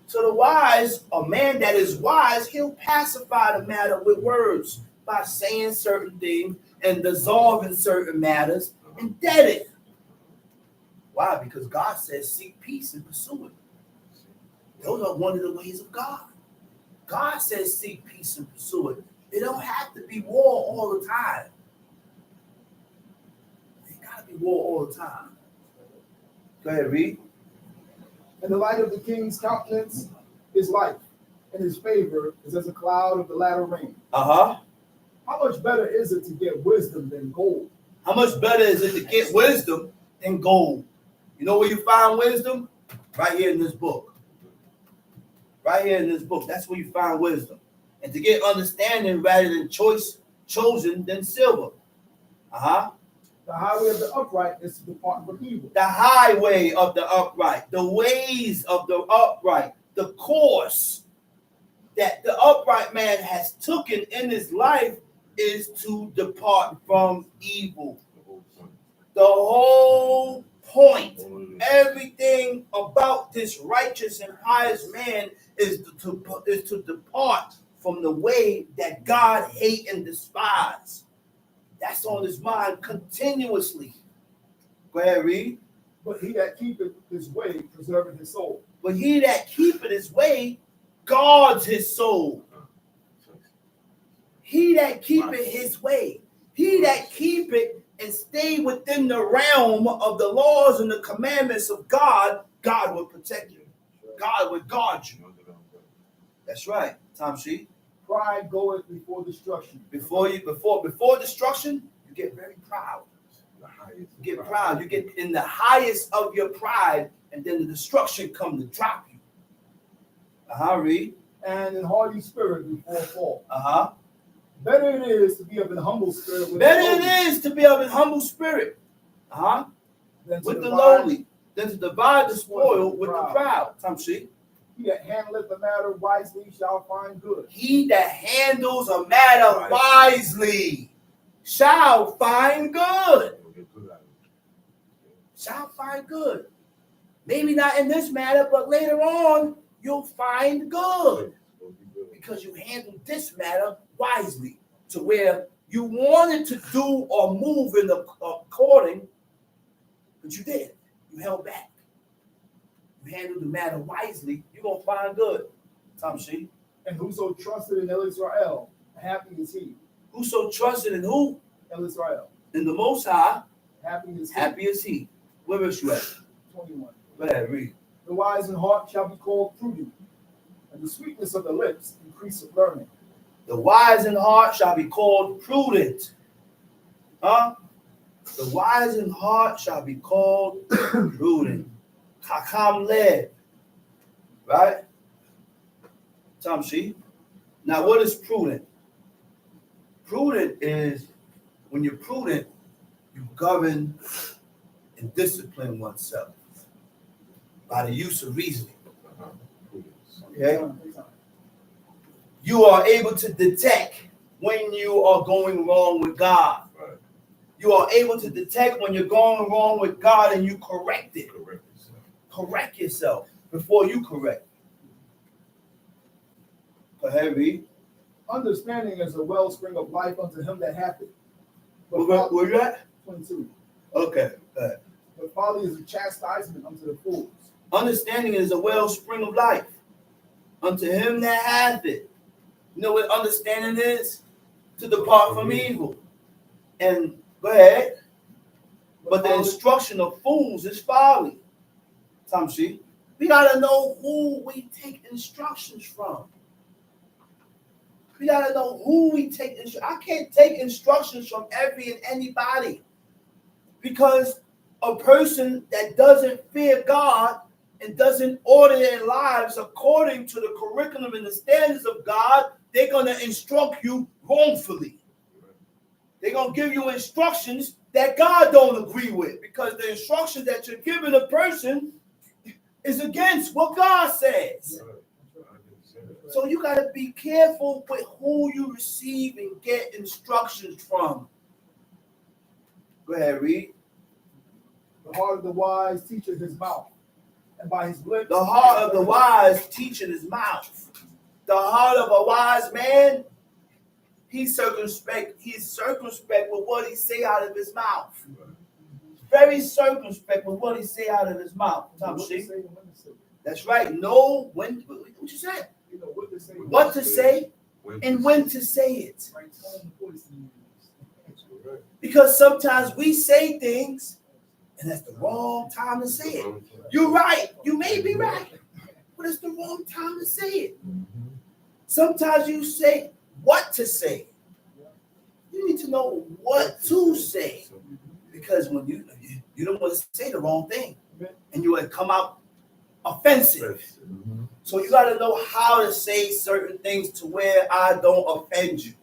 So the wise, a man that is wise, he'll pacify the matter with words by saying certain things and dissolving certain matters and dead it. Why? Because God says seek peace and pursue it. Those are one of the ways of God. God says seek peace and pursue it. It don't have to be war all the time. It got to be war all the time. Go ahead, read. And the light of the king's countenance is life, and his favor is as a cloud of the latter rain. How much better is it to get wisdom than gold? How much better is it to get wisdom than gold? You know where you find wisdom? Right here in this book. Right here in this book. That's where you find wisdom. And to get understanding rather than chosen than silver. The highway of the upright is to depart from evil. The highway of the upright, the ways of the upright, the course that the upright man has taken in his life is to depart from evil. The whole point, everything about this righteous and pious man is to depart from the way that God hate and despise. That's on his mind continuously. Go ahead, read. But he that keepeth his way preserveth his soul. But he that keepeth his way guards his soul. He that keepeth his way, he that keepeth and stay within the realm of the laws and the commandments of God, God will protect you. God will guard you. That's right, Tom Sheet. Pride goeth before destruction. Before destruction, you get very proud. You get proud. You get in the highest of your pride, and then the destruction come to drop you. Read. And in haughty spirit before fall. Better it is to be of an humble spirit. Better it is to be of an humble spirit. With the lowly, than to divide the spoil with the proud. Tom Sheet. He that handleth the matter wisely shall find good. He that handles a matter wisely shall find good. Shall find good. Maybe not in this matter, but later on, you'll find good. Because you handled this matter wisely. To where you wanted to do or move in the according, but you did. You held back. You handled the matter wisely, you're going to find good. Tom Sheet. And whoso trusted in El Israel, happy is he. Whoso trusted in who? El Israel. In the Most High, happy is he. Happy is he. Where is you at? 21. Go ahead, read. The wise in heart shall be called prudent, and the sweetness of the lips increase of learning. The wise in heart shall be called prudent. The wise in heart shall be called prudent. Hakam led. Right? Tom Sheet. Now, what is prudent? Prudent is when you're prudent, you govern and discipline oneself by the use of reasoning. Okay? You are able to detect when you are going wrong with God. Right. You are able to detect when you're going wrong with God, and you correct it. Correct yourself before you correct. Go ahead, read. Understanding is a wellspring of life unto him that hath it. Where you at? 22. Okay, go ahead. But folly is a chastisement unto the fools. Understanding is a wellspring of life unto him that hath it. You know what understanding is? To depart from evil. And go ahead. But the instruction of fools is folly. Tom Sheet. We gotta know who we take instructions from. We gotta know who we take instructions. I can't take instructions from every and anybody. Because a person that doesn't fear God and doesn't order their lives according to the curriculum and the standards of God, they're going to instruct you wrongfully. They're going to give you instructions that God don't agree with, because the instructions that you're giving a person is against what God says. So you got to be careful with who you receive and get instructions from. Go ahead, read. The heart of the wise teacheth his mouth, and by his lips. The heart of the wise teacheth his mouth. The heart of a wise man, he's circumspect. He's circumspect with what he say out of his mouth. Very circumspect with what he say out of his mouth. That's right. Know when. What you said? You know what to say. What to say and when to say it. Because sometimes we say things, and that's the wrong time to say it. You're right. You may be right, but it's the wrong time to say it. Sometimes you say what to say. You need to know what to say, because when you don't want to say the wrong thing, and you want to come out offensive. So you got to know how to say certain things to where I don't offend you.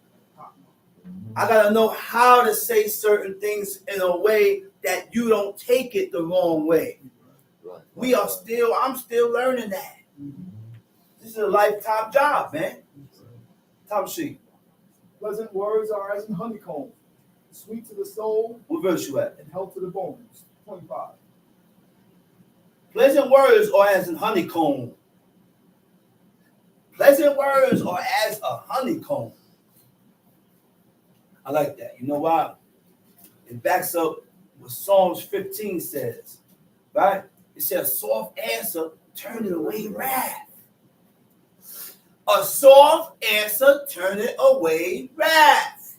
I got to know how to say certain things in a way that you don't take it the wrong way. I'm still learning that. This is a lifetime job, man. Tom Sheet. Pleasant words are as in honeycomb, sweet to the soul What verse you at? and health to the bones. 25. Pleasant words are as in honeycomb. Pleasant words are as a honeycomb. I like that. You know why? It backs up what Psalms 15 says, right? It says, soft answer turning away wrath. A soft answer turning away wrath.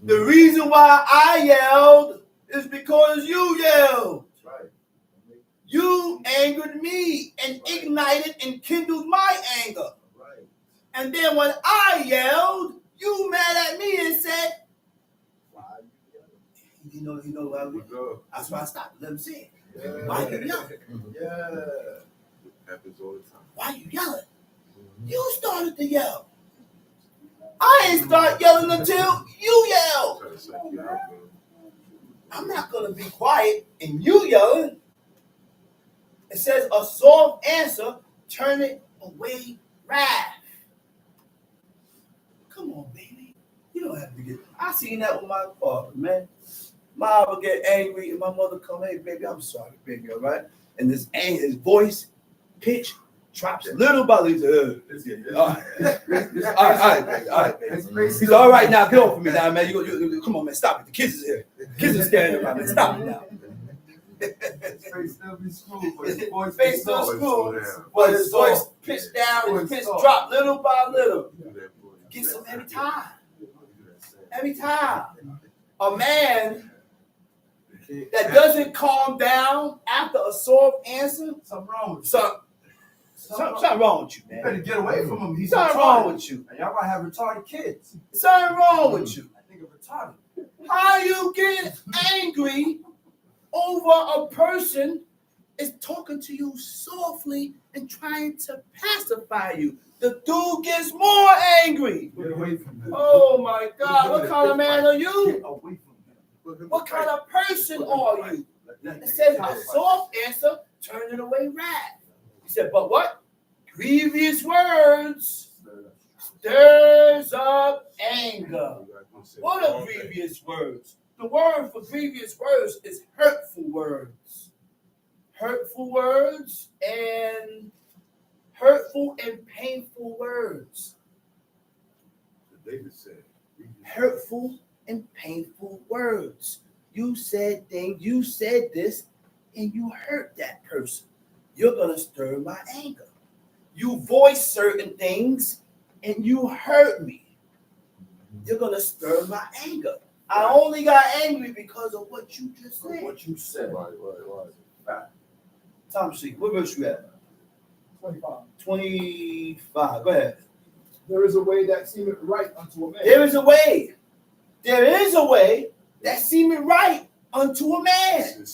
The reason why I yelled is because you yelled. That's right. You angered me and ignited and kindled my anger. Right. And then when I yelled, you mad at me and said, Why you know why we Good. that's why I stopped. Let him say it. Yeah. Why you yelling? Yeah. Happens all the time. Why you yelling? You started to yell. I ain't start yelling until you yelled. Try to psych you out, man. I'm not gonna be quiet and you yelling. It says a soft answer turning away wrath. Come on, baby. You don't have to get. I seen that with my father, man. Mom would get angry and my mother come, hey, baby, I'm sorry, baby, all right? And this anger, his voice, pitch, drops little by little. All right, baby, all right, baby. He's all right now. Get off of me now, man. You come on, man. Stop it. The kids is here. The kids are standing around, man. Stop it now. His face still be smooth, but his voice Face be still soft. smooth, down. but his voice pitched down, his pitch dropped little by little. Do that for you. Gets him every time. Do that same. Every time. A man that doesn't calm down after a soft answer, Something wrong with you. something wrong with you, You better man. get away from him. He's Something retarded. wrong with you. And y'all might have retarded kids. Something wrong with you. I think it's retarded. How you get angry over a person is talking to you softly and trying to pacify you? The dude gets more angry. Get away from him. Oh my God, what kind of man are you? Get away from him. What kind of person are you? It says a soft answer turning away wrath. He said, but what? Grievous words stirs up anger. What are grievous words? The word for grievous words is hurtful words. Hurtful words and hurtful and painful words. David said. Hurtful and painful words. You said things, you said this, and you hurt that person. You're going to stir my anger. You voice certain things, and you hurt me. You're going to stir my anger. I only got angry because of what you just said. What you said. Right. Tom Sheik, what verse you at? 25. 25. Go ahead. There is a way that seemeth right unto a man. There is a way. There is a way that seemeth right unto a man.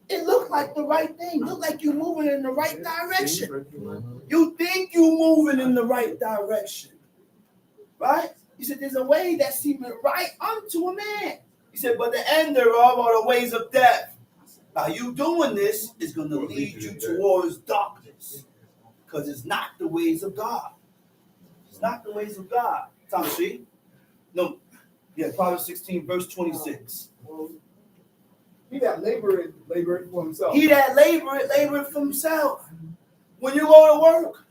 It looked like the right thing. Looked like you're moving in the right direction. You think you're moving in the right direction. Right? He said, there's a way that seemeth right unto a man. He said, but the end thereof are the ways of death. Now, you doing this is going to lead you towards darkness. Because it's not the ways of God. It's not the ways of God. Tom, see? No. Yeah, Proverbs 16, verse 26. He that laboreth for himself. He that laboreth for himself. When you go to work,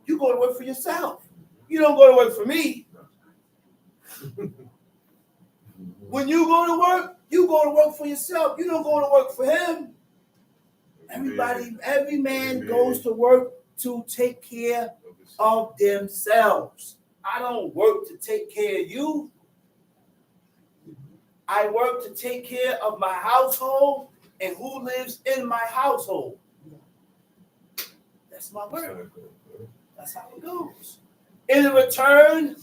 you go to work for yourself. You don't go to work for me. When you go to work, you go to work for yourself. You don't go to work for him. Every man goes to work to take care of themselves. I don't work to take care of you. I work to take care of my household and who lives in my household. That's my work. That's how it goes. In return,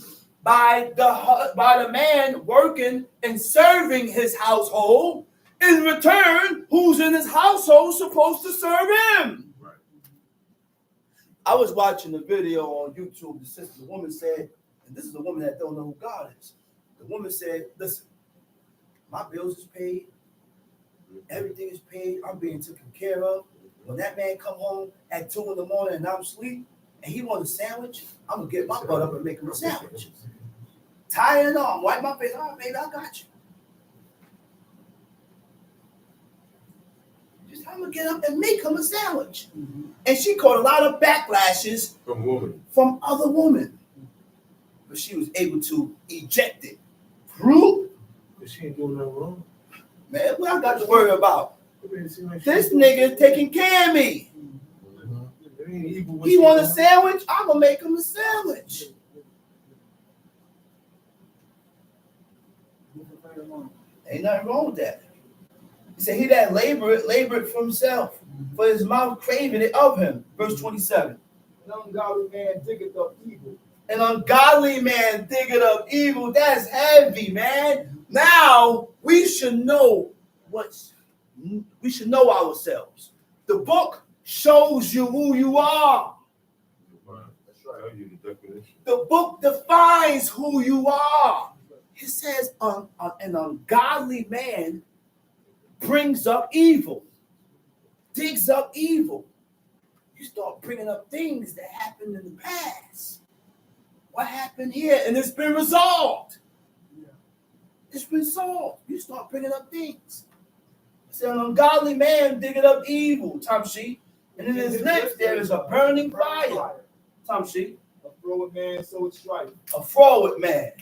by the man working and serving his household, in return, who's in his household supposed to serve him? Right. I was watching a video on YouTube. The woman said, and this is a woman that don't know who God is. The woman said, listen, my bills is paid. Everything is paid. I'm being taken care of. When that man come home at 2 in the morning and I'm asleep, and he wants a sandwich, I'm gonna get my butt up and make him a sandwich. Tie it on, wipe my face. Oh, baby, I got you. Just I'm gonna get up and make him a sandwich. And she caught a lot of backlashes from other women, but she was able to eject it. Proof. She ain't doing nothing wrong. Man, what I got to worry about? This nigga is taking care of me. He want a sandwich? I'm gonna make him a sandwich. Ain't nothing wrong with that. He said, he that labored for himself, for his mouth craving it of him. Verse 27. An ungodly man diggeth up evil. An ungodly man diggeth up evil. That's heavy, man. Now we should know ourselves. The book shows you who you are. That's right. The book defines who you are. It says an ungodly man brings up evil, digs up evil. You start bringing up things that happened in the past. What happened here? And it's been resolved. It's been solved. You start bringing up things. It says an ungodly man digging up evil, Tamshi. And in his lips there is a burning fire. Tamshi. A froward man soweth strife. A froward man.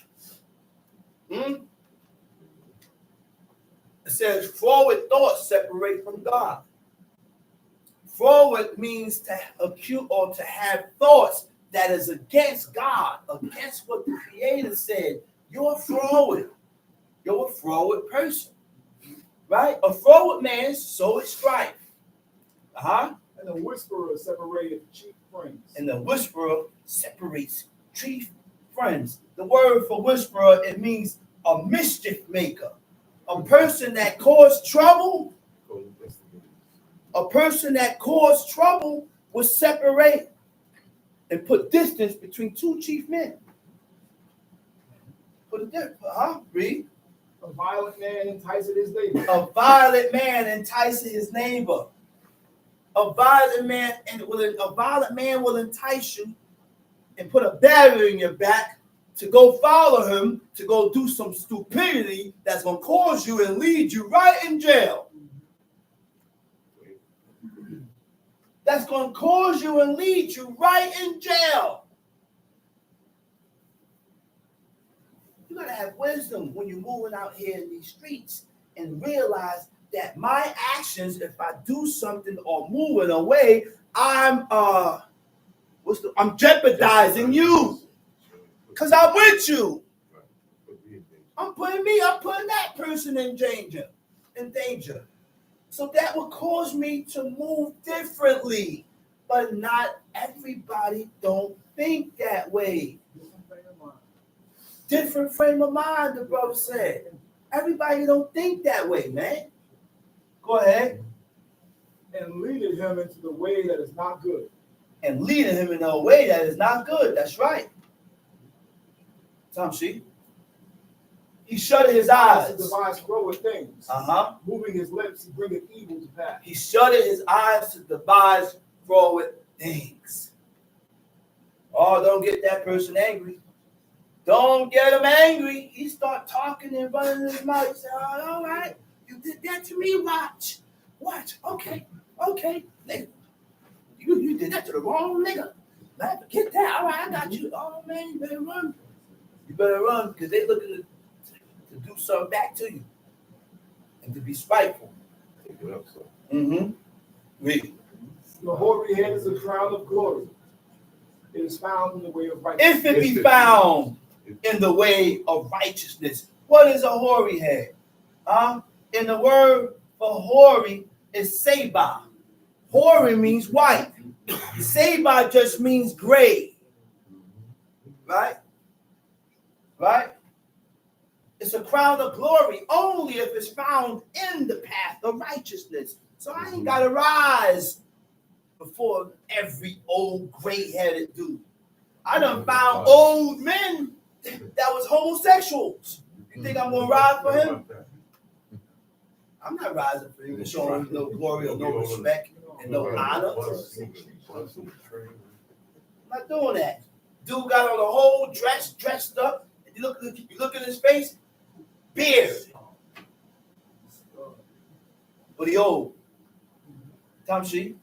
It says froward thoughts separate from God. Froward means to acute or to have thoughts that is against God, against what the Creator said. You're a froward. You're a froward person. Right? A froward man soweth strife. And the whisperer separated chief friends. And the whisperer separates chief friends. The word for whisperer, it means a mischief maker. A person that caused trouble. A person that caused trouble will separate and put distance between two chief men. Put it there. Read. A violent man enticeth his neighbor. A violent man enticing his neighbor. A violent man will entice you and put a barrier in your back to go follow him, to go do some stupidity that's going to cause you and lead you right in jail. That's going to cause you and lead you right in jail. You got to have wisdom when you're moving out here in these streets and realize that my actions, if I do something or moving away, I'm jeopardizing you. Because I'm with you. I'm putting that person in danger. So that will cause me to move differently. But not everybody don't think that way. Different frame of mind, the brother said. Everybody don't think that way, man. Go ahead. And leading him into the way that is not good. And leading him in a way that is not good. That's right. Tamshi. He shut his eyes. To devise froward things. Moving his lips, he bringeth evil to pass. He shut his eyes to devise froward things. Oh, don't get that person angry. Don't get him angry. He start talking and running his mouth. He said, oh, all right, you did that to me. Watch. Okay. Nigga. You did that to the wrong nigga. Man, forget that. All right, I got you. Oh, man, you better run. You better run because they looking to do something back to you and to be spiteful. Read. The hoary head is a crown of glory. It is found in the way of righteousness. If it be found in the way of righteousness. What is a hoary head? In the word for hoary is seba. Hoary means white. Seba just means gray. Right? It's a crown of glory only if it's found in the path of righteousness. So I ain't got to rise before every old gray-headed dude. I done found old men that was homosexuals. You think I'm going to rise for him? I'm not rising for him to show him no glory or no respect and no honor. I'm not doing that. Dude got on a whole dress, dressed up. You look at his face, beard. But he old. Tamshi,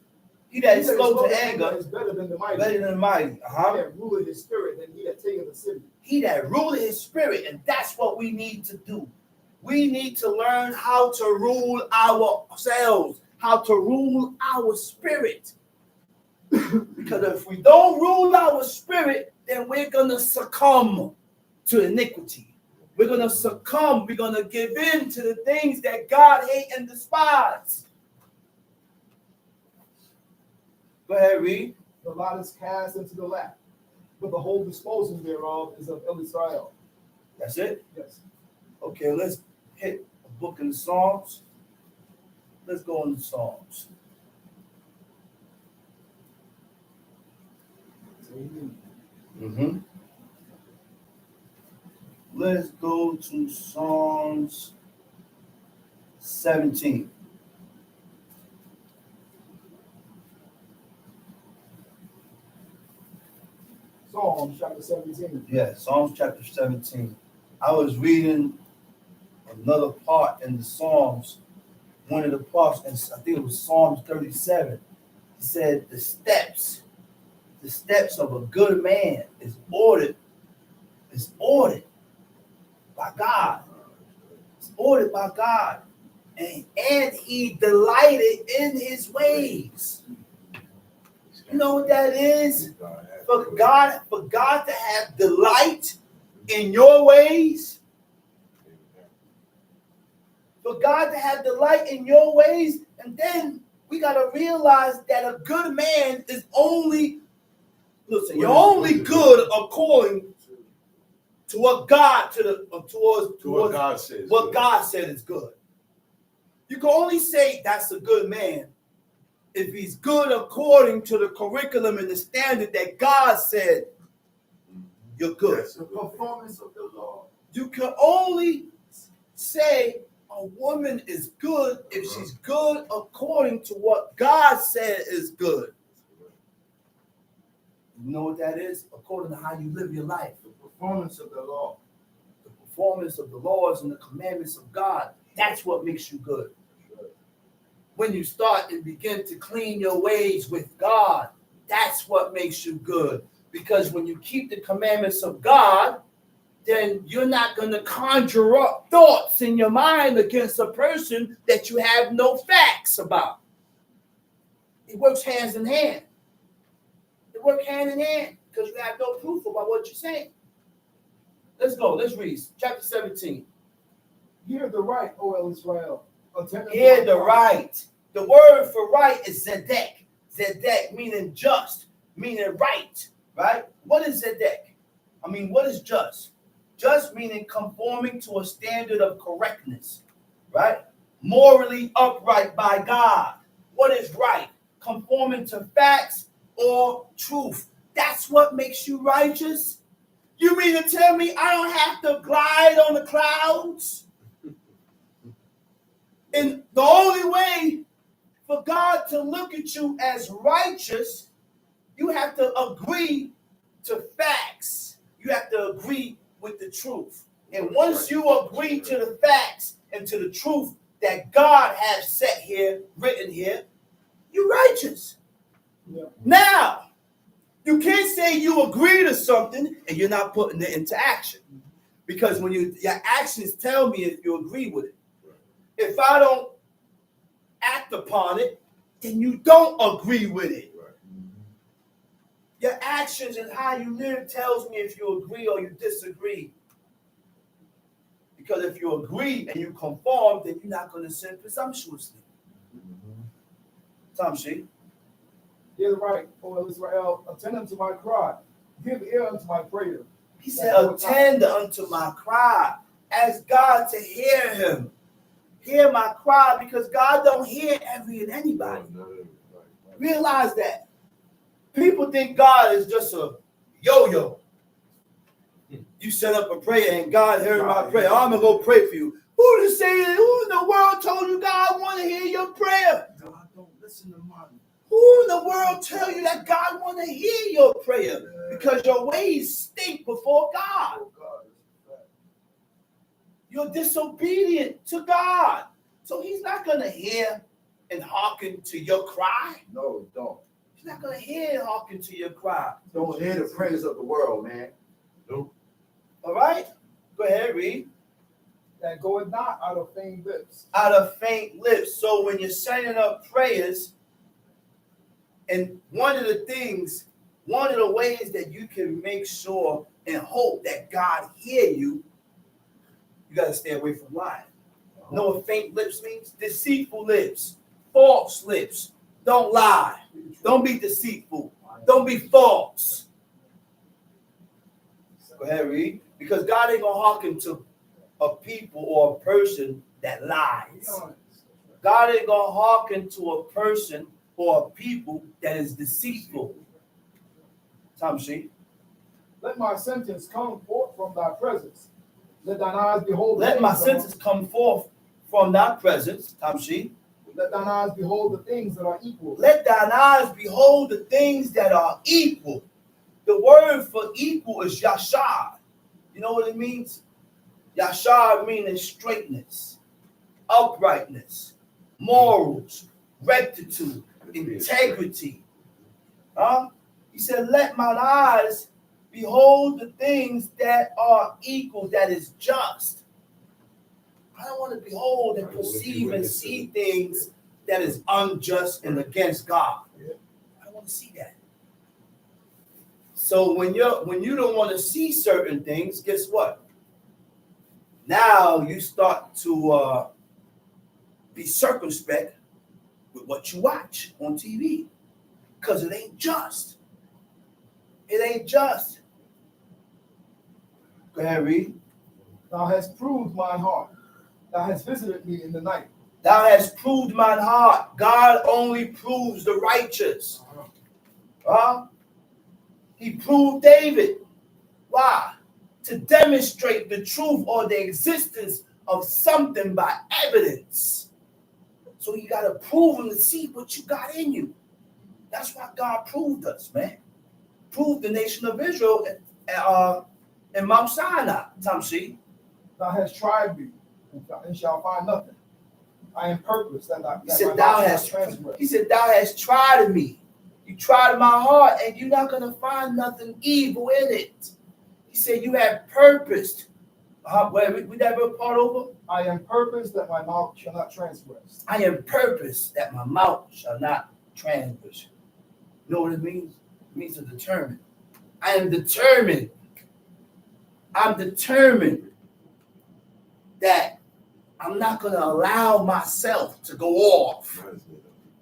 he that is slow to anger is better than the mighty. Better than the mighty. He that ruleth his spirit than he that taketh the city. He that ruleth his spirit, and that's what we need to do. We need to learn how to rule ourselves, how to rule our spirit. Because if we don't rule our spirit, then we're going to succumb to iniquity. We're going to succumb. We're going to give in to the things that God hates and despises. Go ahead, read. The lot is cast into the lap, but the whole disposal thereof is of Israel. That's it? Yes. Okay, let's hit a book in the Psalms. Let's go in the Psalms. Mm-hmm. Let's go to Psalms 17. Psalms chapter 17. Yeah, Psalms chapter 17. I was reading another part in the Psalms, one of the parts, and I think it was Psalms 37. He said, the steps of a good man is ordered by God. It's ordered by God. And he delighted in his ways. You know what that is? For God to have delight in your ways. For God to have delight in your ways. And then we got to realize that a good man is only, listen, you're only good according to what God towards what God says. What God said is good. You can only say that's a good man if he's good according to the curriculum and the standard that God said you're good. That's the performance of the Lord. You can only say a woman is good if she's good according to what God said is good. You know what that is? According to how you live your life. The performance of the Lord. The performance of the laws and the commandments of God. That's what makes you good. When you start and begin to clean your ways with God, that's what makes you good. Because when you keep the commandments of God, then you're not going to conjure up thoughts in your mind against a person that you have no facts about. It works hands in hand. It works hand in hand because you have no proof about what you're saying. Let's go. Let's read. Chapter 17. Hear the right, O Israel. Hear the right. The word for right is zedek. Zedek meaning just, meaning right. Right? What is zedek? I mean, what is just? Just meaning conforming to a standard of correctness. Right? Morally upright by God. What is right? Conforming to facts or truth. That's what makes you righteous? You mean to tell me I don't have to glide on the clouds? And the only way for God to look at you as righteous, you have to agree to facts. You have to agree with the truth. And once you agree to the facts and to the truth that God has set here, written here, you're righteous. Yeah. Now, you can't say you agree to something and you're not putting it into action. Because when your actions tell me if you agree with it. If I don't act upon it, then you don't agree with it. Your actions and how you live tells me if you agree or you disagree. Because if you agree and you conform, then you're not going to sin presumptuously. Tamshi. Hear the right, O Israel, attend unto my cry. Give ear unto my prayer. He said, attend unto my cry. Ask God to hear him. Hear my cry, because God don't hear every and anybody. Realize that. People think God is just a yo-yo. You set up a prayer and God heard my prayer. I'm going to go pray for you. Who in the world told you God want to hear your prayer? God don't listen to mine. Who in the world tell you that God want to hear your prayer because your ways stink before God. Oh, God, that's a fact. You're disobedient to God. So he's not going to hear and hearken to your cry. No, don't. He's not going to hear and hearken to your cry. Don't hear the prayers of the world, man. Nope. All right? Go ahead, read. That goeth not out of faint lips. Out of faint lips. So when you're sending up prayers, and one of the ways that you can make sure and hope that God hear you, you got to stay away from lying. You know what faint lips means? Deceitful lips, false lips. Don't lie. Don't be deceitful. Don't be false. Go ahead, read. Because God ain't going to hearken to a people or a person that lies. God ain't going to hearken to a person or a people that is deceitful. Tamshi. Let my sentence come forth from thy presence. Let thine eyes behold. Let my sentence come forth from thy presence. Tamshi. Let thine eyes behold the things that are equal. Let thine eyes behold the things that are equal. The word for equal is yashar. You know what it means? Yashar meaning straightness, uprightness, morals, rectitude, integrity. He said, let mine eyes behold the things that are equal, that is just. I don't want to behold and perceive and see things that is unjust and against God. I don't want to see that. So when you don't want to see certain things, guess what? Now you start to be circumspect with what you watch on TV, because it ain't just. It ain't just. Go ahead, read. Thou hast proved mine heart. Thou hast visited me in the night. Thou hast proved mine heart. God only proves the righteous. He proved David. Why? To demonstrate the truth or the existence of something by evidence. So you got to prove him to see what you got in you. That's why God proved us, man. Proved the nation of Israel in Mount Sinai. Tamshi. Thou hast tried me and shall find nothing. I am purpose that He said, thou hast tried me. You tried my heart, and you're not going to find nothing evil in it. He said, you have purposed. Read that real part over. I am purpose that my mouth shall not transgress. I am purpose that my mouth shall not transgress. You know what it means? It means to determine. I am determined. I'm determined that I'm not going to allow myself to go off.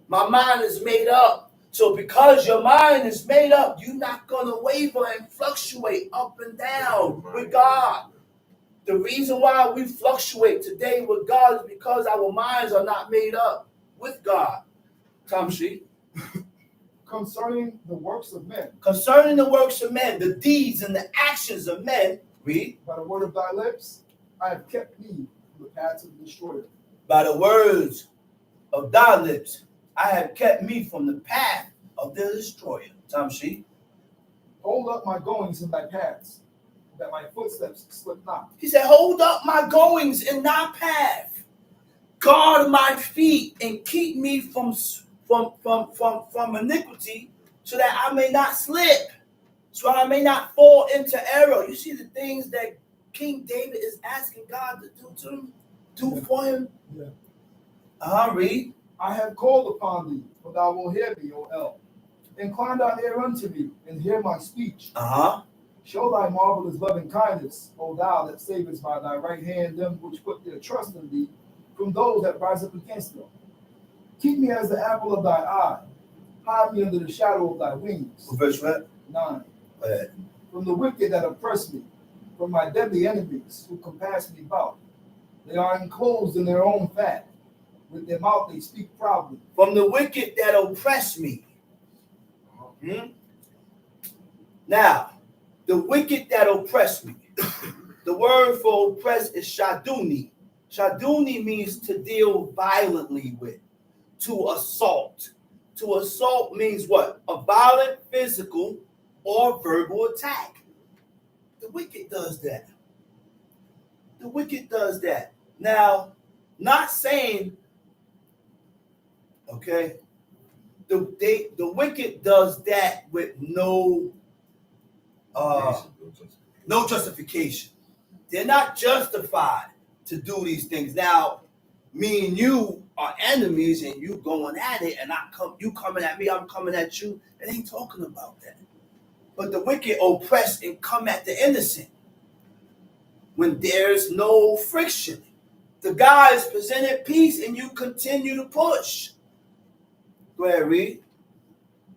My mind is made up. So because your mind is made up, you're not going to waver and fluctuate up and down with God. The reason why we fluctuate today with God is because our minds are not made up with God. Tamshi. Concerning the works of men. Concerning the works of men, the deeds and the actions of men, read. By the word of thy lips, I have kept me from the paths of the destroyer. By the words of thy lips, I have kept me from the path of the destroyer. Tamshi. Hold up my goings in thy paths, that my footsteps slip not. He said, hold up my goings in thy path. Guard my feet and keep me from iniquity, so that I may not slip, so I may not fall into error. You see the things that King David is asking God to do for him? Yeah. Read. I have called upon thee, for thou wilt hear me, O El. Incline thine ear unto me, and hear my speech. Show thy marvelous loving kindness, O thou that savest by thy right hand them which put their trust in thee, from those that rise up against them. Keep me as the apple of thy eye. Hide me under the shadow of thy wings. Verse what? 9. Go ahead. From the wicked that oppress me, from my deadly enemies who compass me about. They are enclosed in their own fat. With their mouth they speak proudly. From the wicked that oppress me. Now, the wicked that oppress me. The word for oppress is shaduni. Shaduni means to deal violently with, to assault, To assault means what? A violent physical or verbal attack. The wicked does that. The wicked does that. Now, not saying, okay, the wicked does that with no justification. They're not justified to do these things. Now, me and you are enemies, and you going at it, and you coming at me, I'm coming at you. It ain't talking about that. But the wicked oppress and come at the innocent when there's no friction. The guys presented peace, and you continue to push. Go ahead, read.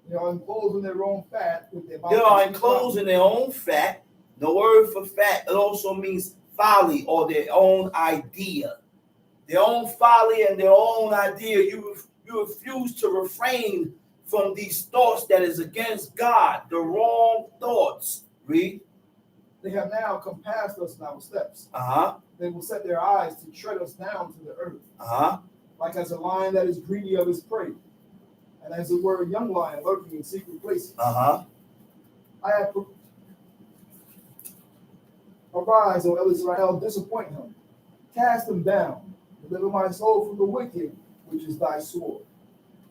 They are enclosed in their own fat with their mouth. They are enclosed in their own fat. The word for fat, it also means folly or their own idea. Their own folly and their own idea. You refuse to refrain from these thoughts that is against God, the wrong thoughts. Read. They have now compassed us in our steps. Uh-huh. They will set their eyes to tread us down to the earth. Uh-huh. Like as a lion that is greedy of his prey, and as it were a young lion lurking in secret places. Uh-huh. Arise, O El Israel, disappoint him. Cast him down. Deliver my soul from the wicked, which is thy sword.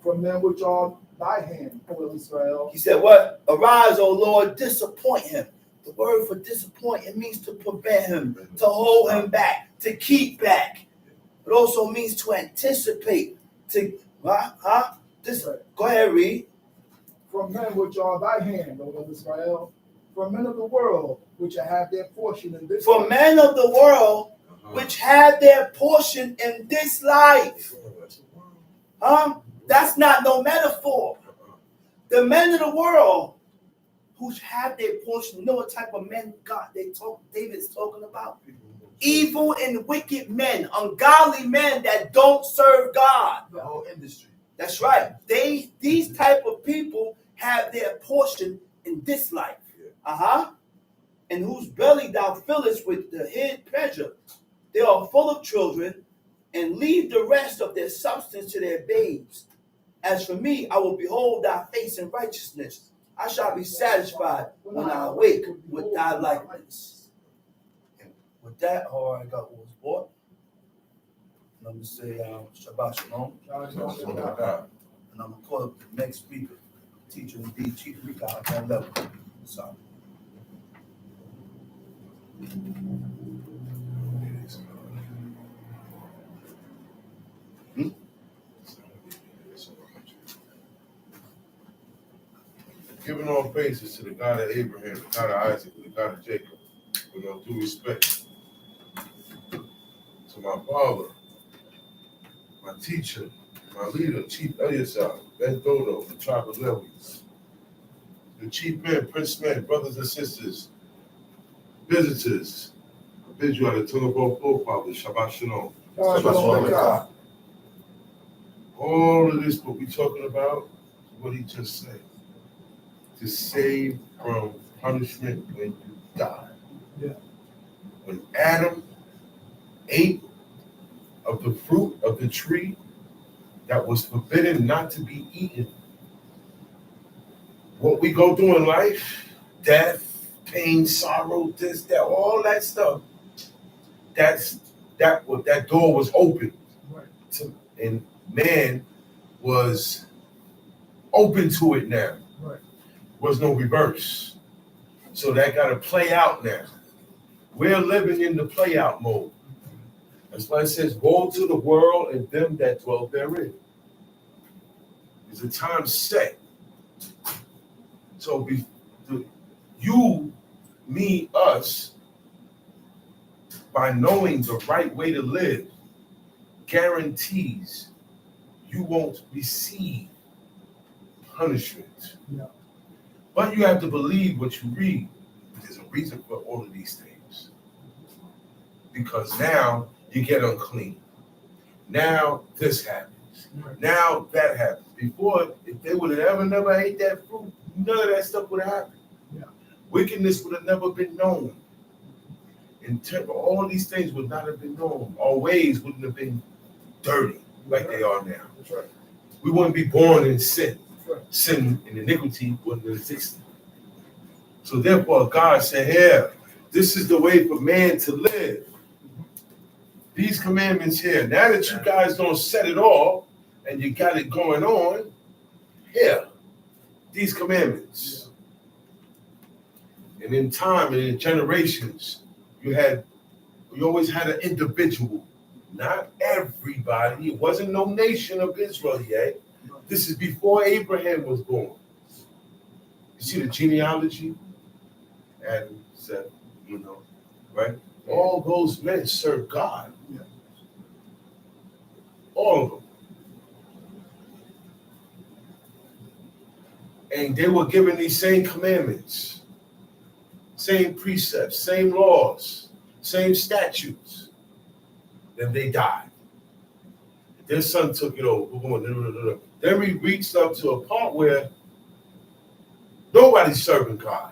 From them which are thy hand, O El Israel. He said what? Arise, O Lord, disappoint him. The word for disappoint, it means to prevent him, to hold him back, to keep back. It also means to anticipate, to, Go ahead, read. From men which are thy hand, O El Israel. From men of the world, which have their portion in this life. For men of the world, which have their portion in this life. That's not no metaphor. The men of the world who have their portion, you know what type of men David's talking about? Evil and wicked men, ungodly men that don't serve God. The whole industry. That's right. These type of people have their portion in this life. And whose belly thou fillest with the hid pleasure. They are full of children, and leave the rest of their substance to their babes. As for me, I will behold thy face in righteousness. I shall be satisfied when I awake with thy likeness. And with that, all I got was bought. Let me say Shabbat Shalom. And I'm going to call up the next speaker, teacher indeed, Chief Rika at that level. So. Giving all praises to the God of Abraham, the God of Isaac, the God of Jacob, with all due respect to my father, my teacher, my leader, Chief Eleazar, Ben Dodo, the tribe of Levi, the chief men, prince men, brothers and sisters, visitors. I bid you out of tongue of all forefathers, Shabbat Shalom. Shabbat Shalom. All of this, what we're talking about, is what he just said. To save from punishment when you die. Yeah. When Adam ate of the fruit of the tree that was forbidden not to be eaten, what we go through in life, death, pain, sorrow, this, that, all that stuff, that door was open. Right. And man was open to it now. Right. Was no reverse. So that got to play out now. We're living in the play out mode. That's why it says, go to the world and them that dwell therein. There's a time set. So you, me, us, by knowing the right way to live, guarantees you won't receive punishment. Yeah. But you have to believe what you read. There's a reason for all of these things. Because now you get unclean. Now this happens. Right. Now that happens. Before, if they would have never ate that fruit, none of that stuff would have happened. Yeah. Wickedness would have never been known. All these things would not have been known. Our ways wouldn't have been dirty like they are now. That's right. we wouldn't be born in sin. Sin and iniquity wouldn't exist. So therefore, God said, here, this is the way for man to live. These commandments here. Now that you guys don't set it all and you got it going on, here, these commandments. And in time and in generations, you always had an individual. Not everybody. It wasn't no nation of Israel yet. This is before Abraham was born. You see the genealogy? Adam, Seth, right? All those men served God. All of them. And they were given these same commandments, same precepts, same laws, same statutes. Then they died. Their son took it over. Then we reached up to a part where nobody's serving God.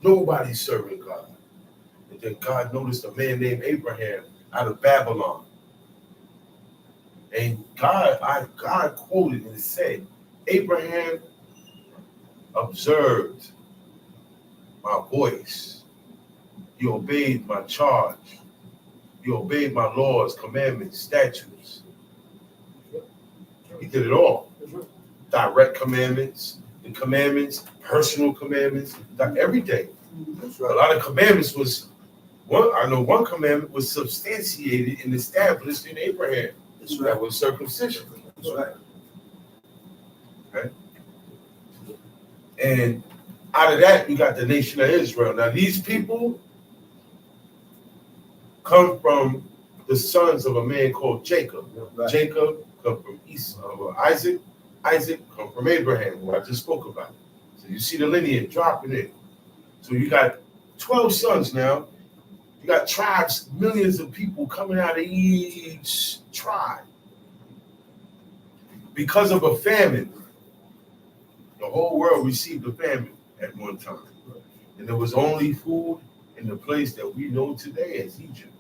Nobody's serving God. And then God noticed a man named Abraham out of Babylon. And God quoted and said, Abraham observed my voice. He obeyed my charge. He obeyed my laws, commandments, statutes. He did it all. Direct commandments, the commandments, personal commandments, every day. A lot of commandments one commandment was substantiated and established in Abraham. That was circumcision. That's right. Okay? And out of that, you got the nation of Israel. Now, these people come from the sons of a man called Jacob. Right. Jacob come from Isaac. Isaac come from Abraham, who I just spoke about. So you see the lineage dropping in. So you got 12 sons now. You got tribes, millions of people coming out of each tribe. Because of a famine, the whole world received a famine at one time. And there was only food in the place that we know today as Egypt.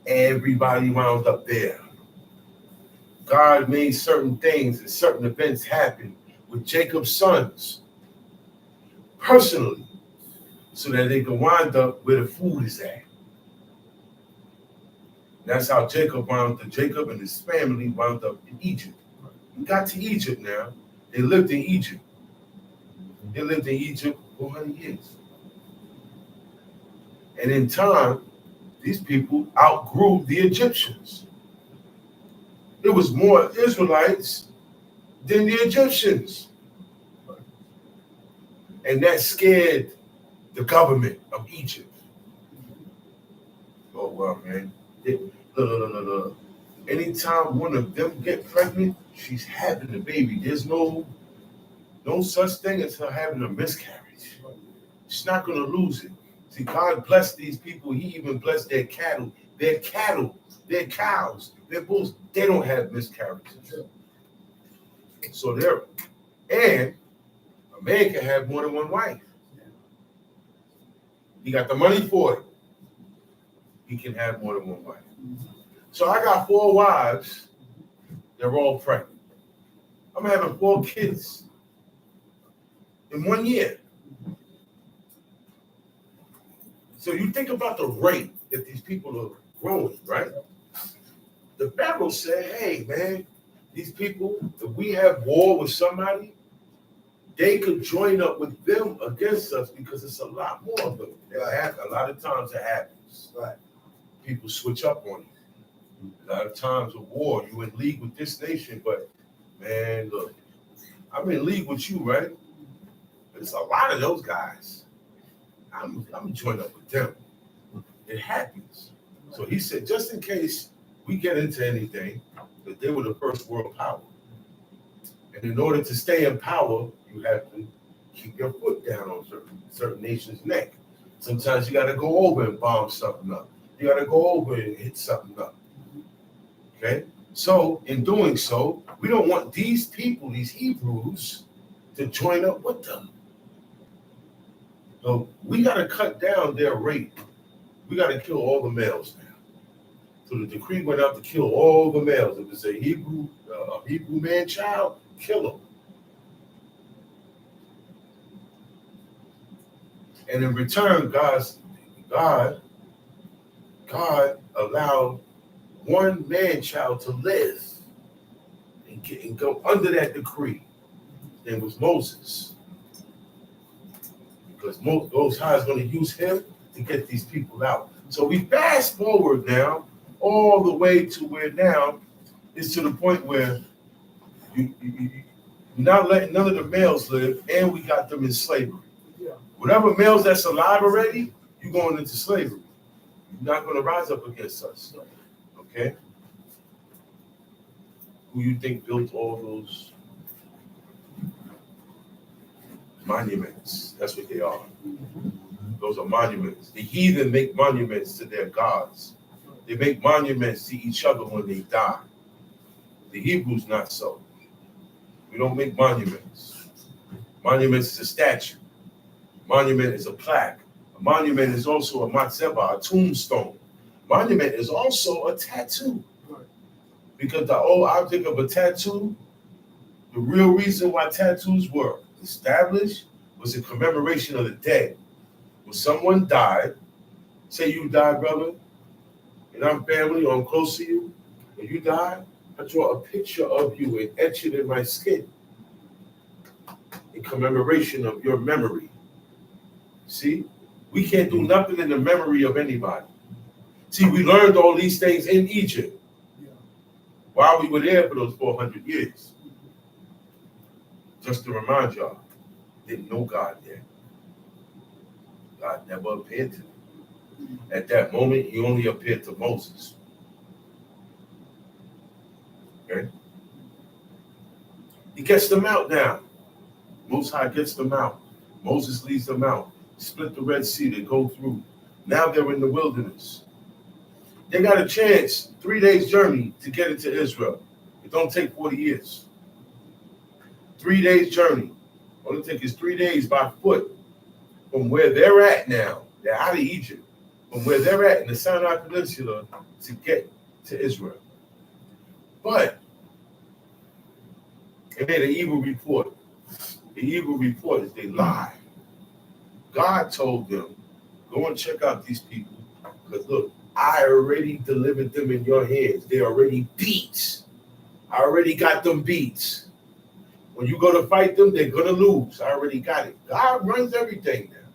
Everybody wound up there. God made certain things and certain events happen with Jacob's sons personally, so that they can wind up where the food is at. That's how Jacob and his family wound up in Egypt. We got to Egypt now. They lived in Egypt. They lived in Egypt for 400 years. And in time, these people outgrew the Egyptians. There was more Israelites than the Egyptians. And that scared the government of Egypt. Oh, well, man. Look. Anytime one of them get pregnant, she's having a baby. There's no such thing as her having a miscarriage. She's not going to lose it. See, God blessed these people. He even blessed their cattle, their cows, their bulls. They don't have miscarriages. So and a man can have more than one wife. He got the money for it. He can have more than one wife. So I got 4 wives. They're all pregnant. I'm having 4 kids in 1 year. So you think about the rate that these people are growing, right? The Pharaoh said, hey, man, these people, if we have war with somebody, they could join up with them against us because it's a lot more of them. A lot of times it happens. Right. People switch up on you. A lot of times of war, you in league with this nation, but man, look, I'm in league with you, right? There's a lot of those guys. I'm joined up with them. It happens. So he said, just in case we get into anything, that they were the first world power. And in order to stay in power, you have to keep your foot down on certain nations' neck. Sometimes you got to go over and bomb something up. You got to go over and hit something up. Okay? So in doing so, we don't want these people, these Hebrews, to join up with them. So we got to cut down their rate. We got to kill all the males now. So the decree went out to kill all the males. If it's a Hebrew man child, kill him. And in return, God allowed one man child to live and go under that decree. His name was Moses. Because Most High is going to use him to get these people out. So we fast forward now, all the way to where now it's to the point where you're not letting none of the males live, and we got them in slavery. Whatever males that's alive already, you're going into slavery. You're not going to rise up against us. Okay? Who you think built all those monuments? That's what they are. Those are monuments. The heathen make monuments to their gods. They make monuments to each other when they die. The Hebrews not so. We don't make monuments. Monuments is a statue. Monument is a plaque. A monument is also a matzeba, a tombstone. Monument is also a tattoo. Because the old object of a tattoo, the real reason why tattoos were established was in commemoration of the dead. When someone died, say you died, brother, and I'm family or I'm close to you, when you die, I draw a picture of you and etch it in my skin in commemoration of your memory. See, we can't do nothing in the memory of anybody. See, we learned all these things in Egypt while we were there for those 400 years. Just to remind y'all, didn't know God yet. God never appeared to them. At that moment, he only appeared to Moses. Okay? He gets them out now. Most High gets them out. Moses leads them out. Split the Red Sea, they go through. Now they're in the wilderness. They got a chance, 3 days journey to get into Israel. It don't take 40 years. 3 days journey. Only take is 3 days by foot from where they're at now. They're out of Egypt. From where they're at in the Sinai Peninsula to get to Israel. But they made an evil report. The evil report is they lied. God told them, go and check out these people. Because look, I already delivered them in your hands. They already beat. I already got them beat. When you go to fight them, they're going to lose. I already got it. God runs everything now.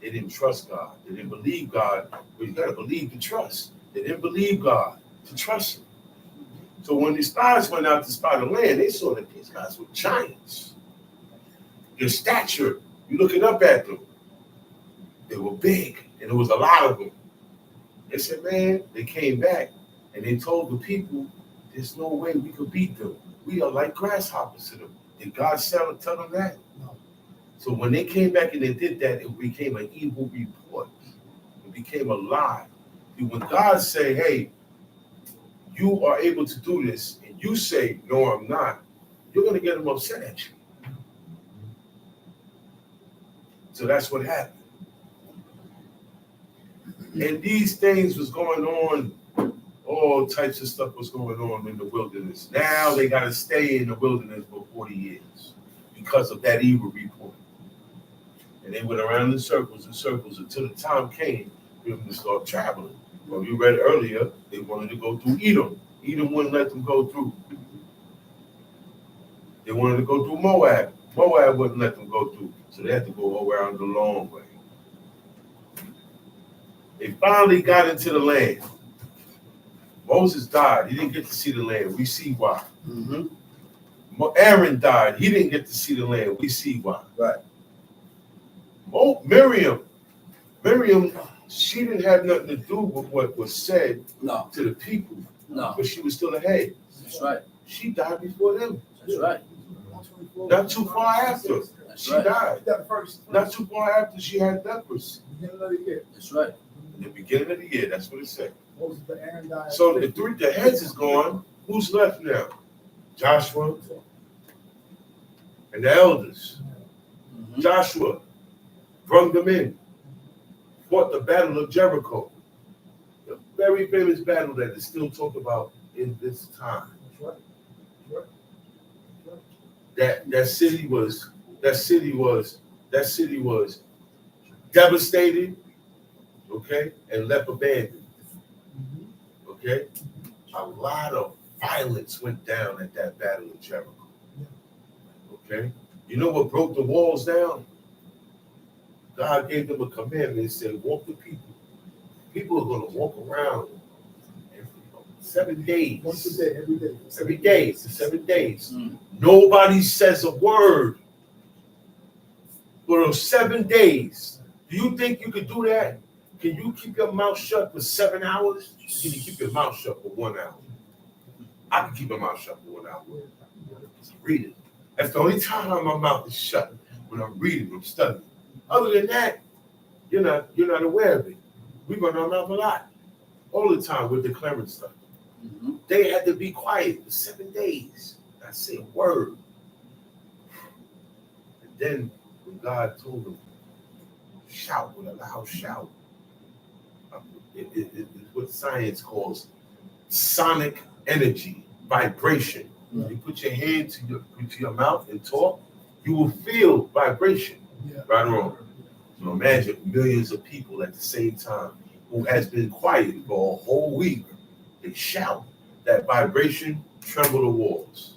They didn't trust God. They didn't believe God. Well, you got to believe to trust. They didn't believe God to trust him. So when the spies went out to spy the land, they saw that these guys were giants. Their stature, you looking up at them, they were big, and there was a lot of them. They said, man, they came back, and they told the people, there's no way we could beat them. We are like grasshoppers to them. Did God tell them that? No. So when they came back and they did that, it became an evil report. It became a lie. And when God say, hey, you are able to do this, and you say, no, I'm not, you're going to get them upset at you. So that's what happened. And these things was going on, all types of stuff was going on in the wilderness. Now they got to stay in the wilderness for 40 years because of that evil report. And they went around in circles until the time came for them to start traveling. Well, you read earlier, they wanted to go through Edom. Edom wouldn't let them go through. They wanted to go through Moab. Moab wouldn't let them go through. So they had to go around the long way. They finally got into the land. Moses died. He didn't get to see the land. We see why. Mm-hmm. Aaron died. He didn't get to see the land. We see why. Right. Miriam, she didn't have nothing to do with what was said to the people. No. But she was still ahead. That's right. She died before them. That's right. Not too far after. She died. Not too far after she had leprosy. That's right. In the beginning of the year, that's what it said. So the heads is gone. Who's left now? Joshua and the elders. Mm-hmm. Joshua brung them in, fought the battle of Jericho. very famous battle that is still talked about in this time. That's right. That's right. That city was devastated, okay, and left abandoned. Okay? A lot of violence went down at that battle in Jericho. Okay? You know what broke the walls down? God gave them a commandment and said, walk the people. People are going to walk around 7 days. Once a day, every day. Every day for 7 days. Nobody says a word for those 7 days. Do you think you could do that? Can you keep your mouth shut for 7 hours? Can you keep your mouth shut for 1 hour? I can keep my mouth shut for 1 hour. Read it. That's the only time my mouth is shut, when I'm reading, I'm studying. Other than that, you're not aware of it. We run our mouth a lot. All the time we're declaring stuff. They had to be quiet for 7 days, not say a word. And then when God told them, shout with a loud shout, it's what science calls sonic energy, vibration. When you put your hand to your mouth and talk, you will feel vibration, right or wrong. So imagine millions of people at the same time who has been quiet for a whole week. They shout. That vibration trembled the walls,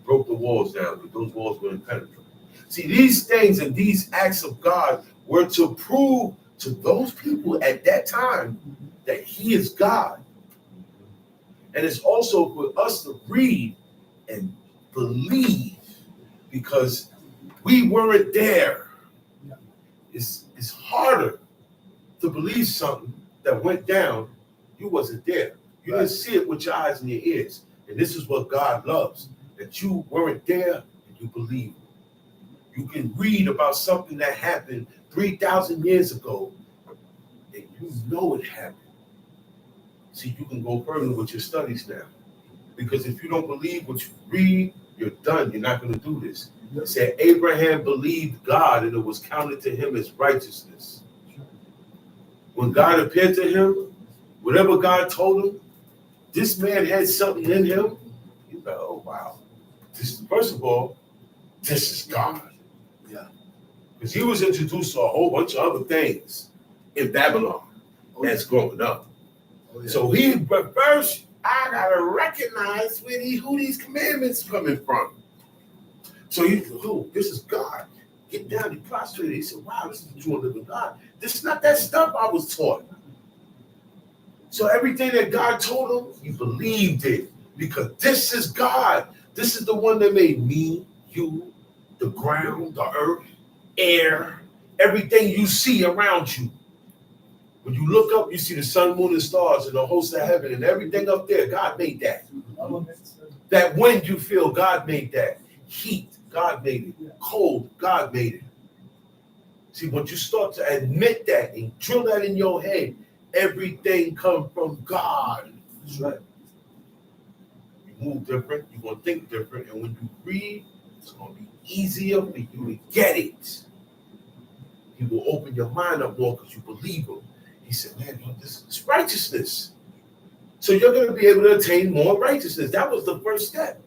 broke the walls down, but those walls were impenetrable. See, these things and these acts of God were to prove to those people at that time that He is God. And it's also for us to read and believe, because we weren't there. It's harder to believe something that went down. You wasn't there. You didn't see it with your eyes and your ears. And this is what God loves, that you weren't there and you believe. You can read about something that happened 3,000 years ago and you know it happened. See, you can go further with your studies now. Because if you don't believe what you read, you're done. You're not going to do this. It said Abraham believed God and it was counted to him as righteousness. When God appeared to him, whatever God told him, this man had something in him. He's like, oh, wow. First of all, this is God. Yeah. Because he was introduced to a whole bunch of other things in Babylon as growing up. So first, I got to recognize who these commandments coming from. So this is God. Get down, he prostrated. He said, wow, this is the true and living God. This is not that stuff I was taught. So everything that God told him, he believed it. Because this is God. This is the one that made me, you, the ground, the earth, air, everything you see around you. When you look up, you see the sun, moon, and stars, and the host of heaven, and everything up there. God made that. That wind you feel, God made that. Heat, God made it. Cold, God made it. See, once you start to admit that and drill that in your head, everything comes from God. That's right. You move different, you're going to think different, and when you read, it's going to be easier for you to get it. He will open your mind up more because you believe him. He said, man, this is righteousness. So you're going to be able to attain more righteousness. That was the first step.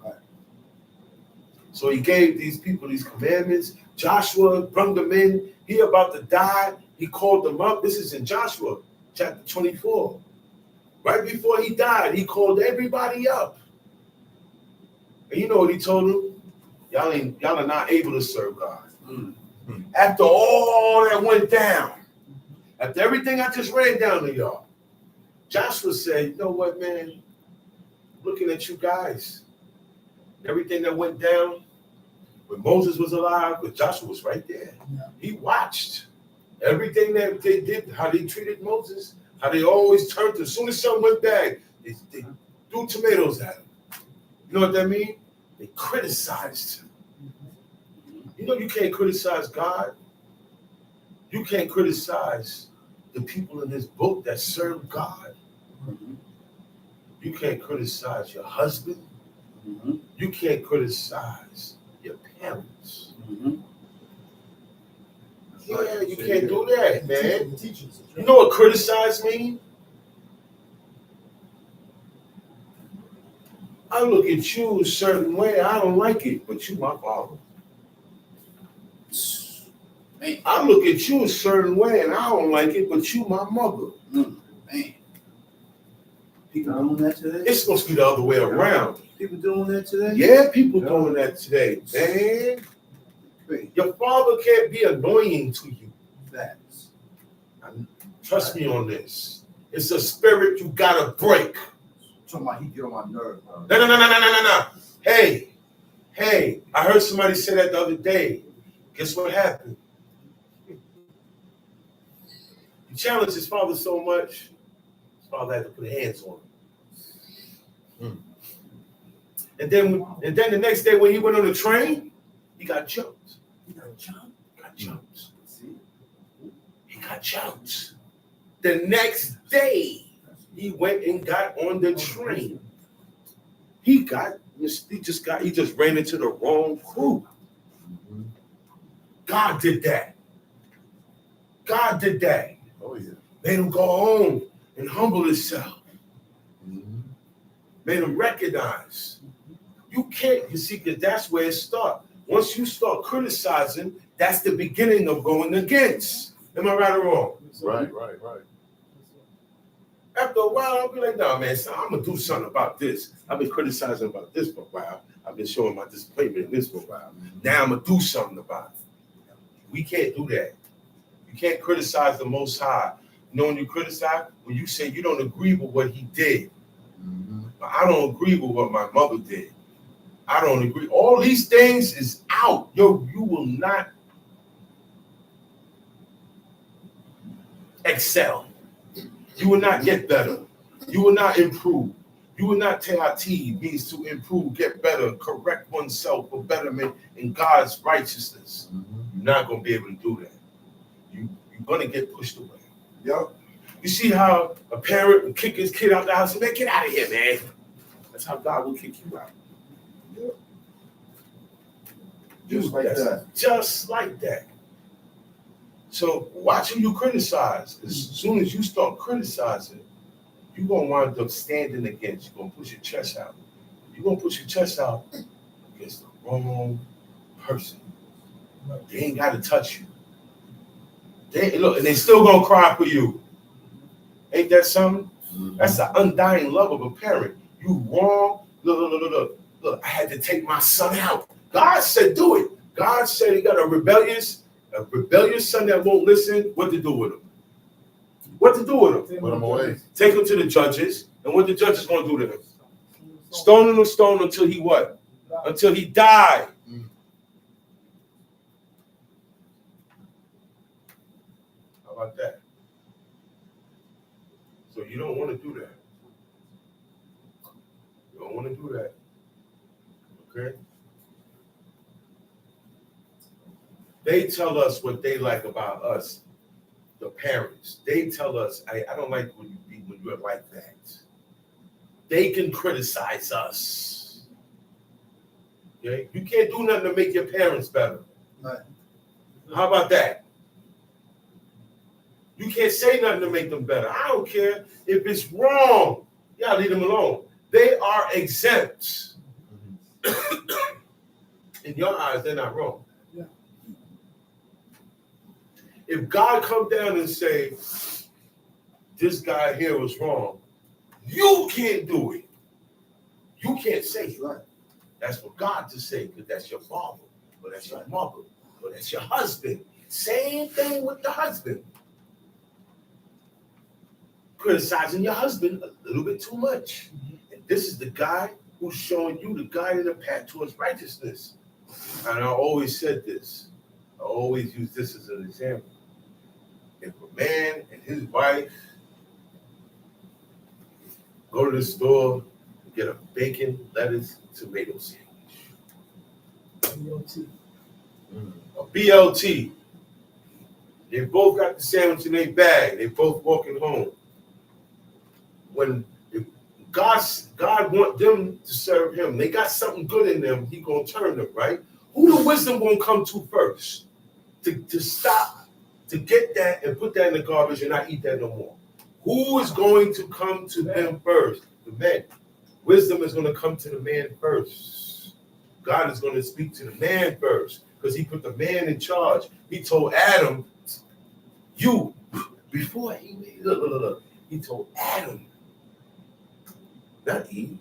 Right. So he gave these people these commandments. Joshua brought them in. He about to die. He called them up. This is in Joshua chapter 24. Right before he died, he called everybody up. And you know what he told them? Y'all are not able to serve God. Mm-hmm. After all that went down, after everything I just ran down to y'all, Joshua said, you know what, man? Looking at you guys, everything that went down when Moses was alive, but Joshua was right there. Yeah. He watched everything that they did, how they treated Moses, how they always turned to, as soon as something went bad, they threw tomatoes at him. You know what that means? They criticized him. You know you can't criticize God. You can't criticize the people in this book that serve God. Mm-hmm. You can't criticize your husband. Mm-hmm. You can't criticize your parents. Mm-hmm. Yeah, you can't do that, man. You know what criticize means? I look at you a certain way. I don't like it, but you my father. Man, I look at you a certain way, and I don't like it, but you my mother. man. People doing that today? It's supposed to be the other way around. People doing that today? Yeah, people doing that today. Man, Great. your father can't be annoying to you. Facts. Trust me on this. It's a spirit you gotta break. Talking about he get on my nerves, bro. No. Hey, I heard somebody say that the other day. Guess what happened? He challenged his father so much, his father had to put hands on him. And then the next day when he went on the train, he got jumped. He got jumped. The next day, he went and got on the train. He just ran into the wrong crew. God did that. Oh, yeah. Made him go home and humble himself. Made him recognize. You can't, you see, because that's where it starts. Once you start criticizing, that's the beginning of going against. Am I right or wrong? Right. After a while, I'll be like, no, man, son, I'm going to do something about this. I've been criticizing about this for a while. I've been showing my disappointment in this for a while. Now I'm going to do something about it. We can't do that. You can't criticize the Most High. You know when you criticize? When you say you don't agree with what he did. I don't agree with what my mother did. I don't agree. All these things is out. You will not excel. You will not get better. You will not improve. You will not te'ati, means to improve, get better, correct oneself for betterment in God's righteousness. You're not going to be able to do that. You're going to get pushed away. Yep. You see how a parent will kick his kid out the house and say, man, get out of here, man. That's how God will kick you out. Yep. Just like that. Just like that. So watch who you criticize. As soon as you start criticizing, you're going to wind up standing against. You're going to push your chest out. You're going to push your chest out against the wrong person. They ain't got to touch you. Look, and they still going to cry for you. Ain't that something? That's the undying love of a parent. You wrong. Look, I had to take my son out. God said do it. God said he got a rebellious son that won't listen. What to do with him? Put him away. Take him to the judges. And what the judges going to do to him? Stone him until he what? Until he died. How about that? So you don't want to do that. You don't want to do that. Okay? They tell us what they like about us, the parents. They tell us, I don't like when you're like that. They can criticize us. Okay? You can't do nothing to make your parents better. Right. How about that? You can't say nothing to make them better. I don't care if it's wrong. Y'all leave them alone. They are exempt. In your eyes, they're not wrong. Yeah. If God come down and say, this guy here was wrong, you can't do it. You can't say it. Right. That's for God to say, because that's your father, or that's your mother, or that's your husband. Same thing with the husband. Criticizing your husband a little bit too much. And this is the guy who's showing you the guide and the path towards righteousness. And I always said this. I always use this as an example. If a man and his wife go to the store and get a bacon, lettuce, tomato sandwich. A BLT. They both got the sandwich in their bag. They both walking home. When God want them to serve him, they got something good in them, he gonna turn them, right? Who the wisdom gonna come to first? To stop, to get that and put that in the garbage and not eat that no more. Who is going to come to them first? The men. Wisdom is going to come to the man first. God is going to speak to the man first because he put the man in charge. He told Adam, you, before he made, look. He told Adam, not Eve,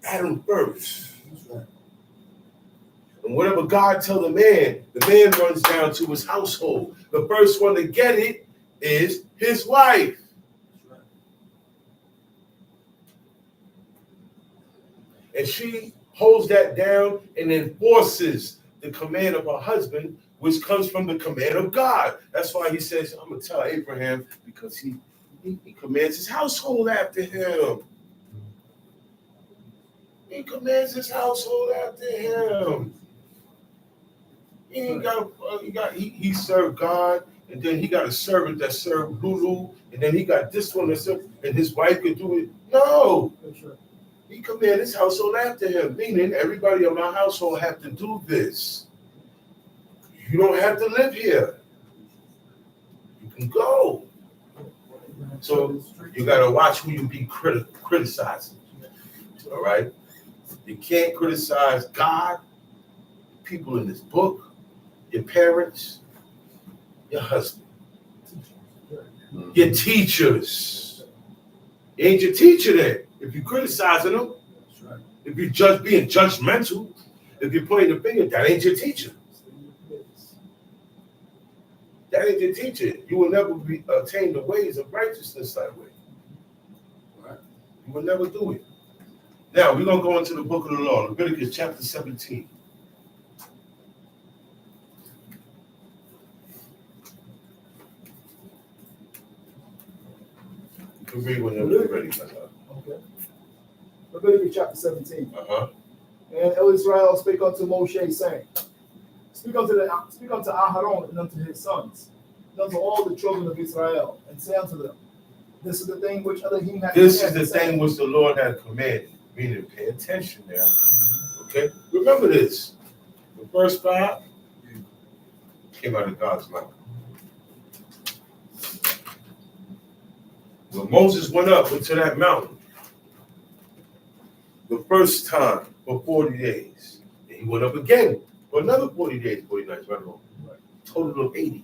Adam first. And whatever God tells the man runs down to his household. The first one to get it is his wife. And she holds that down and enforces the command of her husband, which comes from the command of God. That's why he says, I'm going to tell Abraham, because he commands his household after him. He commands his household after him. He served God, and then he got a servant that served Lulu, and then he got this one that served, and his wife could do it. No. He commanded his household after him, meaning everybody in my household have to do this. You don't have to live here. You can go. So you got to watch who you be criticizing. All right? You can't criticize God, people in this book, your parents, your husband, your teachers. Ain't your teacher there. If you're criticizing them, if you're just being judgmental, if you're pointing the finger, that ain't your teacher. That ain't your teacher. You will never attain the ways of righteousness that way. Right? You will never do it. Now, we're going to go into the book of the law, Leviticus chapter 17. You can read whenever you're ready. Okay. Leviticus chapter 17. Uh-huh. And Israel spake unto Moshe, saying, Speak unto Aharon and unto his sons, and unto all the children of Israel, and say unto them, This is the thing which Elohim hath This is commanded, the thing which the Lord had commanded. Meaning, pay attention now. Okay? Remember this. The first 5 came out of God's mouth. When Moses went up into that mountain, the first time for 40 days, and he went up again for another 40 days, 40 nights, right along. Total of 80.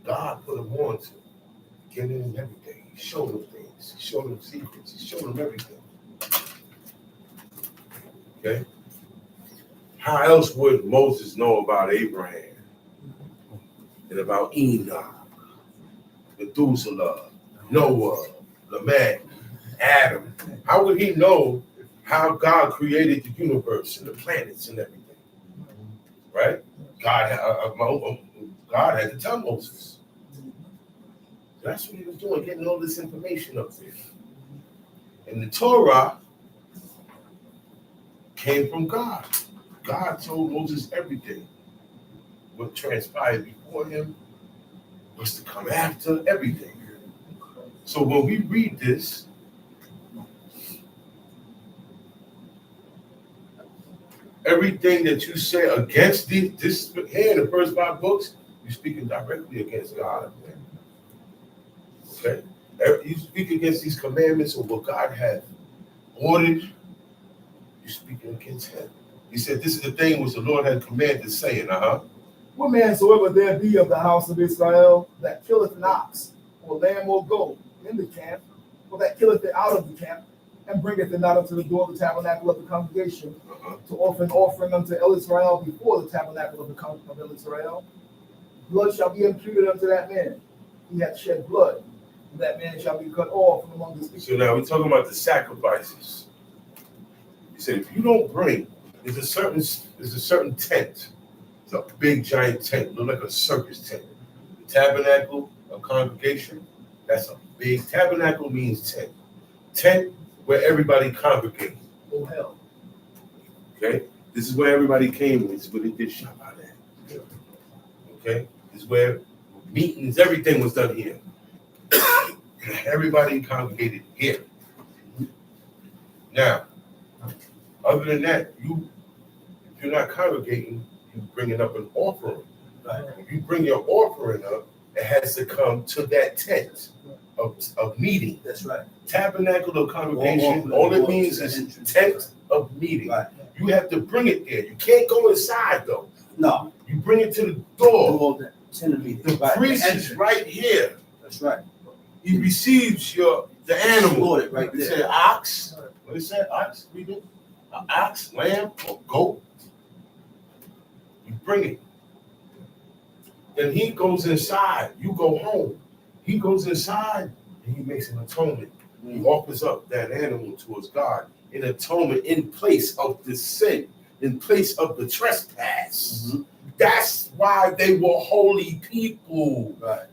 God put him on to get in everything. He showed him things. He showed him secrets. He showed him everything. Okay? How else would Moses know about Abraham and about Enoch, Methuselah, Noah, Lamech, Adam? How would he know how God created the universe and the planets and everything? Right? God had to tell Moses. That's what he was doing, getting all this information up there. And the Torah came from God. God told Moses everything. What transpired before him was to come after everything. So when we read this, everything that you say against this here in the first 5 books, you're speaking directly against God. Okay? You speak against these commandments of what God had ordered, you're speaking against him. He said, this is the thing which the Lord had commanded, saying, What man soever there be of the house of Israel that killeth an ox, or lamb or goat in the camp, or that killeth it out of the camp, and bringeth it not unto the door of the tabernacle of the congregation, to offer an offering unto Israel before the tabernacle of Israel, blood shall be imputed unto that man. He hath shed blood, and that man shall be cut off from among his people. So now we're talking about the sacrifices. He said, if you don't bring, there's a certain tent. It's a big giant tent, look like a circus tent. The tabernacle of congregation, that's a big tabernacle means tent. Tent where everybody congregated. Oh hell. Okay? This is where everybody came. This is where they did Shabbat at. Okay? This is where meetings, everything was done here. Everybody congregated here. Now, other than that, if you're not congregating, you're bringing up an offering. Right? If you bring your offering up, it has to come to that tent. of meeting. That's right. Tabernacle of congregation, all it means is tent of meeting. Right. You have to bring it there. You can't go inside though. No. You bring it to the door. The tent of meeting. The priest is right here. That's right. He receives the animal. Slaughtered right They there. say ox. What is that? Ox? Read it. An ox, lamb, or goat. You bring it. Then he goes inside. You go home. He goes inside and he makes an atonement. He offers up that animal towards God in atonement in place of the sin, in place of the trespass. Mm-hmm. That's why they were holy people. Right.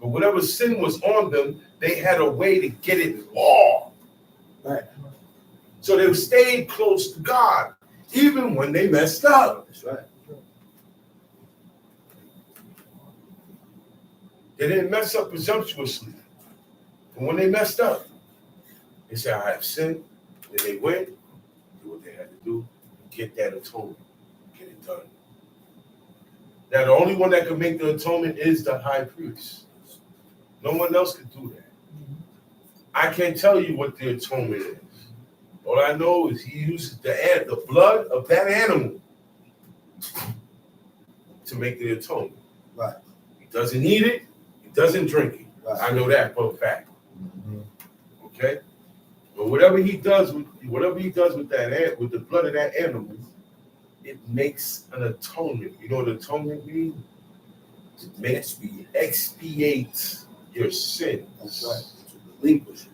But whatever sin was on them, they had a way to get it off. Right. So they stayed close to God, even when they messed up. That's right. They didn't mess up presumptuously. And when they messed up, they said, I have sinned. Then they went, do what they had to do, get that atonement, get it done. Now, the only one that can make the atonement is the high priest. No one else can do that. I can't tell you what the atonement is. All I know is he uses the blood of that animal to make the atonement. Right. He doesn't eat it. He doesn't drink it. Right. I know that for a fact. Mm-hmm. Okay? But whatever he does with that with the blood of that animal, it makes an atonement. You know what atonement means? It expiates your sins. That's right.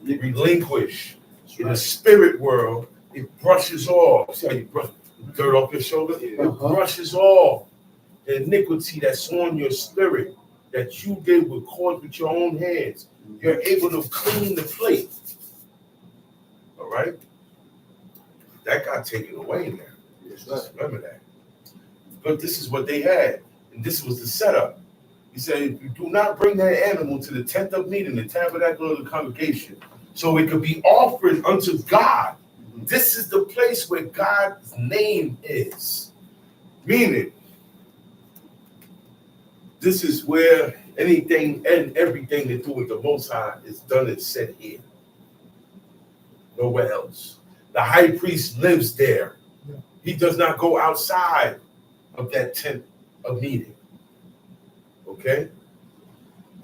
Relinquish. That's In right. the spirit world, it brushes off. See how you brush dirt off your shoulder? It brushes off the iniquity that's on your spirit that you did with your own hands. You're able to clean the plate. All right? That got taken away now. That's right. Remember that. But this is what they had, and this was the setup. He said, if you do not bring that animal to the tent of meeting, the tabernacle of the congregation, so it could be offered unto God. This is the place where God's name is. Meaning, this is where anything and everything to do with the Most High is done and said here. Nowhere else. The high priest lives there. He does not go outside of that tent of meeting. Okay?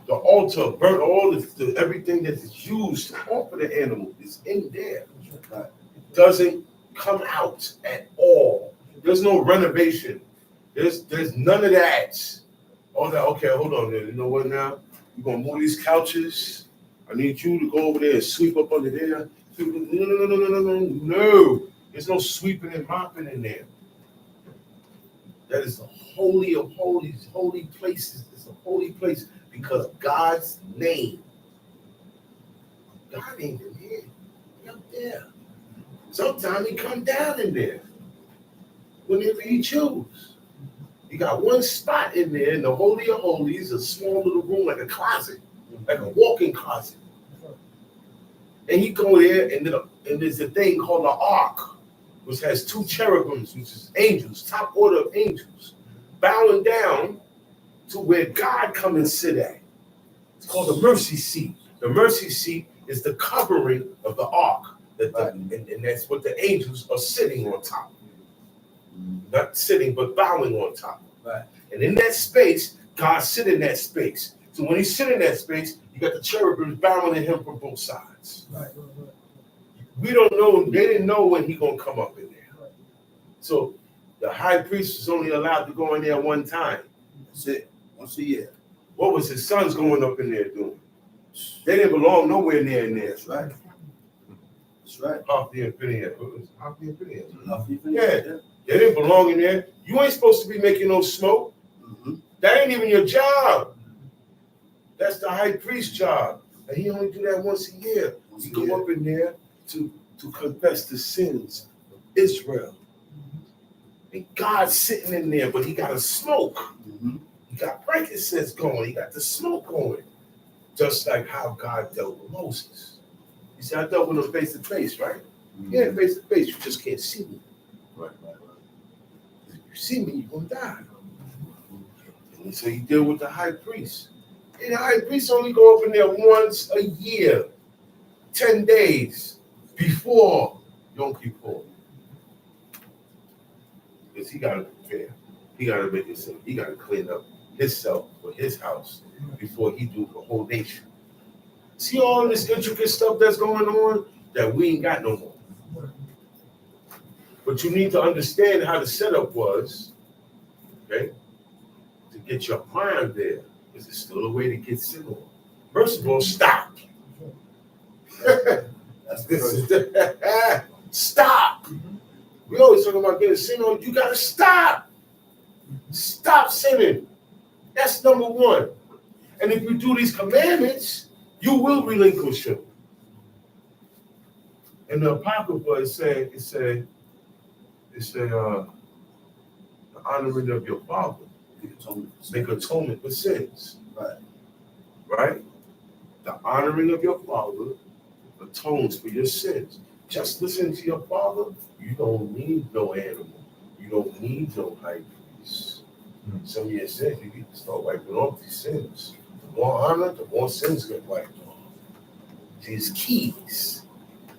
The altar, burnt all everything that is used to offer the animal is in there. It doesn't come out at all. There's no renovation. There's none of that. All that, okay, hold on there. You know what now? We're gonna move these couches. I need you to go over there and sweep up under there. No. There's no sweeping and mopping in there. That is the holy of holies, holy places. It's a holy place because God's name. God ain't in here. He up there. Sometimes he come down in there. Whenever he choose. He got one spot in there in the Holy of Holies, a small little room like a closet, like a walk-in closet. And he go there, and there's a thing called the Ark, which has two cherubims, which is angels, top order of angels, bowing down to where God come and sit at. It's called the mercy seat. The mercy seat is the covering of the Ark, and that's what the angels are sitting on top. Not sitting, but bowing on top. Right. And in that space, God sit in that space. So when he sit in that space, you got the cherubims bowing at him from both sides. Right. We don't know, they didn't know when he gonna come up in there. So the high priest was only allowed to go in there one time. That's it. Once a year. What was his sons going up in there doing? They didn't belong nowhere near in there. That's right. That's right. Half the infinity. Yeah. They didn't belong in there. You ain't supposed to be making no smoke. Mm-hmm. That ain't even your job. That's the high priest's job. And he only do that once a year. He go up in there to confess the sins of Israel. And God's sitting in there, but he got a smoke. Mm-hmm. He got frankincense going. He got the smoke going. Just like how God dealt with Moses. He said, I dealt with him face to face, right? Mm-hmm. Yeah, face to face. You just can't see me. Right. If you see me, you're going to die. And so he dealt with the high priest. And the high priest only go up in there once a year, 10 days before Yom Kippur. Because he got to prepare. He got to make it simple. He got to clean up himself for his house before he do the whole nation. See all this intricate stuff that's going on that we ain't got no more. But you need to understand how the setup was, okay, to get your mind there. Is it still a way to get sin on? First of all, stop. Stop. We always talk about getting sin on. You gotta stop. Stop sinning. That's number one. And if you do these commandments, you will relinquish them. In the Apocrypha, it said, the honoring of your father. Make atonement for sins. Right? The honoring of your father atones for your sins. Just listen to your father. You don't need no animal. You don't need no high priest. Some of your sins, you need to start wiping off these sins. The more honor, the more sins get wiped off. These keys.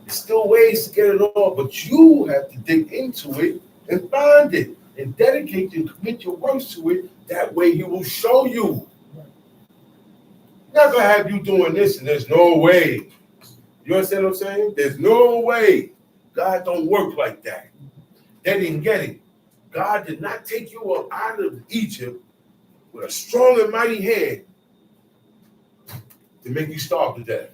There's still ways to get it off, but you have to dig into it and find it and dedicate and commit your works to it. That way he will show you. Never have you doing this and there's no way. You understand what I'm saying? There's no way. God don't work like that. They didn't get it. God did not take you up out of Egypt with a strong and mighty hand to make you starve to death.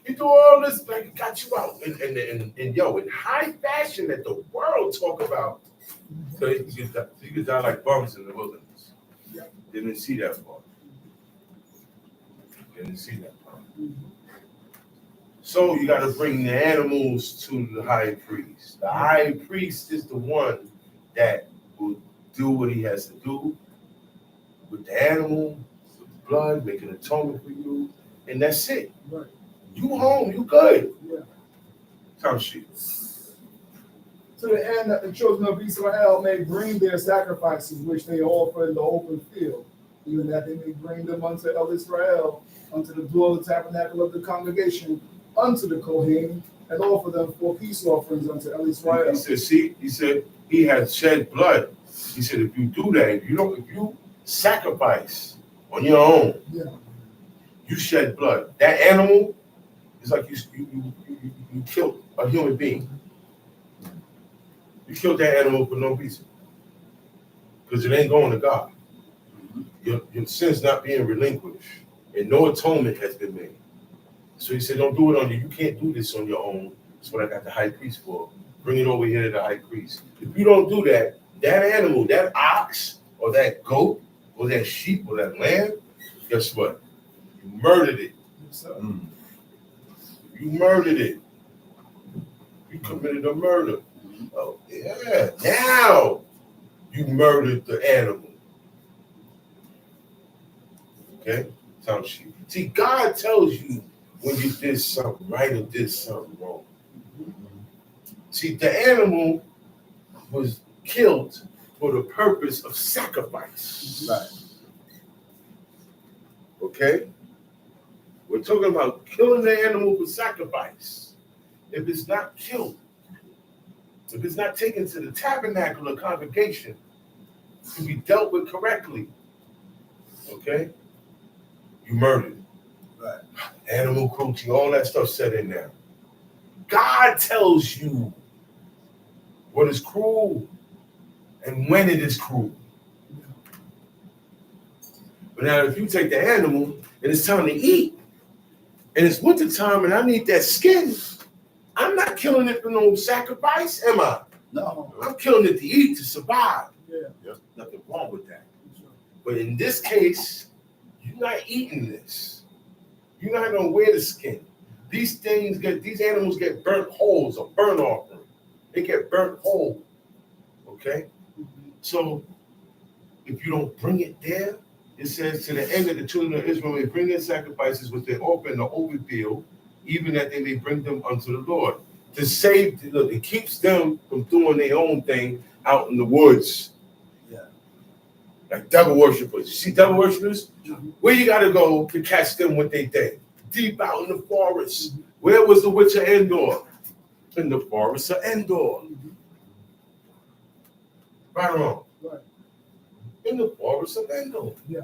He do all this like it got you out in high fashion that the world talk about. So you could die like bums in the wilderness. Didn't see that part. Didn't see that part. So you got to bring the animals to the high priest. The high priest is the one that will do what he has to do with the animal, with the blood, make an atonement for you, and that's it. Right. You home, you good. Yeah. Come sheep. To the end that the children of Israel may bring their sacrifices which they offer in the open field, even that they may bring them unto El Israel, unto the door of the tabernacle of the congregation, unto the Kohen, and offer them for peace offerings unto El Israel. He said he had shed blood. He said if you do that, if you sacrifice on your own, you shed blood. That animal is like you killed a human being. You killed that animal for no reason. Because it ain't going to God. Your sin's not being relinquished. And no atonement has been made. So he said, don't do it on you. You can't do this on your own. That's what I got the high priest for. Bring it over here to the high priest. If you don't do that, that animal, that ox, or that goat, or that sheep, or that lamb, guess what? You murdered it. You murdered it. You committed a murder. Oh, yeah. Now you murdered the animal. Okay? Sounds sheep. See, God tells you when you did something right or did something wrong. See, the animal was killed for the purpose of sacrifice. Right. Okay? We're talking about killing the animal for sacrifice. If it's not killed, if it's not taken to the tabernacle or congregation to be dealt with correctly, okay? You murdered it. Right. Animal cruelty, all that stuff set in there. God tells you what is cruel and when it is cruel. But now if you take the animal and it's time to eat, and it's winter time and I need that skin, I'm not killing it for no sacrifice, am I? No. I'm killing it to eat, to survive. Yeah. Nothing wrong with that. But in this case, you're not eating this. You're not gonna wear the skin. These animals get burnt whole, a burnt offering. They get burnt whole. Okay? So if you don't bring it there, it says to the end of the children of Israel may bring their sacrifices which they offer in the open field, even that they may bring them unto the Lord. To save, look, it keeps them from doing their own thing out in the woods. Yeah. Like devil worshippers. You see devil worshippers? Where you gotta go to catch them what they think? Deep out in the forest. Where was the witch of Endor? In the forest of Endor. Right or wrong? Right. In the forest of Endor. Yeah.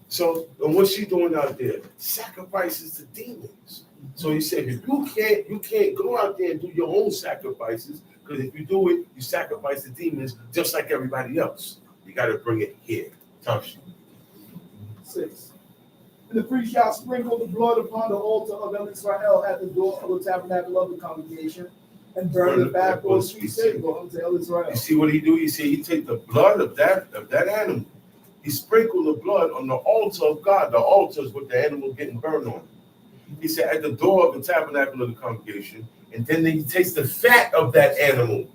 So, and what's she doing out there? Sacrifices to demons. So he said, if you can't go out there and do your own sacrifices, because if you do it, you sacrifice the demons just like everybody else. You got to bring it here. Tough. 6. And the priest shall sprinkle the blood upon the altar of El Israel at the door of the tabernacle of the congregation, and burn the fat for a sweet savor unto El Israel. You see what he do? You see, he take the blood of that animal. He sprinkled the blood on the altar of God. The altar is what the animal getting burned on. He said, at the door of the tabernacle of the congregation, and then he takes the fat of that animal.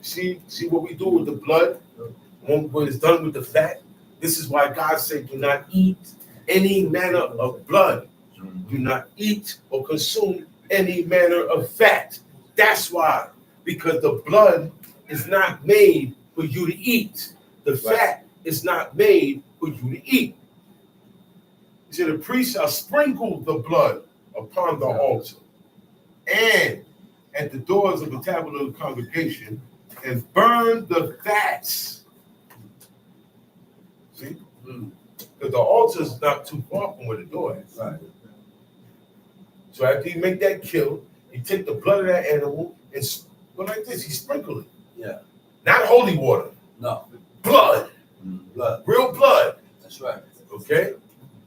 See what we do with the blood? When it's done with the fat? This is why God said, do not eat any manner of blood. Do not eat or consume any manner of fat. That's why. Because the blood is not made for you to eat. The fat is not made for you to eat. He said, the priest shall sprinkle the blood upon the altar and at the doors of the tabernacle of the congregation and burn the fats. See? Because the altar is not too far from where the door is. Right. So after you make that kill, you take the blood of that animal and go like this. He sprinkle it. Yeah. Not holy water. No. Blood. Blood. Real blood. That's right. Okay?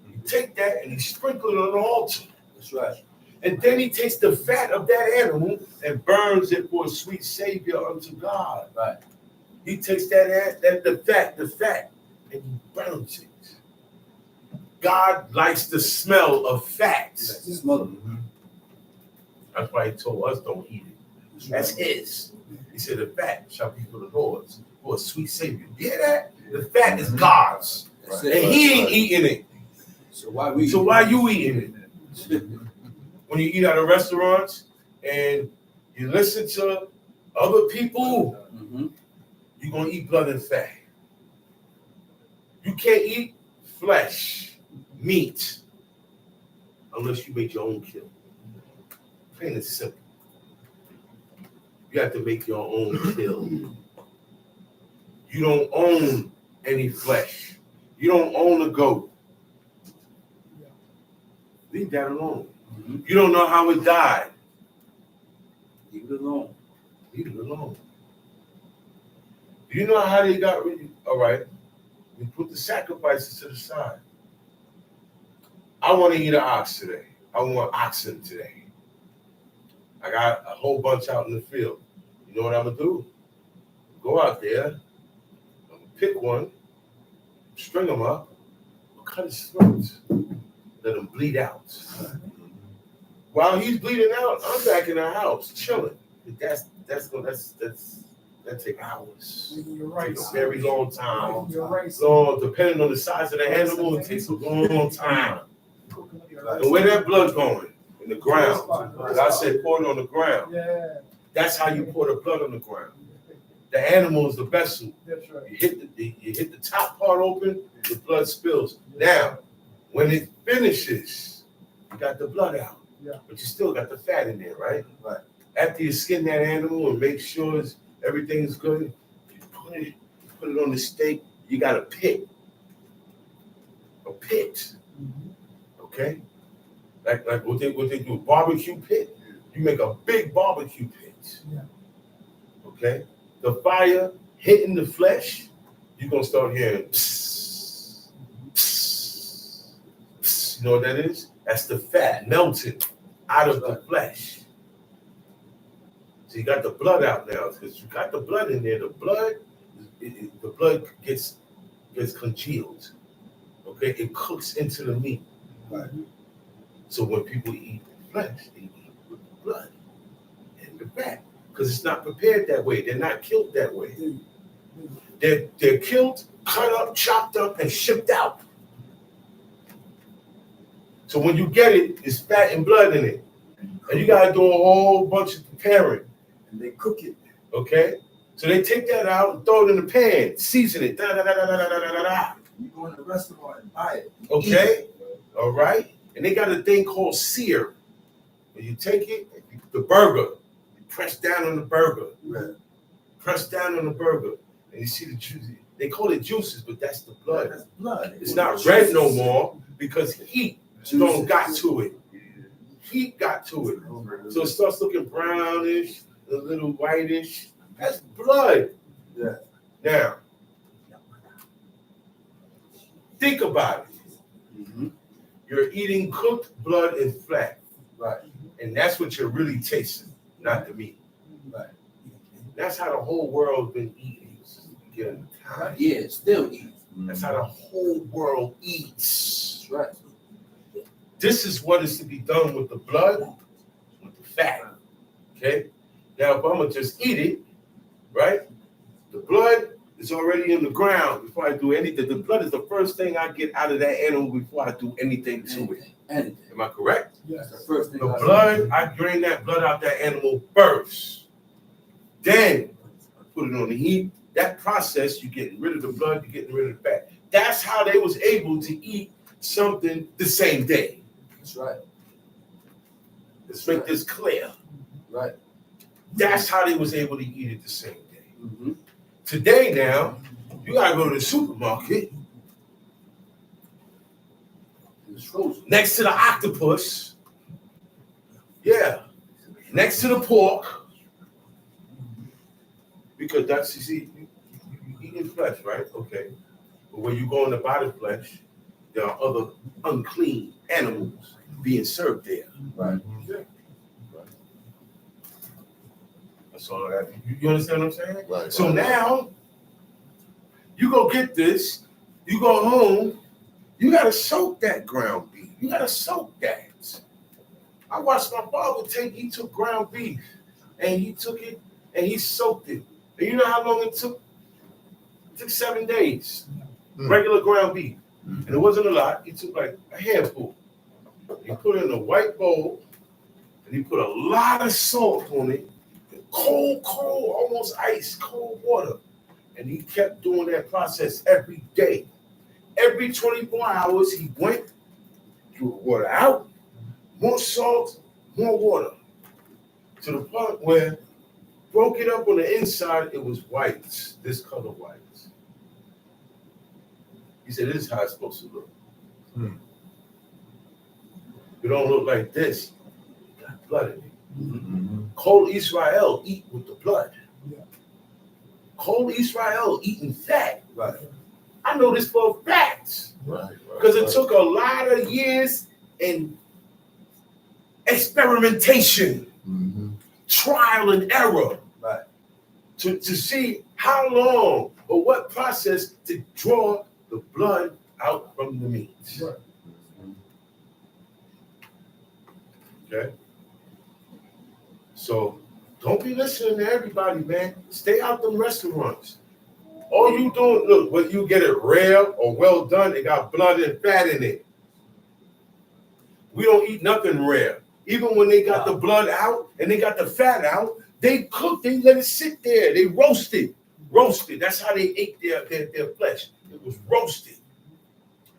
You take that and you sprinkle it on the altar. That's right. And then he takes the fat of that animal and burns it for a sweet savior unto God. Right. He takes the fat, and he burns it. God likes the smell of fat. That's That's why he told us don't eat it. That's his. He said the fat shall be for the Lord's, for a sweet savior. You hear that? The fat is God's. That's And it. he ain't eating it. So why you eating it? When you eat at a restaurant and you listen to other people, you're going to eat blood and fat. You can't eat flesh, meat, unless you make your own kill. Plain and simple. You have to make your own kill. You don't own any flesh. You don't own a goat. Leave that alone. You don't know how it died. Leave it alone. Leave it alone. Do you know how they got rid of it? All right. We put the sacrifices to the side. I want to eat an ox today. I want oxen today. I got a whole bunch out in the field. You know what I'm going to do? Go out there. I'm going to pick one, string him up, cut his throat, let him bleed out. While he's bleeding out, I'm back in the house chilling. That takes hours. You're right. Takes a very long time. You're right. So depending on the size of the animal, it takes a long time. And where that blood going? In the ground. Because I said pour it on the ground. Yeah. That's how you pour the blood on the ground. The animal is the vessel. That's right. You hit the top part open, the blood spills. Now, when it finishes, you got the blood out. Yeah. But you still got the fat in there, right? Right. After you skin that animal and make sure everything's good, you put it on the steak, you got a pit. A pit. Okay? Like what they do, barbecue pit. You make a big barbecue pit. Yeah. Okay? The fire hitting the flesh, you're gonna start hearing psst, psst, psst. You know what that is? That's the fat melting out of the flesh. So you got the blood out now. Because you got the blood in there. The blood gets congealed. Okay? It cooks into the meat. Right. So when people eat flesh, they eat with the blood and the fat. Because it's not prepared that way. They're not killed that way. They're killed, cut up, chopped up, and shipped out. So when you get it, it's fat and blood in it. And you got to do a whole bunch of preparing. And they cook it. Okay? So they take that out and throw it in the pan, season it. Da, da, da, da, da, da, da, da. You go in the restaurant and buy it. Okay? All right? And they got a thing called sear. When you take it, the burger, you press down on the burger. Right. Press down on the burger. And you see the juice. They call it juices, but that's the blood. That's blood. It's not red no more because heat don't got to it. Heat got to it. So it starts looking brownish, a little whitish. That's blood. Yeah. Now, think about it. Mm-hmm. You're eating cooked blood and fat. Right. And that's what you're really tasting, not the meat. Right. That's how the whole world's been eating. Yeah, still eat. That's how the whole world eats. Right. This is what is to be done with the blood, with the fat. Okay? Now, if I'm going to just eat it, right? The blood is already in the ground before I do anything. The blood is the first thing I get out of that animal before I do anything to it. Anything. Am I correct? Yes. The first thing. The blood, I drain that blood out that animal first. Then I put it on the heat. That process, you're getting rid of the blood, you're getting rid of the fat. That's how they was able to eat something the same day. That's right. Let's make this clear. Right. That's how they was able to eat it the same day. Mm-hmm. Today now, you gotta go to the supermarket. It's frozen. Next to the octopus. Yeah. Next to the pork. Because that's, you see, you eating flesh, right? Okay. But when you go in to buy the flesh, there are other unclean animals being served there. Right. That's all that. You understand what I'm saying? Right. So now, you go get this, you go home, you gotta soak that ground beef. You gotta soak that. I watched my father he took ground beef, and he took it and he soaked it. And you know how long it took? It took 7 days. Regular ground beef. And it wasn't a lot. He took like a handful. He put it in a white bowl, and he put a lot of salt on it. Cold, almost ice, cold water. And he kept doing that process every day. Every 24 hours, he went, threw the water out, more salt, more water. To the point where broke it up on the inside, it was white, this color white. He said, this is how it's supposed to look. It don't look like this. It got blood in it. Mm-hmm. Kol Israel eat with the blood. Yeah. Kol Israel eating fat. Right. I know this for a fact. Right. Because it took a lot of years and experimentation, trial and error, Right. to see how long or what process to draw the blood out from the meat. Right. Okay? So don't be listening to everybody, man. Stay out them restaurants. All you doing, look, whether you get it rare or well done, it got blood and fat in it. We don't eat nothing rare. Even when they got the blood out and they got the fat out, they cooked, they let it sit there. They roasted. That's how they ate their flesh. It was roasted.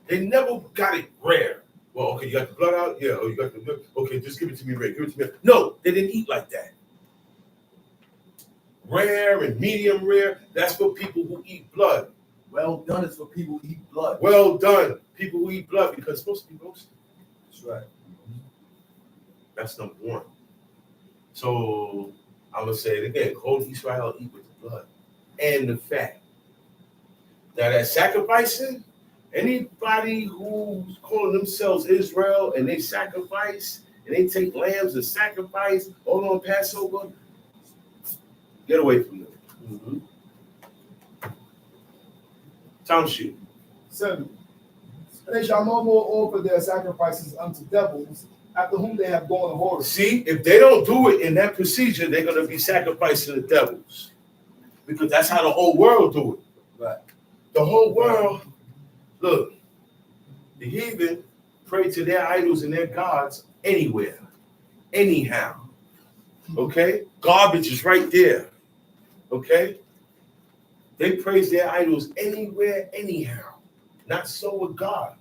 They never got it rare. Well, okay, you got the blood out? Yeah, oh, you got the blood. Okay, just give it to me rare. Give it to me. No, they didn't eat like that. Rare and medium rare, that's for people who eat blood. Well done is for people who eat blood. Well done, people who eat blood, because it's supposed to be roasted. That's right. That's number one. So I'm gonna say it again: Kol Israel eat with the blood and the fat. Now that sacrificing, anybody who's calling themselves Israel and they sacrifice and they take lambs and sacrifice all on Passover, get away from them. Tom shoot. 7. And they shall no more offer their sacrifices unto devils, after whom they have gone a whoring. See, if they don't do it in that procedure, they're gonna be sacrificing the devils, because that's how the whole world do it. Right. The whole world, look, the heathen pray to their idols and their gods anywhere, anyhow. Okay, garbage is right there. Okay, They praise their idols anywhere, anyhow. Not so with God.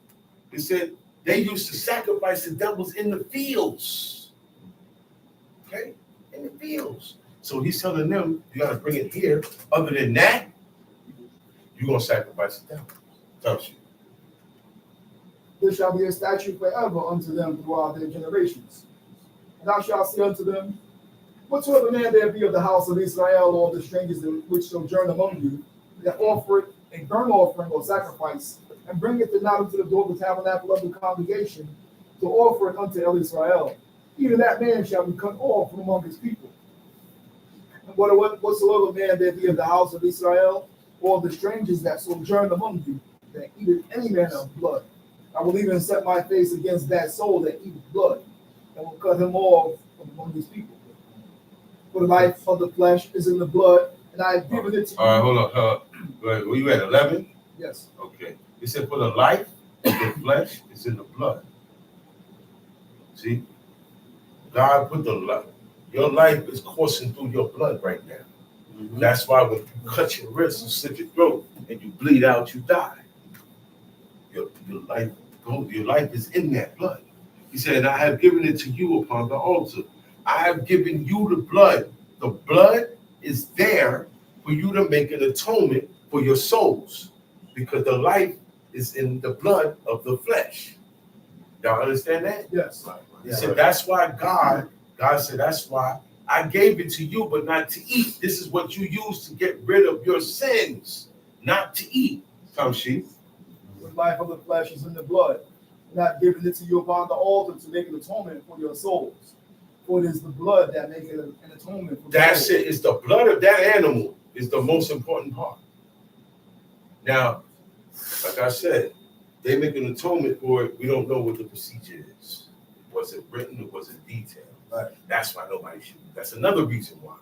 He said they used to sacrifice the devils in the fields. Okay? In the fields. So he's telling them, you got to bring it here. Other than that, you're going to sacrifice the devil. Don't you? There shall be a statute forever unto them throughout their generations. And thou shalt say unto them, whatsoever man there be of the house of Israel or the strangers which sojourn among you, that offereth a burnt offering or sacrifice, and bringeth it not unto the door of the tabernacle of the congregation to offer it unto El Israel, even that man shall be cut off from among his people. And whatsoever man there be of the house of Israel or of the strangers that sojourn among you, that eateth any manner of blood, I will even set my face against that soul that eateth blood, and will cut him off from among his people. For the life of the flesh is in the blood, and I have given it to you. All right, hold on. Were you at 11? Yes. Okay. He said, for the life of the flesh is in the blood. See? God put the life. Your life is coursing through your blood right now. Mm-hmm. That's why when you cut your wrist and slit your throat and you bleed out, you die. Your life is in that blood. He said, I have given it to you upon the altar. I have given you the blood. The blood is there for you to make an atonement for your souls, because the life is in the blood of the flesh. Y'all understand that? Yes. He said, that's why God said, that's why I gave it to you, but not to eat. This is what you use to get rid of your sins, not to eat. Come, sheep. The life of the flesh is in the blood, and I've given it to you upon the altar to make an atonement for your souls. For it is the blood that makes an atonement for That's it. It's the blood of that animal is the most important part. Now, like I said, they make an atonement for it. We don't know what the procedure is. Was it written or was it detailed? Right. That's why nobody should. That's another reason why.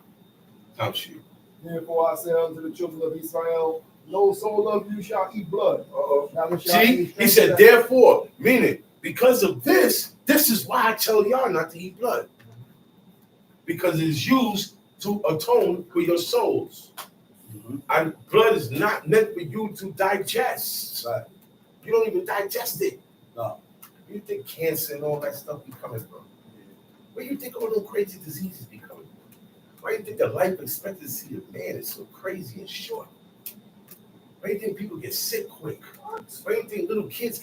Come shoot. Therefore I say unto the children of Israel, no soul of you shall eat blood. See, he said, therefore, meaning because of this is why I tell y'all not to eat blood. Because it is used to atone for your souls. Mm-hmm. And blood is not meant for you to digest. Right. You don't even digest it. No. You think cancer and all that stuff be coming from? Where do you think all those crazy diseases be coming from? Why do you think the life expectancy of man is so crazy and short? Why do you think people get sick quick? Why do you think little kids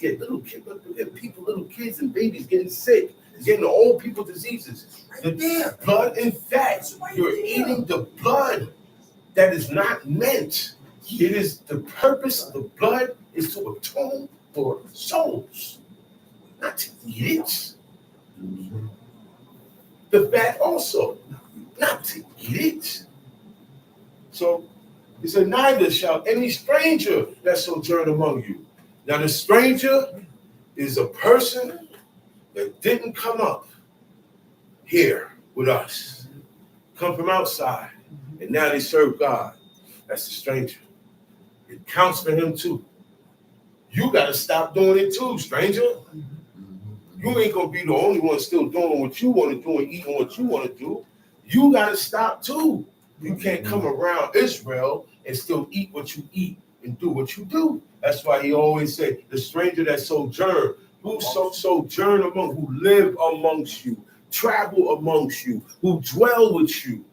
and babies getting sick, getting the old people diseases? The blood and fat. You're eating the blood that is not meant. It is the purpose of the blood is to atone for souls, not to eat it. The fat also, not to eat it. So he said, neither shall any stranger that sojourn among you. Now the stranger is a person that didn't come up here with us, come from outside, and now they serve God. That's the stranger. It counts for him too. You got to stop doing it too, stranger. You ain't going to be the only one still doing what you want to do and eating what you want to do. You got to stop too. You can't come around Israel and still eat what you eat and do what you do. That's why he always said, the stranger that sojourn, who sojourn among, who live amongst you, travel amongst you, who dwell with you.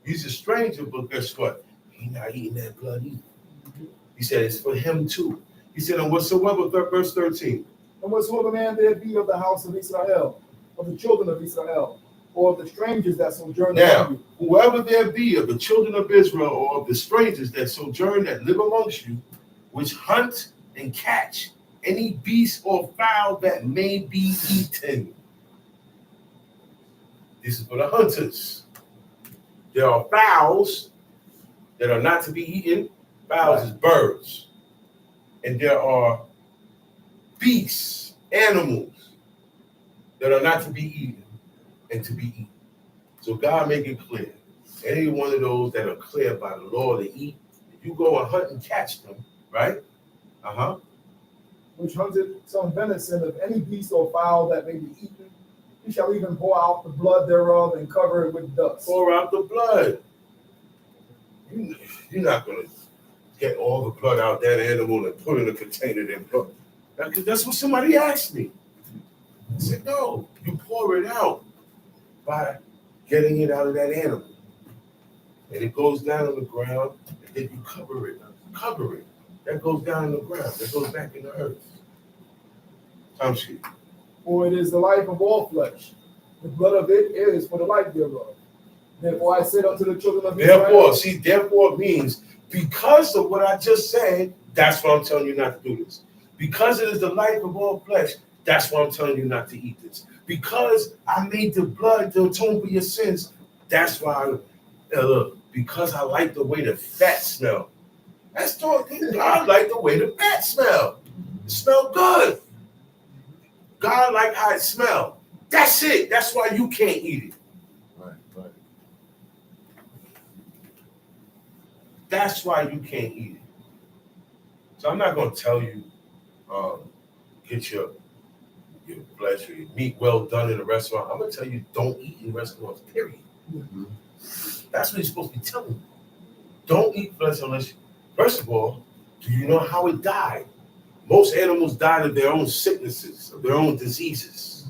He's a stranger, but guess what? He's not eating that blood either. He said it's for him too. He said, and whatsoever, verse 13. And whatsoever man there be of the house of Israel, of the children of Israel, or of the strangers that sojourn among you. Whoever there be of the children of Israel or of the strangers that sojourn that live amongst you, which hunt and catch any beast or fowl that may be eaten. This is for the hunters. There are fowls that are not to be eaten. Fowls is birds. And there are beasts, animals that are not to be eaten and to be eaten. So God make it clear. Any one of those that are clear by the law to eat, if you go and hunt and catch them, right? Which hunted some venison of any beast or fowl that may be eaten, he shall even pour out the blood thereof and cover it with dust. Pour out the blood. You're not going to get all the blood out that animal and put it in a container and blood. That's what somebody asked me. I said, no, you pour it out by getting it out of that animal. And it goes down on the ground, and then you cover it. Cover it. That goes down on the ground. That goes back in the earth. Time sheet. For it is the life of all flesh. The blood of it is for the life thereof. Therefore I said unto the children of Israel. Therefore means because of what I just said, that's why I'm telling you not to do this. Because it is the life of all flesh, that's why I'm telling you not to eat this. Because I made the blood to atone for your sins, that's why because I like the way the fat smell. That's talking. God like the way the fat smell. It smell good. God like how it smell. That's it. That's why you can't eat it. Right. That's why you can't eat it. So I'm not gonna tell you, get your flesh or your meat well done in a restaurant. I'm gonna tell you, don't eat in restaurants. Period. Mm-hmm. That's what you're supposed to be telling you. Don't eat flesh unless. First of all, do you know how it died? Most animals died of their own sicknesses, of their own diseases.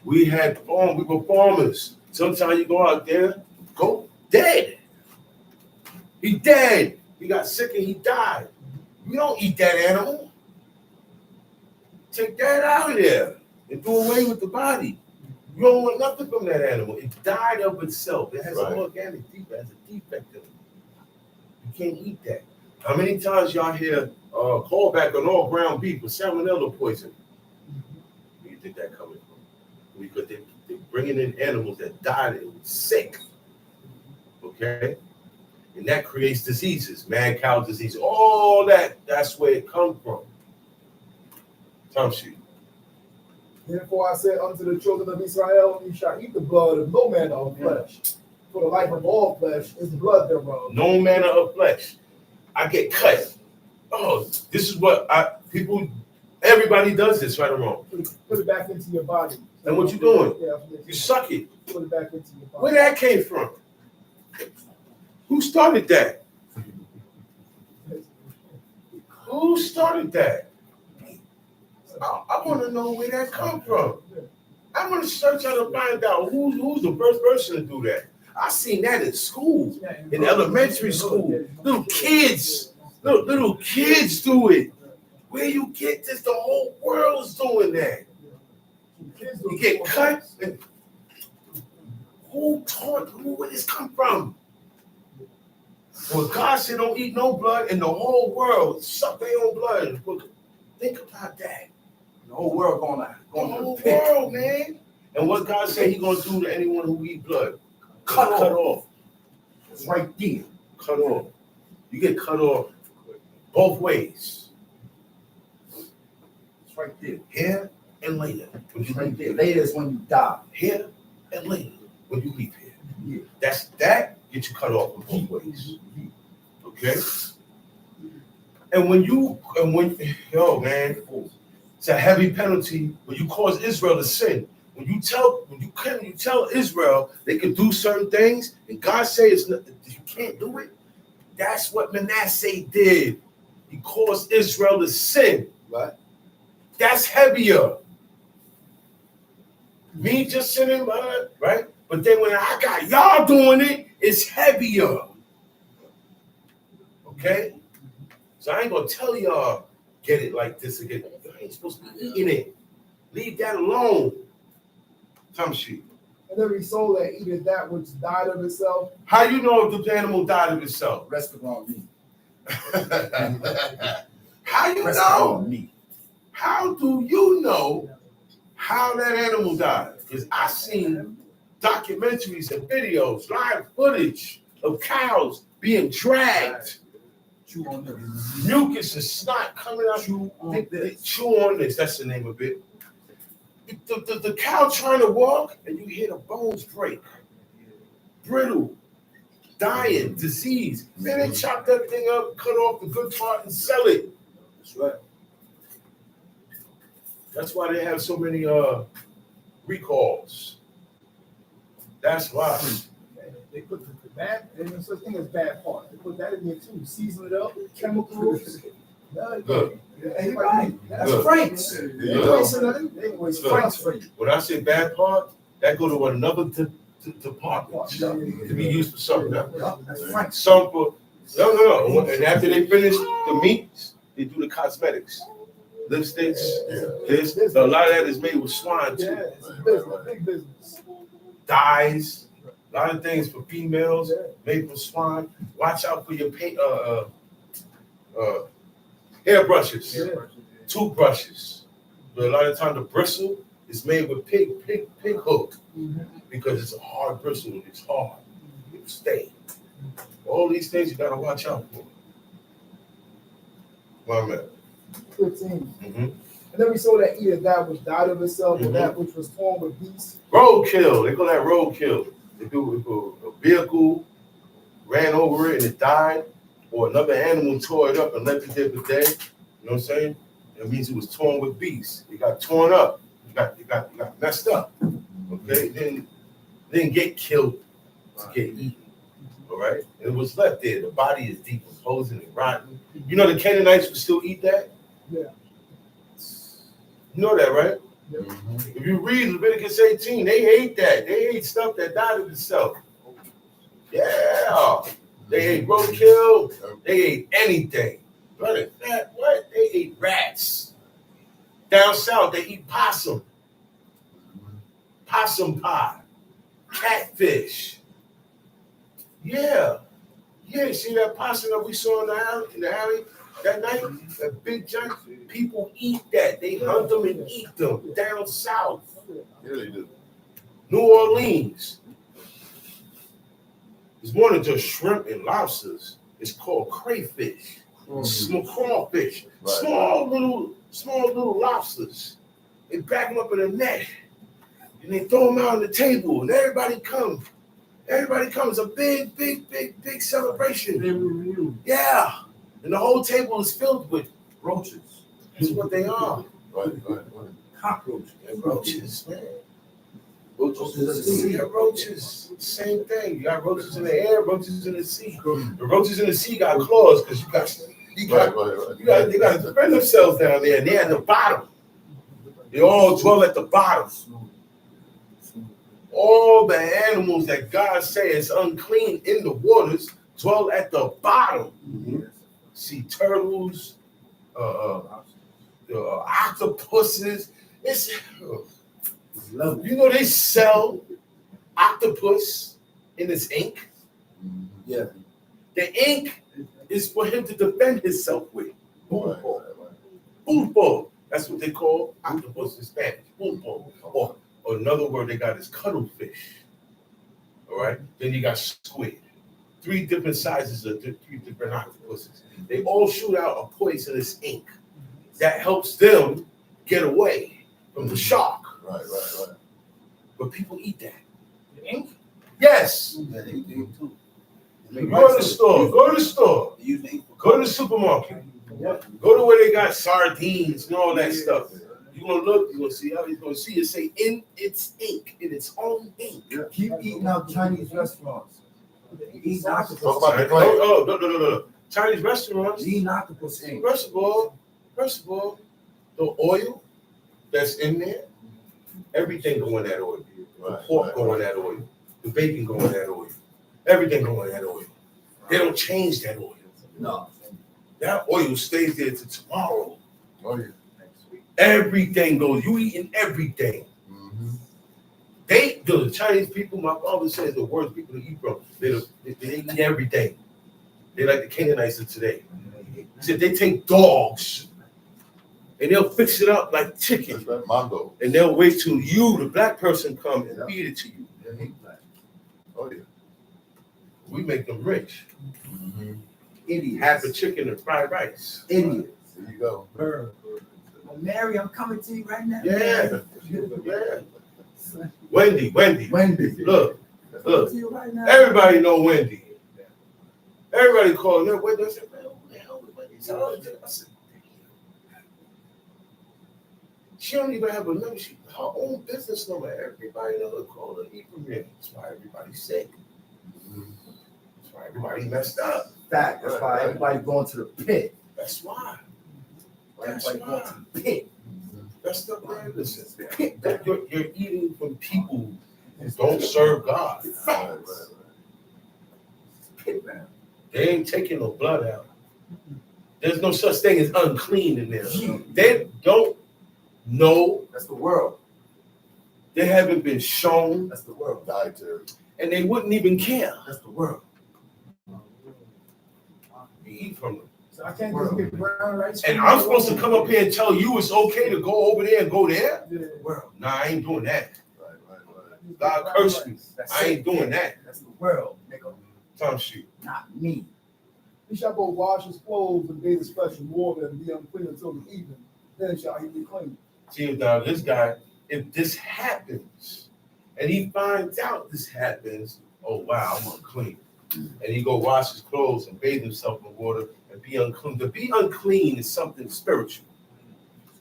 We were farmers. Sometimes you go out there, go dead. He dead. He got sick and he died. You don't eat that animal. Take that out of there and do away with the body. You don't want nothing from that animal. It died of itself. It has an organic defect. It has a defect in it. You can't eat that. How many times y'all hear call back on all ground beef with salmonella poison? Where you think that coming from? Because they're bringing in animals that died and sick. Okay? And that creates diseases, mad cow disease, all that. That's where it comes from. Time sheet. Therefore I said unto the children of Israel, you shall eat the blood of no manner of flesh. For the life of all flesh is the blood thereof. No manner of flesh. I get cut. Oh, this is what everybody does this, right or wrong. Put it back into your body. And what you doing? Yeah, You suck it. Put it back into your body. Where that came from? Who started that? Who started that? I want to know where that come from. I want to search out and find out who's the first person to do that. I seen that in school, in elementary school. Little kids do it. Where you get this? The whole world's doing that. You get cut. And who where this come from? Well, God said don't eat no blood, and the whole world suck their own blood. Think about that. The whole world going the whole world, man. And what God said He gonna do to anyone who eat blood? Cut off. It's right there. Cut off. You get cut off both ways. It's right there. Here and later. When you Right leave there. here. Later is when you die. Here and later. When you leave here. Yeah. That gets you cut off in both ways. Okay? And when man, it's a heavy penalty when you cause Israel to sin. When you tell Israel they can do certain things, and God says you can't do it. That's what Manasseh did. He caused Israel to sin. Right. That's heavier. Me just sinning, right? But then when I got y'all doing it, it's heavier. Okay? So I ain't gonna tell y'all get it like this again. You ain't supposed to be eating it. Leave that alone. Time sheet. And every soul that eateth that which died of itself. How you know if the animal died of itself? Restaurant meat. How you know? Restaurant meat. How do you know how that animal died? Because I seen documentaries and videos, live footage of cows being dragged. Chew on this. Mucus and snot coming out. Chew on this. Chew on this. That's the name of it. The cow trying to walk, and you hear the bones break. Brittle, dying, disease. Then they chop that thing up, cut off the good part, and sell it. That's right. That's why they have so many recalls. That's why. They put the Bad, there's no such thing as bad part. They put that in there too. Season it up, chemicals. Look. Yeah, you're right. That's Look. Frank's. They ain't wasting nothing. They ain't wasting Frank's for you. When I say bad part, that go to another department to be used for something else. That's Frank's. Some for no. And after they finish the meats, they do the cosmetics, lipsticks. This a lot of that is made with swine Yeah, too. it's a business, big business. Dyes, a lot of things for females made from swine. Watch out for your hairbrushes, toothbrushes. But a lot of time the bristle is made with pig hook because it's a hard bristle. It's hard. It'll stay. All these things you gotta watch out for. My man. 15. Mm-hmm. And then we saw that either that which died of itself or that which was torn with beasts. Roadkill. They call that roadkill. They do a vehicle ran over it and it died, or another animal tore it up and left it there for dead. You know what I'm saying? That means it was torn with beasts. It got torn up. It got messed up. Okay? It didn't get killed to get eaten. All right? And it was left there. The body is decomposing and rotten. You know the Canaanites would still eat that? Yeah. You know that, right? Yeah. If you read Leviticus 18, they ate that. They ate stuff that died of itself. Yeah. They ate roadkill. They ate anything. What? They ate rats. Down south, they eat possum. Possum pie. Catfish. Yeah. Yeah, see that possum that we saw in the alley that night? That big giant. People eat that. They hunt them and eat them down south. Yeah, they do. New Orleans. It's more than just shrimp and lobsters. It's called crayfish, small crawfish, small little lobsters. They back them up in a net and they throw them out on the table and everybody comes. Everybody comes. A big celebration. Yeah. And the whole table is filled with roaches. That's what they are. Right. Cockroaches. And roaches, man. Roaches. Same thing. You got roaches in the air, roaches in the sea. The roaches in the sea got claws because they got to defend themselves down there, and they're at the bottom. They all dwell at the bottom. All the animals that God says unclean in the waters dwell at the bottom. See turtles, octopuses. You know they sell octopus in its ink. Yeah. The ink is for him to defend himself with. Pulpo. That's what they call octopus in Spanish. Pulpo. Or another word they got is cuttlefish. All right. Then you got squid. 3 different sizes of 3 different octopuses. They all shoot out a poisonous ink that helps them get away from the shark. Right. But people eat that. The ink? Yes. Yeah, they do too. Go to the store. Go to the supermarket. Go to where they got sardines and all that stuff. You're going to look, you're going to see how he's going to see it say in its ink, in its own ink. Keep eating out Chinese restaurants. Eat octopus. Talk about the clay. No. Chinese restaurants. Eat octopus ink. First of all, the oil that's in there, everything go in that oil. The pork go in that oil. The bacon go in that oil. Everything go in that oil. They don't change that oil. No. That oil stays there till tomorrow. Oh, yeah. Everything goes. You eating everything. The Chinese people, my father says the worst people to eat from. They eat everything. They like the Canaanites of today. He said they take dogs and they'll fix it up like chicken. Mongo. And they'll wait till you, the black person, come and feed it to you. Oh, yeah. We make them rich. Idiots. Half a chicken and fried rice. Idiots. There you go. Well, Mary, I'm coming to you right now. Yeah. Wendy. Look. To you right now. Everybody know Wendy. Everybody calling her Wendy. I said, man, who the hell is Wendy? I said, she don't even have a number. Her own business number. Everybody know her call her Ibrahim. That's why everybody's sick. why everybody messed up. Fact. That's why everybody going to the pit. That's why. Everybody going to the pit. That's the man. Listen, you're eating from people who don't serve God. Pit, man. They ain't taking no blood out. There's no such thing as unclean in there. They don't know. That's the world. They haven't been shown. That's the world. Dietary. And they wouldn't even care. That's the world. You eat from them. So I can't just get brown rice. And I'm supposed to come up here and tell you it's okay to go over there and go there? Yeah. World. Nah, I ain't doing that. Right. God cursed me. That's I ain't doing that. That's the world, nigga. Time shoot. Not me. He shall go wash his clothes and bathe his flesh in water and be unclean until the evening. Then shall he be clean. See, now this guy, if this happens, and he finds out this happens, oh wow, I'm unclean. And he go wash his clothes and bathe himself in water and be unclean. To be unclean is something spiritual.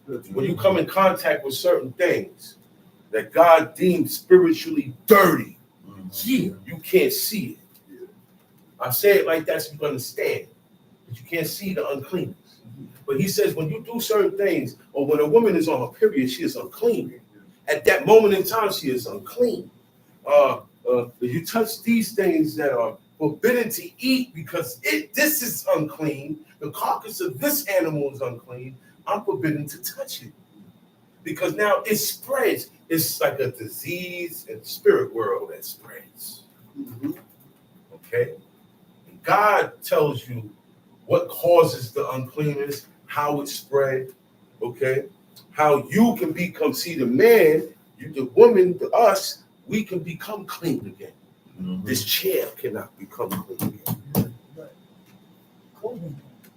When you come in contact with certain things that God deems spiritually dirty, you can't see it. I say it like that so you can understand, but you can't see the uncleanness. But he says when you do certain things, or when a woman is on her period, she is unclean. At that moment in time, she is unclean. If you touch these things that are forbidden to eat because this is unclean, the carcass of this animal is unclean, I'm forbidden to touch it. Because now it spreads. It's like a disease in the spirit world that spreads. Okay? And God tells you what causes the uncleanness, how it spread, okay? How you can become, see the man, you, the woman, the us, we can become clean again. This chair cannot become clean again.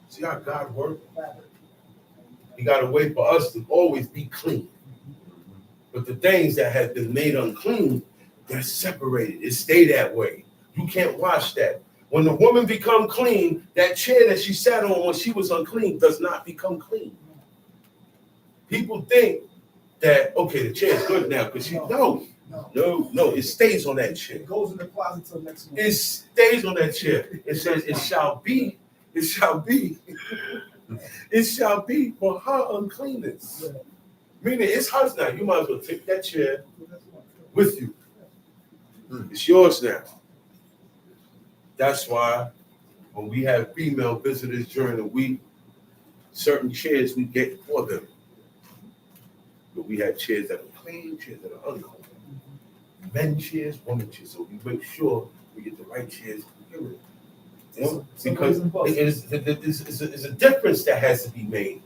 See how God works? He got a way for us to always be clean. But the things that have been made unclean, they're separated. It stay that way. You can't wash that. When the woman become clean, that chair that she sat on when she was unclean does not become clean. People think that, okay, the chair is good now because no, it stays on that chair. It goes in the closet till next month. It stays on that chair. It says it shall be it shall be for her uncleanness. Meaning it's hers now. You might as well take that chair with you. It's yours now. That's why when we have female visitors during the week, certain chairs we get for them. But we have chairs that are clean, chairs that are unclean. Men chairs, women chairs. So we make sure we get the right chairs to begin with. You know? Because it's a difference that has to be made.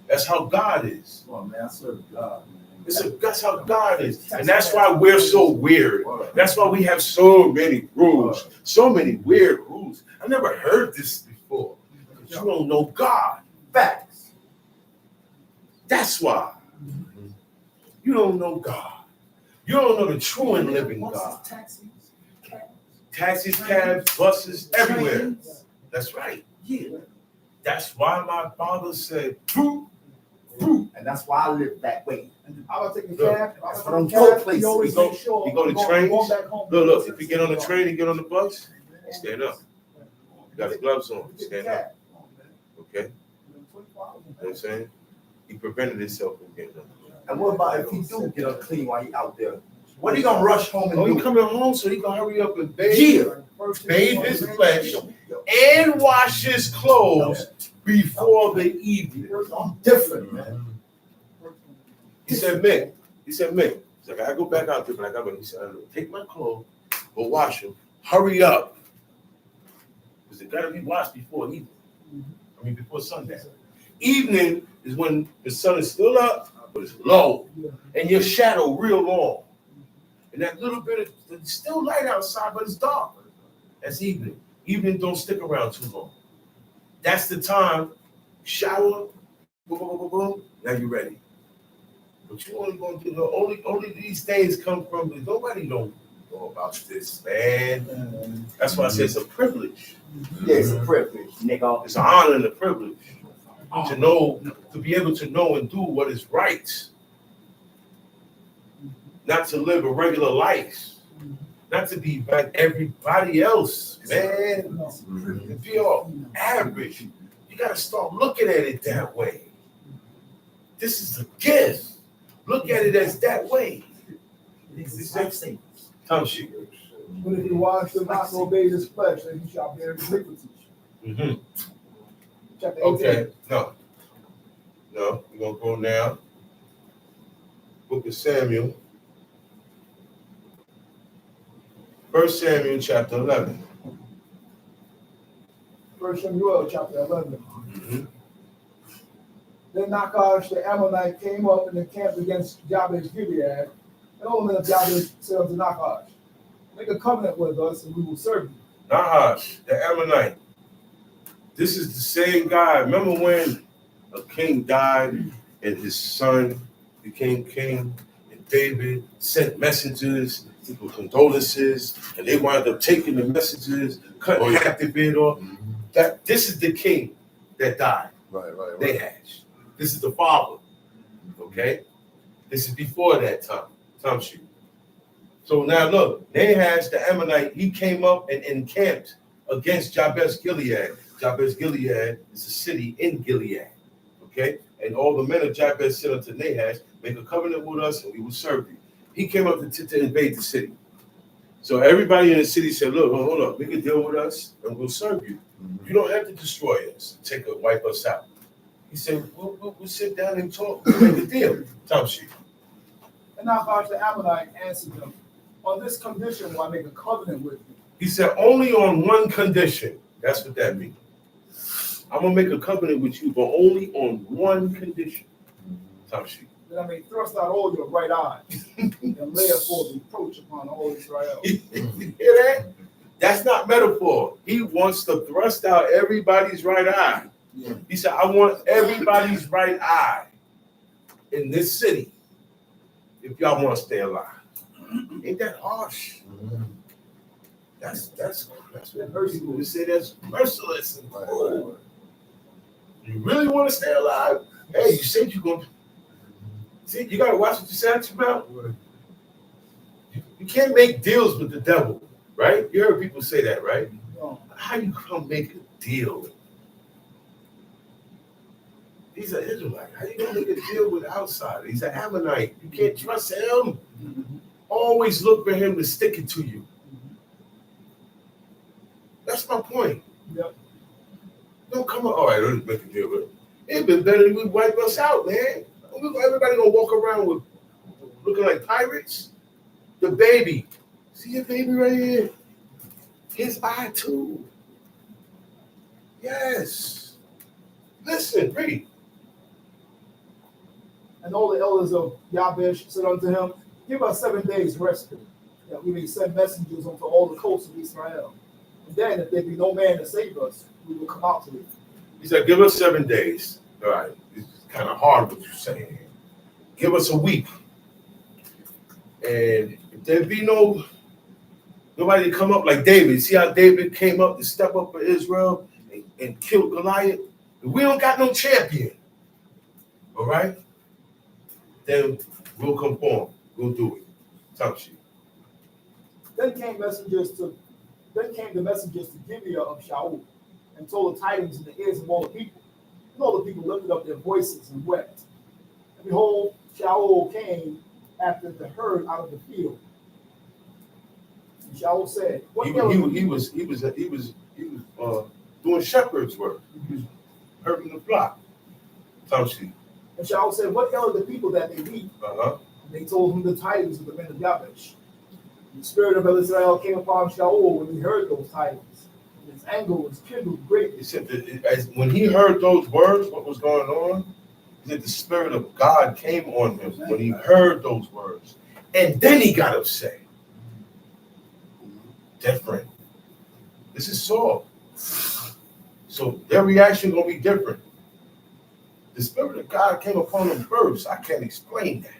That's how God is. Come on, man. I serve God, man. That's how God is. And that's why we're so weird. That's why we have so many rules. So many weird rules. I never heard this before. Because you don't know God. Facts. That's why. You don't know God. You don't know the true and living God. Taxis, cabs, buses, everywhere. That's right. Yeah. That's why my father said, "Fruit." And that's why I live that way. I would take a cab. That's what I'm going places. You always make sure You go to I'm trains. going back home. Look, if you get on the train and get on the bus, stand up. You got the gloves on. Stand up. Okay? You know what I'm saying? He prevented himself from getting up. And what about if he do get unclean while he out there? What are you gonna rush home and Oh, do? he coming home, so he gonna hurry up and bathe his flesh, and wash his clothes before the evening. I'm different, man. He said, Mick, he's like, I gotta go back out there, but I gotta go. He said, take my clothes, go wash them, hurry up. Because it gotta be washed before evening. I mean, before sundown. Evening is when the sun is still up, but it's low, and your shadow real long. And that little bit of, it's still light outside, but it's dark. That's evening. Evening don't stick around too long. That's the time, shower, boom, boom, boom, boom, now you're ready. But you only gonna do, only these things come from, nobody don't know about this, man. That's why I say it's a privilege. Yeah, it's a privilege, nigga. It's an honor and a privilege to know, to be able to know and do what is right. Not to live a regular life, not to be like everybody else, man. No. If you're average, you got to start looking at it that way. This is a gift. Look at it as that way. Tongue shoot. But if you wash them not and obey this flesh, then you shall bear iniquity. Mm-hmm. Chapter 18. Okay, no, we're gonna go now. Book of Samuel. 1 Samuel chapter 11. 1 Samuel chapter 11. Mm-hmm. Then Nachash the Ammonite came up and encamped against Jabesh Gilead. And all the men of Jabesh said unto Nachash, make a covenant with us and we will serve you. Nahash, the Ammonite. This is the same guy. Remember when a king died and his son became king, and David sent messengers with condolences, and they wound up taking the messages, cutting half the beard off. That this is the king that died. Right. Nahash. This is the father. Okay? This is before that time shoot. So now look, Nahash the Ammonite, he came up and encamped against Jabesh Gilead. Jabesh Gilead is a city in Gilead. Okay? And all the men of Jabesh said unto Nahash, make a covenant with us and we will serve you. He came up to invade the city. So everybody in the city said, look, hold up, we can deal with us and we'll serve you. You don't have to destroy us, wipe us out. He said, we'll sit down and talk, make a deal. Tom sheet. And Nachash the Ammonite answered him, on this condition will I make a covenant with you. He said, only on one condition. That's what that means. I'm going to make a covenant with you, but only on one condition. Tom sheet. That I may thrust out all your right eyes and lay a full reproach upon all Israel. You hear that? That's not metaphor. He wants to thrust out everybody's right eye. Yeah. He said, I want everybody's right eye in this city if y'all want to stay alive. Ain't that harsh? Mm-hmm. That's what mercy would say. That's merciless and cold. You really want to stay alive? Hey, you said you're going to. See, you got to watch what you say out your mouth. You can't make deals with the devil, right? You heard people say that, right? No. How you gonna make a deal? He's an Israelite. How you gonna make a deal with outsider? He's an Ammonite. You can't trust him. Always look for him to stick it to you. That's my point. Yep. Don't come on. All right, let's make a deal with him. It'd been better if we wipe us out, man. Everybody gonna walk around with looking like pirates. The baby. See your baby right here? His eye too. Yes. Listen, read. And all the elders of Jabesh said unto him, give us 7 days respite, that we may send messengers unto all the coasts of Israel. And then, if there be no man to save us, we will come out to you. He said, give us 7 days. All right. It's kind of hard what you're saying. Give us a week. And if there be nobody to come up like David. See how David came up to step up for Israel and kill Goliath? We don't got no champion. All right? Then we'll conform. We'll do it. Top sheet. Then came the messengers to Gibeah of Shaul, and told the tidings in the ears of all the people. And all the people lifted up their voices and wept. And behold, Shaul came after the herd out of the field. And Shaul said, He was doing shepherd's work. He was herding the flock. Top sheet. And Shaul said, what ailed the people that they weep? And they told him the tidings of the men of Jabesh. And the spirit of Israel came upon Shaul when he heard those tidings. And his anger was kindled greatly. He said that when he heard those words, what was going on, he said the spirit of God came on him when he heard those words. And then he got upset. Different. This is Saul. So their reaction gonna be different. The spirit of God came upon him first. I can't explain that.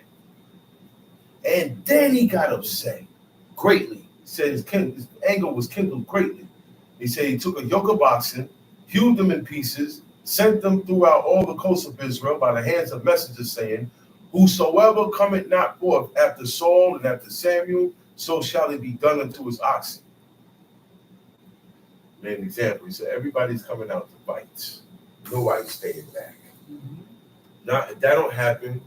And then he got upset greatly. He said his anger was kindled greatly. He said he took a yoke of oxen, hewed them in pieces, sent them throughout all the coasts of Israel by the hands of messengers, saying, whosoever cometh not forth after Saul and after Samuel so shall it be done unto his oxen. Made an example. He said, everybody's coming out to fight. Nobody's staying back. Not if that don't happen,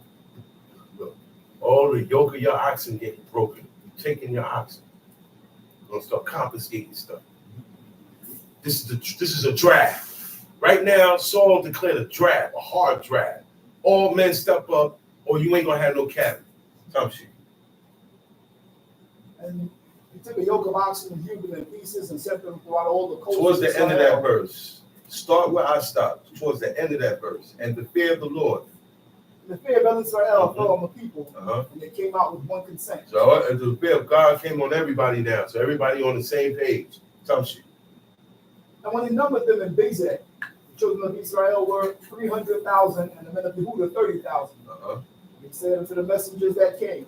look, all the yoke of your oxen getting broken. You're taking your oxen. You're gonna start confiscating stuff. This is a draft. Right now, Saul declared a draft, a hard draft. All men step up, or you ain't gonna have no cabinet. Some shit. And he took a yoke of oxen and hewed them in pieces and set them throughout all the coasts. Towards the end of that Israel. verse. Start where I stopped. Towards the end of that verse. And the fear of the Lord. The fear of Israel fell on the people, Uh-huh. and they came out with one consent. So the fear of God came on everybody now. So everybody on the same page. Some shit. And when he numbered them in Bezek, the children of Israel were 300,000, and the men of Yehuda 30,000. Uh-huh. He said unto the messengers that came,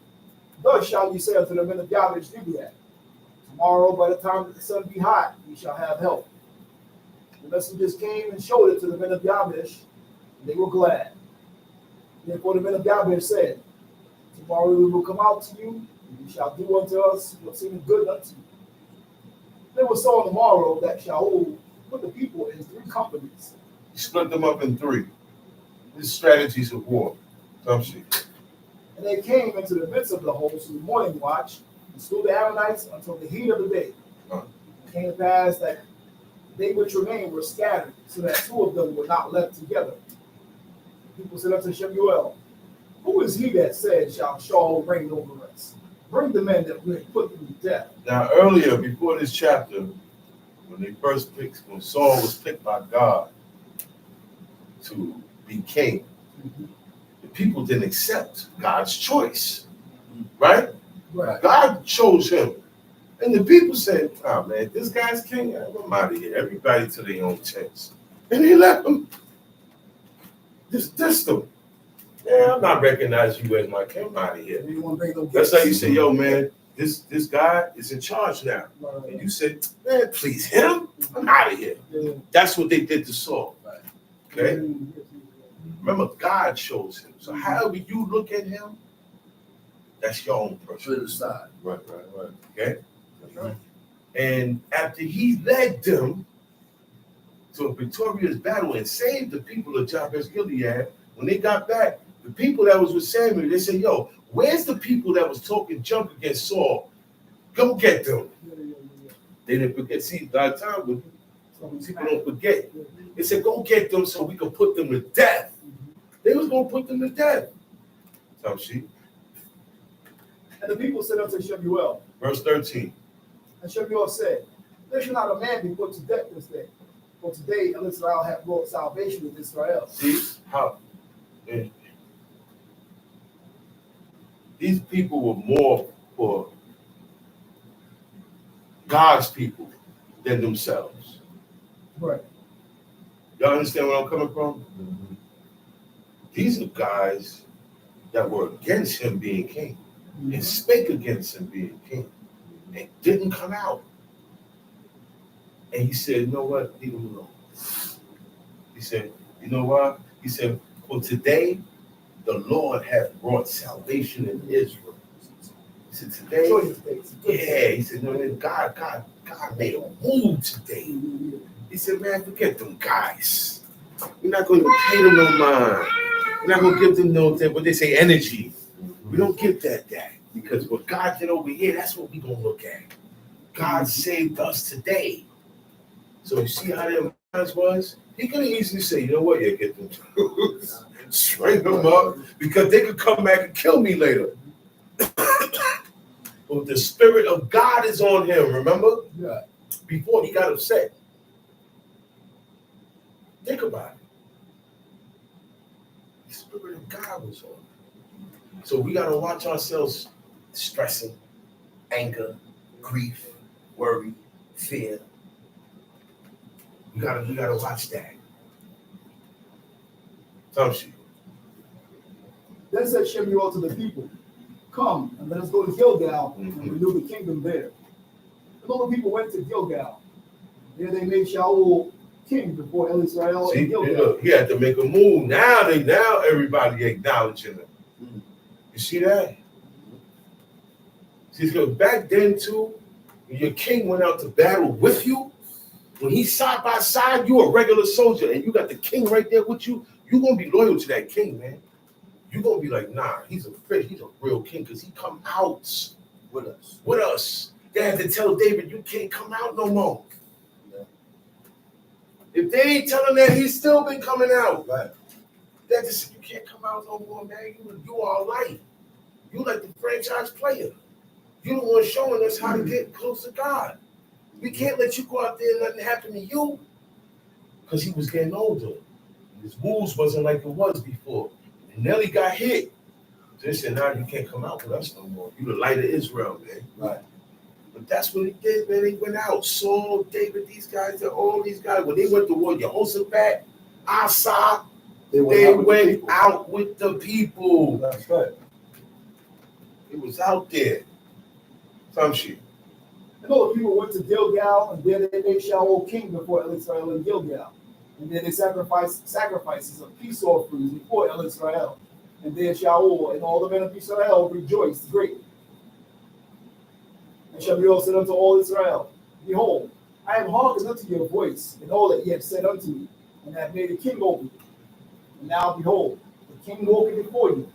thus shall you say unto the men of Yabesh Gilead, tomorrow by the time that the sun be hot, ye shall have help. The messengers came and showed it to the men of Yabesh, and they were glad. Therefore the men of Yabesh said, tomorrow we will come out to you, and you shall do unto us what seemeth good unto you. There was so on the morrow that Shaul put the people in 3 companies. He split them up in 3. These strategies of war. Some shit. And they came into the midst of the host in the morning watch and slew the Ammonites until the heat of the day. It came to pass that they which remained were scattered, so that 2 of them were not left together. The people said unto Shemuel, who is he that said, shall Shaul reign over us? Bring the men that we have put them to death. Now earlier, before this chapter, when Saul was picked by God to be king, the people didn't accept God's choice, right? Right. God chose him. And the people said, oh man, this guy's king, I'm out of here. Everybody to their own tents. And they left him. Just dissed him. Yeah, I'm not recognizing you as my king. I'm out of here. You want to bring them That's how you gifts. say, yo, man, this guy is in charge now. Right. And you said, man, please him? I'm out of here. Yeah. That's what they did to Saul. Right. Okay? Mm. Remember, God chose him. So however you look at him, that's your own person. To the side. Right. Okay? That's right. And after he led them to a victorious battle and saved the people of Jabesh Gilead, when they got back, the people that was with Samuel, they said, yo, where's the people that was talking junk against Saul? Go get them. They didn't forget. See, a lot of times when people don't forget, they said, go get them so we can put them to death. They was going to put them to death. Some sheep. And the people said unto Shemuel, Verse 13. and Shemuel said, there shall not a man be put to death this day. For today Israel hath brought salvation with Israel. See how these people were more for God's people than themselves. Right. Y'all understand where I'm coming from? These are guys that were against him being king and spake against him being king and didn't come out. And he said, you know what? Leave him alone. He said, you know what? He said, for today, the Lord hath brought salvation in Israel. He said, today, yeah. He said, no, God made a move today. He said, man, forget them guys. We're not going to pay them no mind. We're not going to give them no, what they say, energy. We don't give that because what God did over here, that's what we're going to look at. God saved us today. So you see how their minds was? He could have easily say, you know what, yeah, get them tools, string them up, because they could come back and kill me later. But the Spirit of God is on him, remember? Yeah. Before he got upset. Think about it. The Spirit of God was on him. So we got to watch ourselves stressing, anger, grief, worry, fear. We gotta watch that. Some shit. Then said Shemuel to the people, come and let us go to Gilgal and renew the kingdom there. And all the people went to Gilgal. There they made Shaul king before Israel See, and Gilgal. look, he had to make a move. Now everybody acknowledging him. You see that? See, because back then too, when your king went out to battle with you, when he's side by side, you a regular soldier, and you got the king right there with you, you're gonna be loyal to that king, man. You're gonna be like, nah, he's a real king, because he come out with us. With us. They had to tell David, you can't come out no more. Yeah. If they ain't telling that, he's still been coming out. Right. They just said, you can't come out no more, man. You all right. You like the franchise player. You the one showing us how to get close to God. We can't let you go out there and nothing happen to you. Because he was getting older. His moves wasn't like it was before. And Nelly got hit. So they said, now you can't come out with us no more. You the light of Israel, man. Right. But that's what he did, man. He went out. Saul, David, these guys, all these guys. When they went to war, Jehoshaphat, Asa, they went out with the people. That's right. It was out there. Some shit. You know, the people went to Gilgal, and there they made Shaul king before El Israel in Gilgal. And then they sacrificed sacrifices of peace offerings before El Israel. And then Shaul and all the men of Israel rejoiced greatly. And Shamuel said unto all Israel, behold, I have hearkened unto your voice, and all that ye have said unto me, and have made a king over you. And now behold, the king walking before you.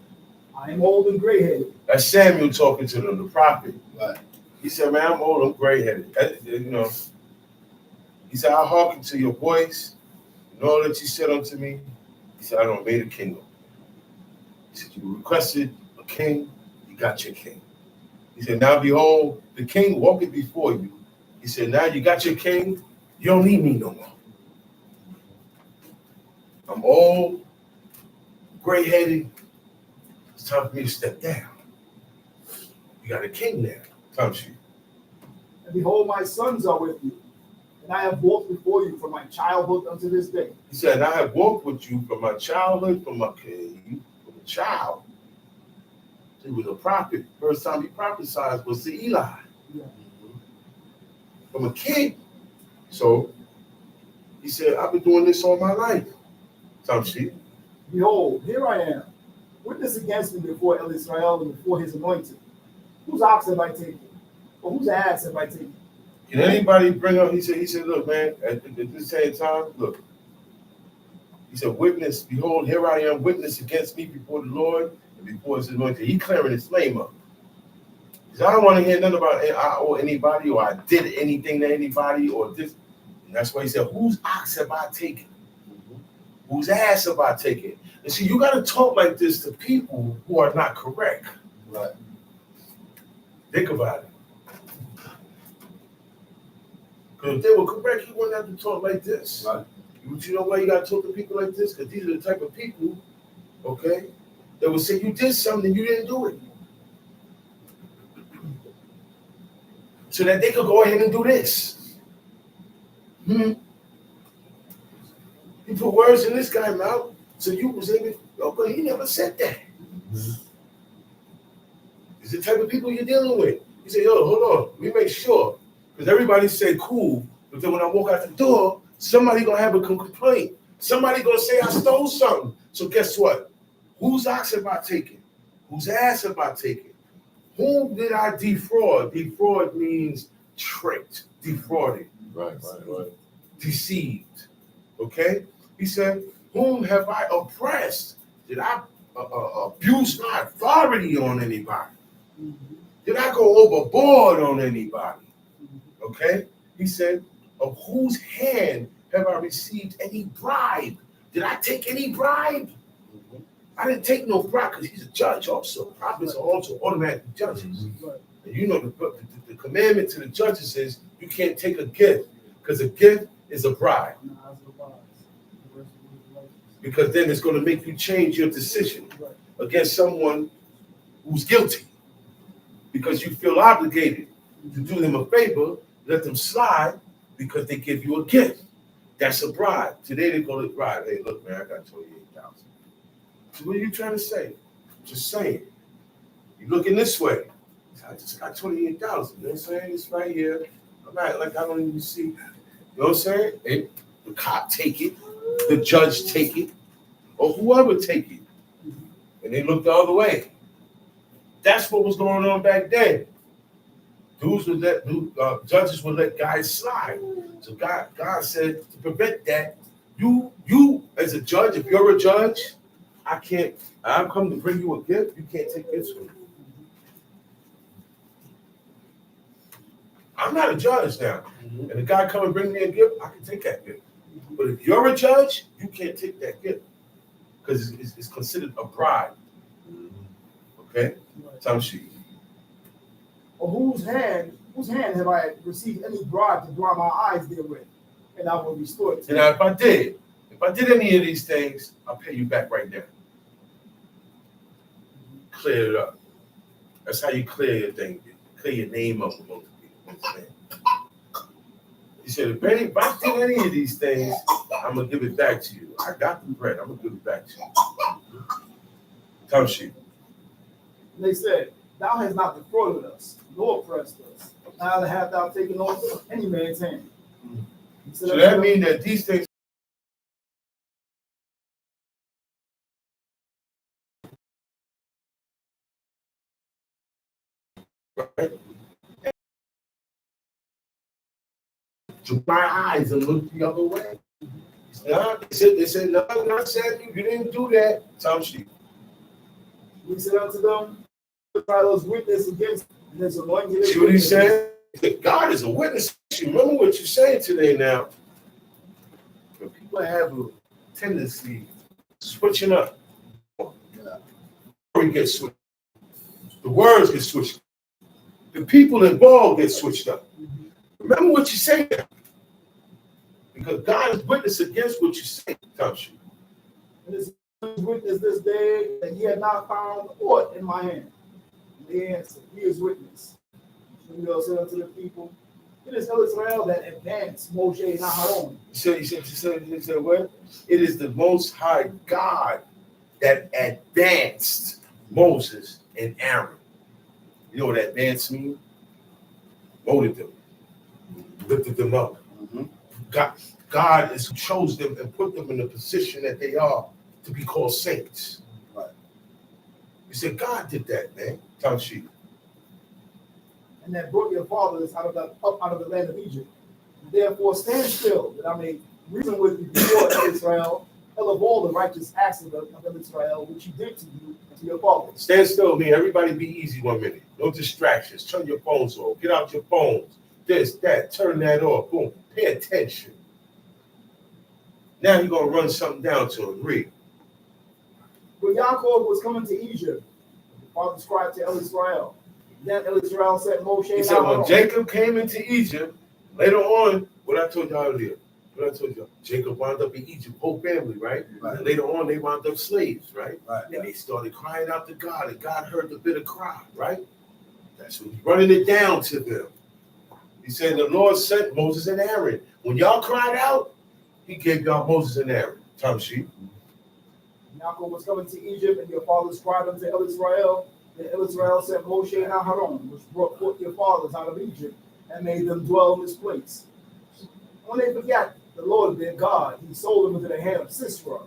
I am old and gray-headed. That's Samuel talking to them, the prophet. Right. He said, man, I'm old, I'm gray-headed. You know. He said, I hearken to your voice, and all that you said unto me. He said, I don't made a kingdom. He said, you requested a king, you got your king. He said, now behold, the king walking before you. He said, now you got your king, you don't need me no more. I'm old, gray-headed. It's time for me to step down. You got a king there. Time she. And behold, my sons are with you, and I have walked before you from my childhood unto this day. He said, I have walked with you from my childhood, from a child. He was a prophet. First time he prophesied was to Eli. Yeah. From a kid. So he said, I've been doing this all my life. Some shit. Behold, here I am. Witness against me before El Israel and before his anointed. Whose ox have I taken? Or whose ass have I taken? Can anybody bring up? He said, look, man, at this same time, look. He said, witness, behold, here I am, witness against me before the Lord and before his anointed. He clearing his flame up. He said, I don't want to hear nothing about I owe anybody or I did anything to anybody or this. And that's why he said, whose ox have I taken? Whose ass have I taken? And see, you got to talk like this to people who are not correct. Right. Think about it. Because if they were correct, you wouldn't have to talk like this. Right. But you know why you got to talk to people like this? Because these are the type of people, okay, that will say you did something and you didn't do it. So that they could go ahead and do this. You put words in this guy's mouth, so you was able, oh, but he never said that. It's the type of people you're dealing with. You say, yo, hold on, we make sure. Because everybody say cool, but then when I walk out the door, somebody gonna have a complaint. Somebody gonna say I stole something. So guess what? Whose ox have I taken? Whose ass have I taken? Whom did I defraud? Defraud means tricked, defrauded. Right. Deceived. Okay? He said, whom have I oppressed? Did I abuse my authority on anybody? Did I go overboard on anybody? Okay? He said, of whose hand have I received any bribe? Did I take any bribe? I didn't take no bribe because he's a judge also. Prophets are also automatic judges. And you know the commandment to the judges is you can't take a gift because a gift is a bribe. Because then it's going to make you change your decision against someone who's guilty. Because you feel obligated to do them a favor, let them slide because they give you a gift. That's a bribe. Today they call it bribe. Hey, look, man, I got 28,000. So what are you trying to say? Just saying. You're looking this way. I just got 28,000. You know what I'm saying? It's right here. I'm not like I don't even see. You know what I'm saying? And the cop take it, the judge take it, or whoever take it. And they look the other way. That's what was going on back then. judges would let guys slide. So God said to prevent that, you as a judge, if you're a judge, I'm come to bring you a gift. You can't take gifts from me. I'm not a judge now. And the guy come and bring me a gift, I can take that gift. But if you're a judge, you can't take that gift because it's considered a bribe. Okay? Time sheet. Or whose hand have I received any bribe to dry my eyes therewith, and I will restore it to And you. now if I did any of these things, I'll pay you back right now. Clear it up. That's how you clear your thing. Clear your name up among the people. He said, if I did any of these things, I'm going to give it back to you. I got the bread. I'm going to give it back to you. Time sheet. And they said, thou hast not defrauded us, nor oppressed us. Neither hast thou taken off any man's hand. So that means that these things right? To my eyes and look the other way. They said, no, not saying you didn't do that. Time sheet. We said unto them, Israel's witness against this anointed. See what he said? God is a witness. Remember what you're saying today now. But people have a tendency switching up. We get switched. The words get switched. The people involved get switched up. Remember what you say now. Because God is witness against what you say. Time sheet. And this witness this day that he had not found aught in my hand. And they answered, he is witness. And we also said unto the people, it is Israel that advanced Moshe and Aharon. He said what? It is the Most High God that advanced Moses and Aaron. You know what advance means? Molded them, lifted them up. God has chose them and put them in the position that they are to be called saints. Right. He said, God did that, man. Time sheet. And that brought your fathers up out of the land of Egypt. Therefore stand still, that I may reason with you before Israel, tell of all the righteous acts of Israel, which he did to you and to your fathers. Stand still, man. Everybody be easy 1 minute. No distractions. Turn your phones off. Get out your phones. This, that. Turn that off. Boom. Pay attention. Now you're going to run something down to him. Read. When Yaakov was coming to Egypt, the father described to Israel. Then Israel said, Moshe. He said, when Jacob came into Egypt, later on, what I told y'all earlier, Jacob wound up in Egypt, whole family, right? And later on, they wound up slaves, right? And they started crying out to God, and God heard the bitter cry, right? That's when he's running it down to them. He said, the Lord sent Moses and Aaron. When y'all cried out, he gave y'all Moses and Aaron. Time sheet. Yaakov was coming to Egypt, and your fathers cried unto Israel. And Israel sent Moshe and Aharon, which brought forth your fathers out of Egypt, and made them dwell in this place. When they forgot the Lord their God, he sold them into the hand of Sisera,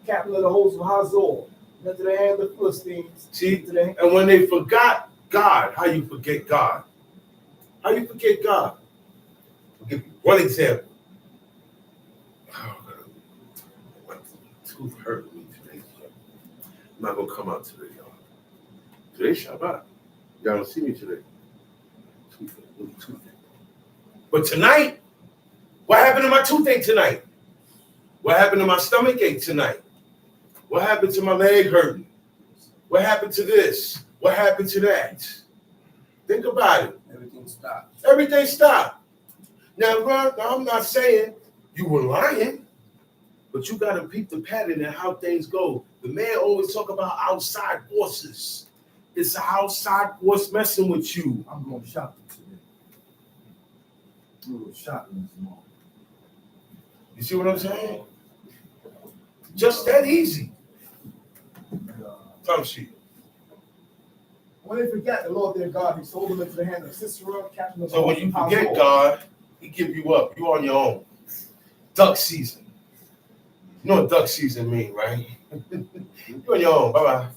captain of the host of Hazor, and into the hand of the Philistines. See, and when they forgot God, how you forget God? How you forget God? I'll give you one example. My tooth hurt me today. I'm not going to come out today, y'all. Today's Shabbat. Y'all don't see me today. Toothache. But tonight, what happened to my toothache tonight? What happened to my stomach ache tonight? What happened to my leg hurting? What happened to this? What happened to that? Think about it. Everything stopped. Everything stopped. Now, I'm not saying you were lying, but you got to peep the pattern and how things go. The man always talk about outside forces. It's an outside force messing with you. I'm going shopping today. We were shopping this morning. You see what I'm saying? Just that easy. Time sheet. When they forget the Lord their God, he sold them into the hand of Sisera, captain of the So when you forget God, he give you up. You on your own. Duck season. You know what duck season mean, right? You on your own. Bye-bye.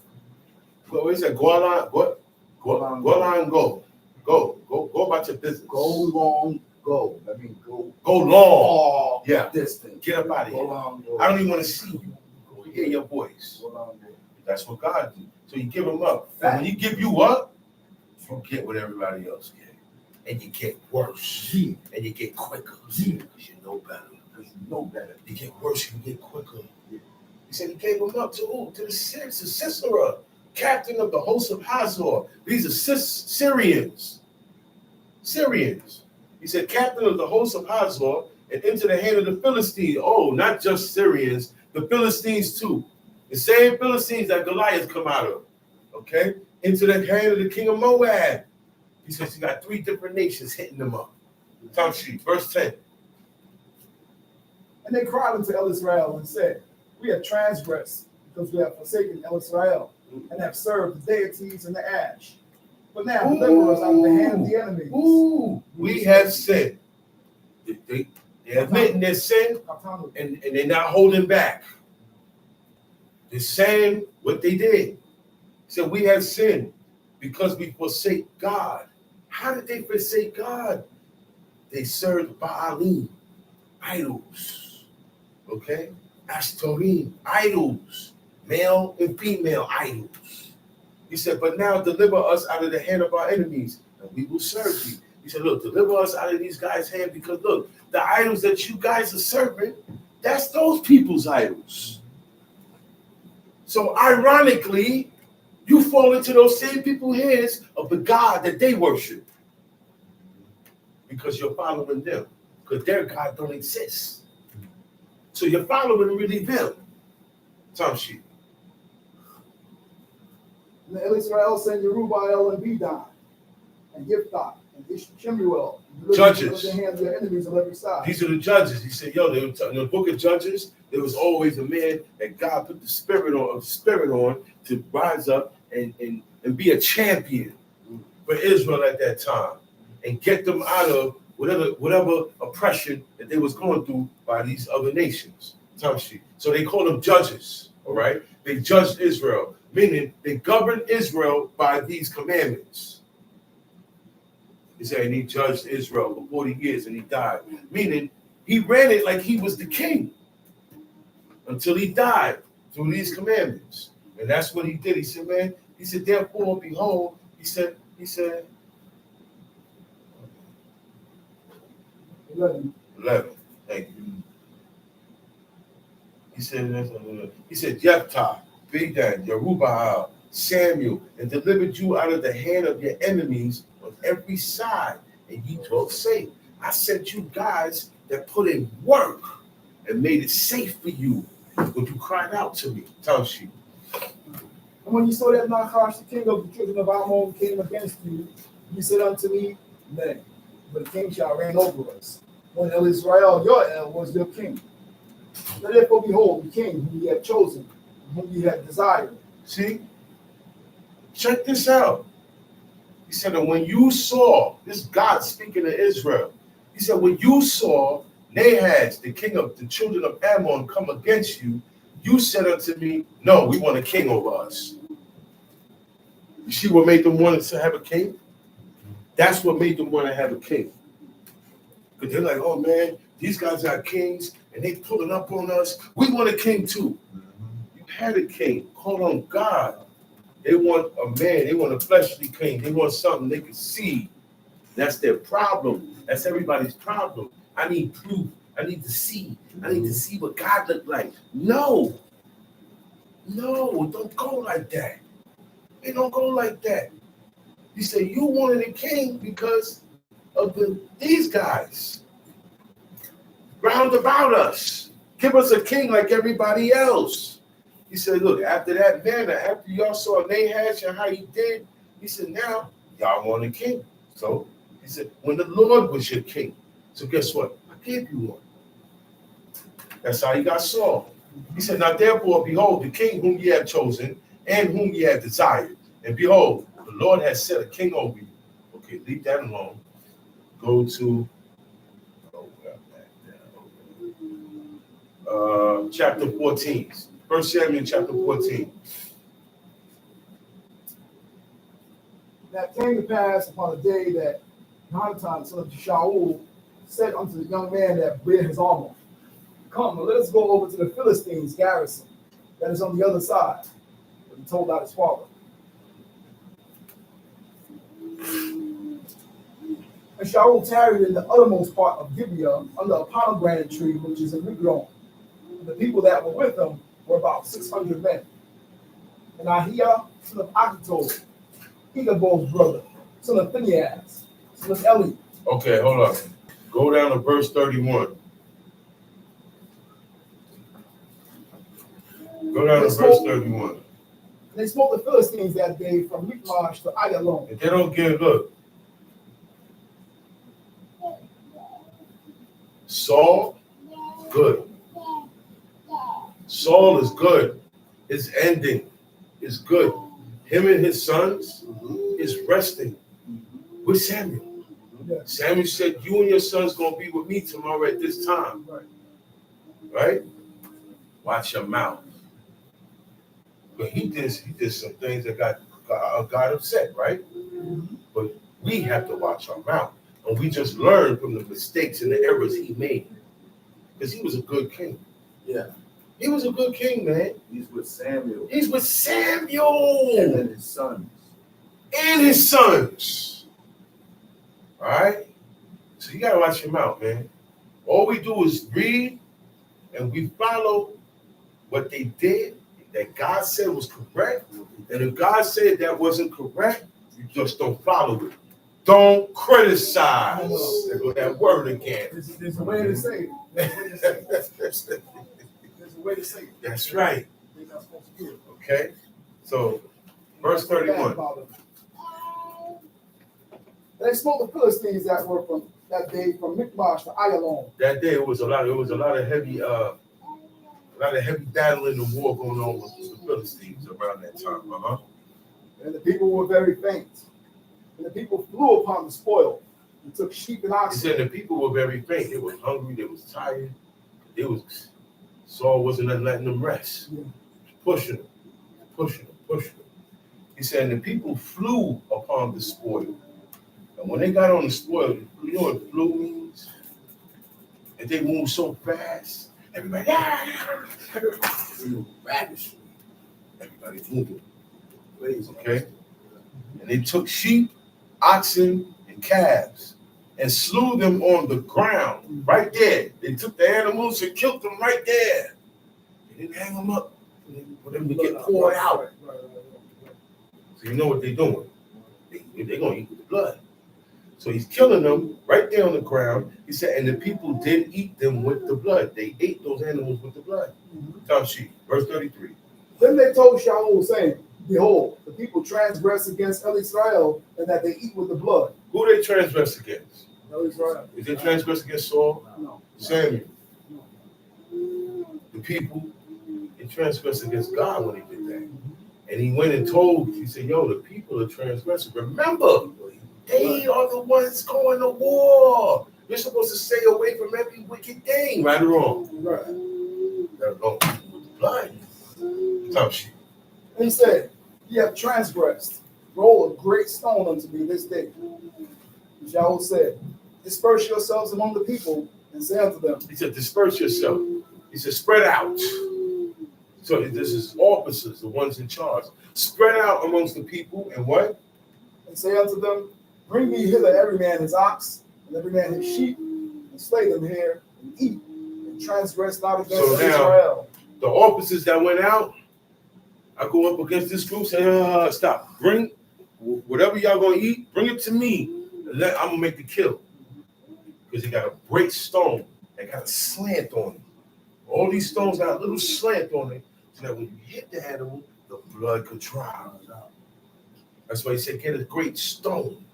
What is that? Go on, go. Go about your business. Go long, go. I mean, go long. Yeah. Distance. Get up out of Go here. long, go. I don't even want to see you. Go hear your voice. Go long, go. That's what God do. So you give them up. And when you give you up, you get what everybody else get. And you get worse. Yeah. And you get quicker. Yeah. Because you know better. Because you know better. You get worse, you get quicker. Yeah. He said he gave them up to who? To the Sisera, captain of the host of Hazor. These are Syrians. Syrians. He said, captain of the host of Hazor, and into the hand of the Philistines. Oh, not just Syrians, the Philistines too. The same Philistines that Goliath come out of. Okay? Into the hand of the king of Moab. He says you got 3 different nations hitting them up. Time sheet, verse 10. And they cried unto El Israel and said, we have transgressed because we have forsaken El Israel and have served the deities and the ash. But now deliver us out of the hand of the enemies. Ooh, we have sinned. They're admitting their sin and they're not holding back. They're saying what they did. So we have sinned because we forsake God. How did they forsake God? They served Baalim, idols. Okay? Ashtorim, idols. Male and female idols. He said, but now deliver us out of the hand of our enemies, and we will serve you. He said, look, deliver us out of these guys' hand, because look, the idols that you guys are serving, that's those people's idols. So ironically, you fall into those same people's hands of the God that they worship. Because you're following them. Because their God don't exist. So you're following really them. Time sheet. And the Israel sent Jerubbaal and Bedan and Yiftach and Shemuel. Judges. The hands of their enemies on every side. These are the judges. He said, yo, in the book of Judges, there was always a man that God put the spirit on to rise up and be a champion for Israel at that time and get them out of whatever oppression that they was going through by these other nations. So they call them judges, all right? They judged Israel, meaning they governed Israel by these commandments. He said, and he judged Israel for 40 years and he died. Meaning he ran it like he was the king until he died through these commandments. And that's what he did. He said, man, he said, therefore, behold, he said, 11. Thank you. He said, Jephthah, Bedan, Jerubbaal, Samuel, and delivered you out of the hand of your enemies on every side, and ye dwelt safe. I sent you guys that put in work and made it safe for you when you cried out to me. Time sheet. And when you saw that Nachash, the king of the children of Ammon, came against you, you said unto me, nay, but the king shall reign over us. When El Israel, your El, was your king. Now therefore, behold, the king whom ye have chosen, whom ye have desired. See? Check this out. He said that when you saw, this God speaking to Israel, he said, when you saw Nahash, the king of the children of Ammon, come against you, you said unto me, no, we want a king over us. You see what made them want to have a king? That's what made them want to have a king. Because they're like, oh man, these guys are kings and they pulling up on us. We want a king too. You had a king. Call on God. They want a man. They want a fleshly king. They want something they can see. That's their problem. That's everybody's problem. I need proof. I need to see. I need to see what God looked like. No, don't go like that. They don't go like that. He said, you wanted a king because of these guys round about us. Give us a king like everybody else. He said, look, after that manner, after y'all saw Nahash and how he did, he said, now y'all want a king. So he said, when the Lord was your king. So guess what? I gave you one. That's how he got Saul. He said, now therefore, behold, the king whom ye have chosen and whom ye have desired. And behold, the Lord has set a king over you. Okay, leave that alone. Go to chapter 14. 1 Samuel chapter 14. Now it came to pass upon the day that Jonathan, son of Shaul, said unto the young man that bare his armor, Come, let us go over to the Philistines' garrison that is on the other side. But he told not his father. And Shaul tarried in the uttermost part of Gibeah under a pomegranate tree which is in Migron. And the people that were with him were about 600 men. And Ahiah, son of Achitov, Ichabod's brother, son of Phinehas, son of Eli. Okay, hold on. Go down to verse 31. Go down to verse 31. And they smote the Philistines that day from Michmash to Ayalon. If they don't give, look. Saul, good. Saul is good. His ending is good. Him and his sons is resting with Samuel. Samuel said, you and your son's going to be with me tomorrow at this time. Right? Watch your mouth. But he did some things that got upset, right? But we have to watch our mouth. And we just learn from the mistakes and the errors he made. Because he was a good king. Yeah. He was a good king, man. He's with Samuel. He's with Samuel. And his sons. And his sons. All right? So you got to watch your mouth, man. All we do is read and we follow what they did that God said was correct. And if God said that wasn't correct, you just don't follow it. Don't criticize. There go that word again. There's a way to say it. There's a way to say it. That's right. They're not supposed to do it. Okay? So, verse 31. They smote the Philistines that were from that day from Michmash to Ayalon. That day it was a lot of heavy battle in the war going on with the Philistines around that time. And the people were very faint. And the people flew upon the spoil and took sheep and He oxen. said the people were very faint. They were hungry. They was tired. Saul wasn't letting them rest. Yeah. Pushing them. He said, and the people flew upon the spoil. And when they got on the spoil, you know what flew means? And they moved so fast. Everybody ravishly. Everybody moving. Okay? And they took sheep, oxen, and calves and slew them on the ground right there. They took the animals and killed them right there. They didn't hang them up for them to get poured out. So you know what they're doing. They're going to eat with the blood. So he's killing them right there on the ground. He said, and the people did eat them with the blood. They ate those animals with the blood. Top sheet, verse 33. Then they told Shaul, saying, Behold, the people transgress against Israel, and that they eat with the blood. Who they transgress against? Israel. Did they transgress against Saul? No. Samuel. The people, they transgressed against God when he did that. And he went and told, he said, yo, the people are transgressing. Remember, they are the ones going to war. You're supposed to stay away from every wicked thing, right or wrong? Right. They're going with the blood. Top sheet. And he said, Ye have transgressed. Roll a great stone unto me this day. And Shaul said, Disperse yourselves among the people, and say unto them. He said, disperse yourself. He said, spread out. So this is officers, the ones in charge. Spread out amongst the people and what? And say unto them, Bring me hither every man his ox, and every man his sheep, and slay them here, and eat, and transgress not against Israel. The officers that went out, I go up against this group, say, stop. Bring whatever y'all going to eat, bring it to me. And I'm going to make the kill. Because he got a great stone that got a slant on it. All these stones got a little slant on it, so that when you hit the animal, the blood could travel. That's why he said, get a great stone.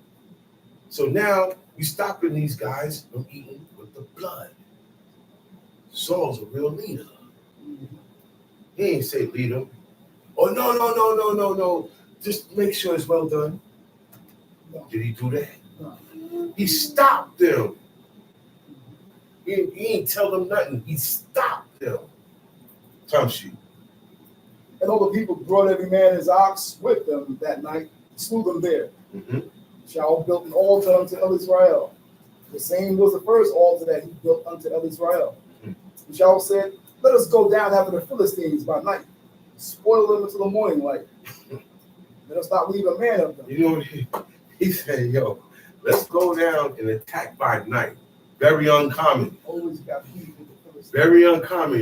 So now we stopping these guys from eating with the blood. Saul's a real leader. He ain't say lead them. Oh, no. Just make sure it's well done. Did he do that? No. He stopped them. He ain't tell them nothing. He stopped them. Time sheet. And all the people brought every man his ox with them that night, slew them there. Shaul built an altar unto El Israel. The same was the first altar that he built unto El Israel. And Shaul said, let us go down after the Philistines by night, spoil them until the morning light. Let us not leave a man of them. You know what he said, yo, let's go down and attack by night. Very uncommon. Always got heat with the Philistines. Very uncommon.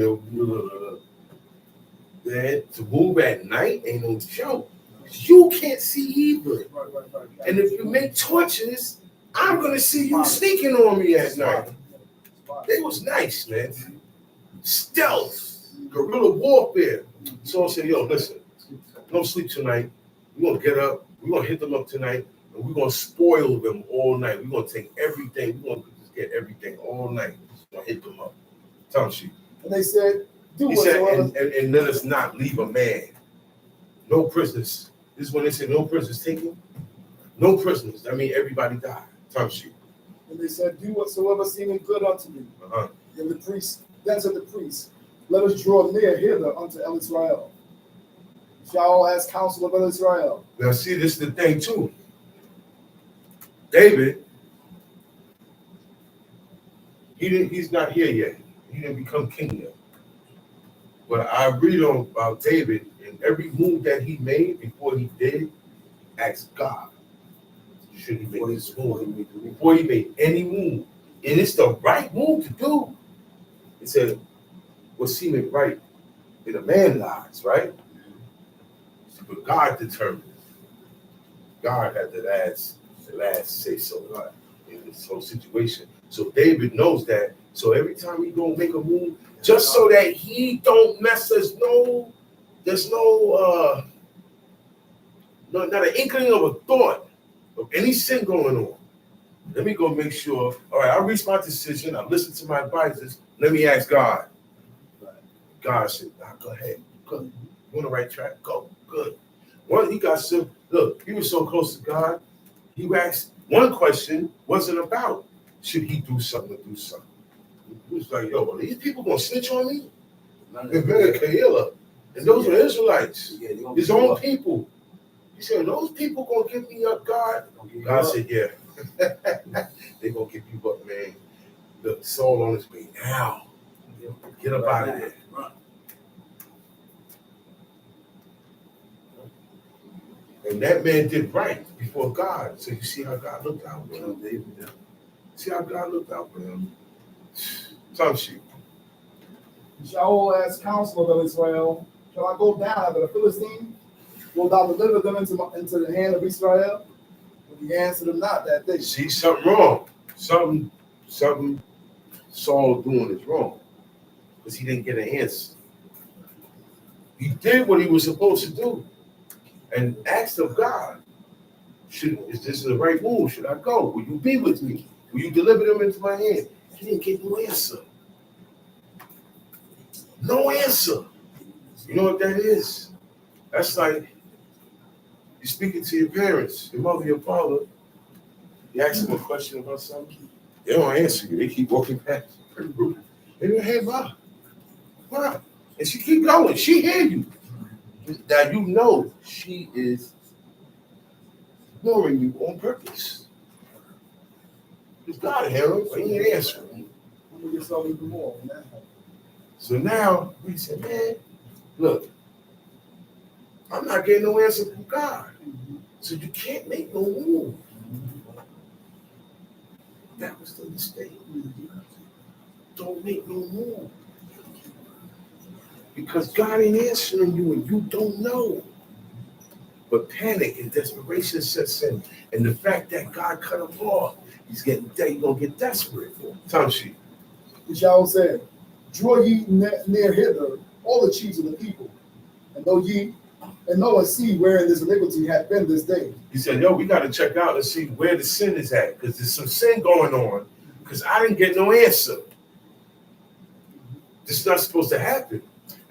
Man, to move at night ain't no joke. You can't see either. Right. And if you make torches, I'm gonna see you sneaking on me at night. They was nice, man. Stealth, guerrilla warfare. So I said, yo, listen, don't sleep tonight. We're gonna get up, we're gonna hit them up tonight, and we're gonna spoil them all night. We're gonna take everything, we're gonna just get everything all night. We're gonna hit them up. Tell she. And they said, He said, and let us not leave a man. No prisoners. This is when they said no prisoners taken. No prisoners. That means everybody died. Tell she. And they said, do whatsoever seemeth good unto you. And the priest, then said the priest, let us draw near hither unto El Israel. Shaul asked counsel of El Israel. Now see, this is the thing too. David, he's not here yet. He didn't become king yet. But I read on about David, and every move that he made before he did, asked God, should he make this move? Before he made any move. And it's the right move to do. It said, what seemeth right in a man's eyes, right? But God determined. God had the last say so in this whole situation. So David knows that. So every time he gonna make a move, just so that he don't mess us, there's not an inkling of a thought of any sin going on. Let me go make sure. All right, I reached my decision. I listened to my advisors. Let me ask God. God said, go ahead. Good. You on the right track? Go. Good. One, he got some. Look, he was so close to God. He asked one question. Wasn't about should he do something or do something. He was like, yo, these people gonna snitch on me? And those were Israelites, his own people. He said, those people gonna give me up, God. God said, yeah. They gonna give you up, man. The soul on his way now. Get up out of there. And that man did right before God. So you see how God looked out for him. See how God looked out for him. Some sheep. Shaul asked counsel of El Israel, shall I go down after the Philistines? Will thou deliver them into the hand of Israel? But he answered him not that day. See something wrong. Something Saul doing is wrong. Because he didn't get an answer. He did what he was supposed to do. And asked of God, is this the right move? Should I go? Will you be with me? Will you deliver them into my hand? He didn't get no answer. No answer. You know what that is? That's like you're speaking to your parents, your mother, your father. You ask them a question about something. They don't answer you. They keep walking past. They don't hey, Ma. And she keep going. She hear you. Now you know she is ignoring you on purpose. It's God hear him, but he ain't answering. So now we said, man, look, I'm not getting no answer from God. So you can't make no move. That was the mistake. Don't make no move. Because God ain't answering you and you don't know. But panic and desperation sets in. And the fact that God cut him off, he's going to get desperate. Time sheet. Shaul said, draw ye near hither all the chiefs of the people, and know and see wherein this iniquity hath been this day. He said, yo, we got to check out and see where the sin is at, because there's some sin going on, because I didn't get no answer. This is not supposed to happen.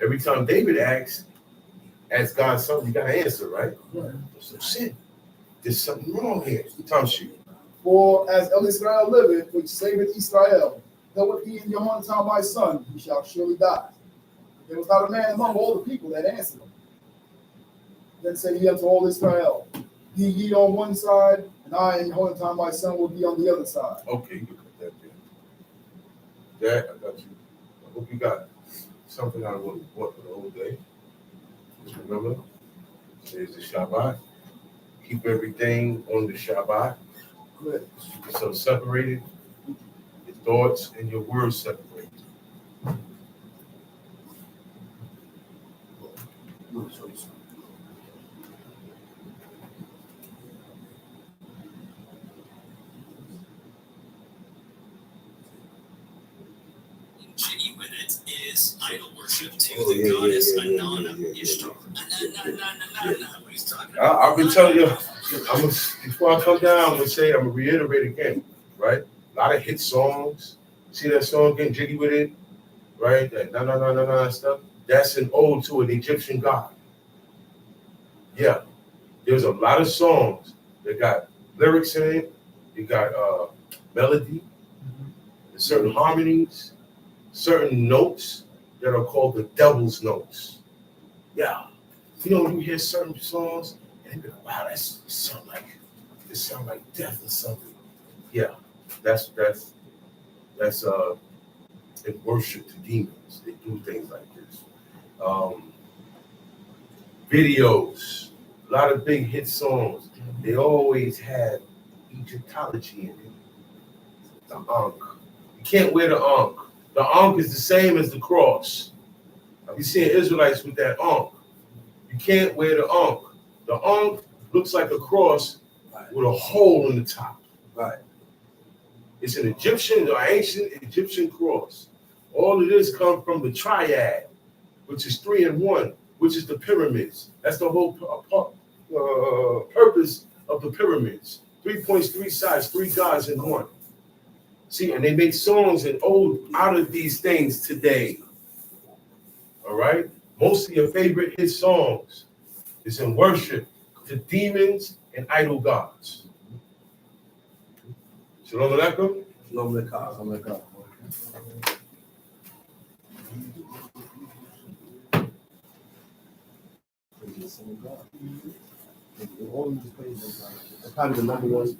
Every time David asks God something, you got to answer, right? There's some sin. There's something wrong here. Time sheet. For as El Israel liveth, which saveth Israel, though it be in your hometown my son, he shall surely die. There was not a man among all the people that answered him. Then said he unto all Israel, be ye on one side, and I in holy time my son will be on the other side. Okay, you can put that there. Dad, I got you. I hope you got something I want for the whole day. Just remember, today's the Shabbat. Keep everything on the Shabbat. Good. Keep yourself separated. Your thoughts and your words separated. Jiggy with it is idol worship to the goddess Inanna Ishtar. What he's talking about. I've been telling you, before I come down, I'm gonna reiterate again, right? A lot of hit songs. See that song getting jiggy with it, right? That na stuff. That's an ode to an Egyptian god. Yeah, there's a lot of songs that got lyrics in it. You got melody, certain harmonies, certain notes that are called the devil's notes. Yeah, you know when you hear certain songs and you go, "Wow, it sound like death or something." Yeah, that's in worship to demons. They do things like this. Videos, a lot of big hit songs. They always had Egyptology in it. The Ankh. You can't wear the Ankh. The Ankh is the same as the cross. Have you seen Israelites with that Ankh? You can't wear the Ankh. The Ankh looks like a cross with a hole in the top. Right. It's an Egyptian or ancient Egyptian cross. All of this comes from the triad, which is 3 in 1, which is the pyramids. That's the whole purpose of the pyramids. 3 points, 3 sides, 3 gods in 1. See, and they make songs and ode out of these things today. All right? Most of your favorite hit songs is in worship to demons and idol gods. Shalom Aleichem. Shalom Aleichem. All of these places, that's probably the number one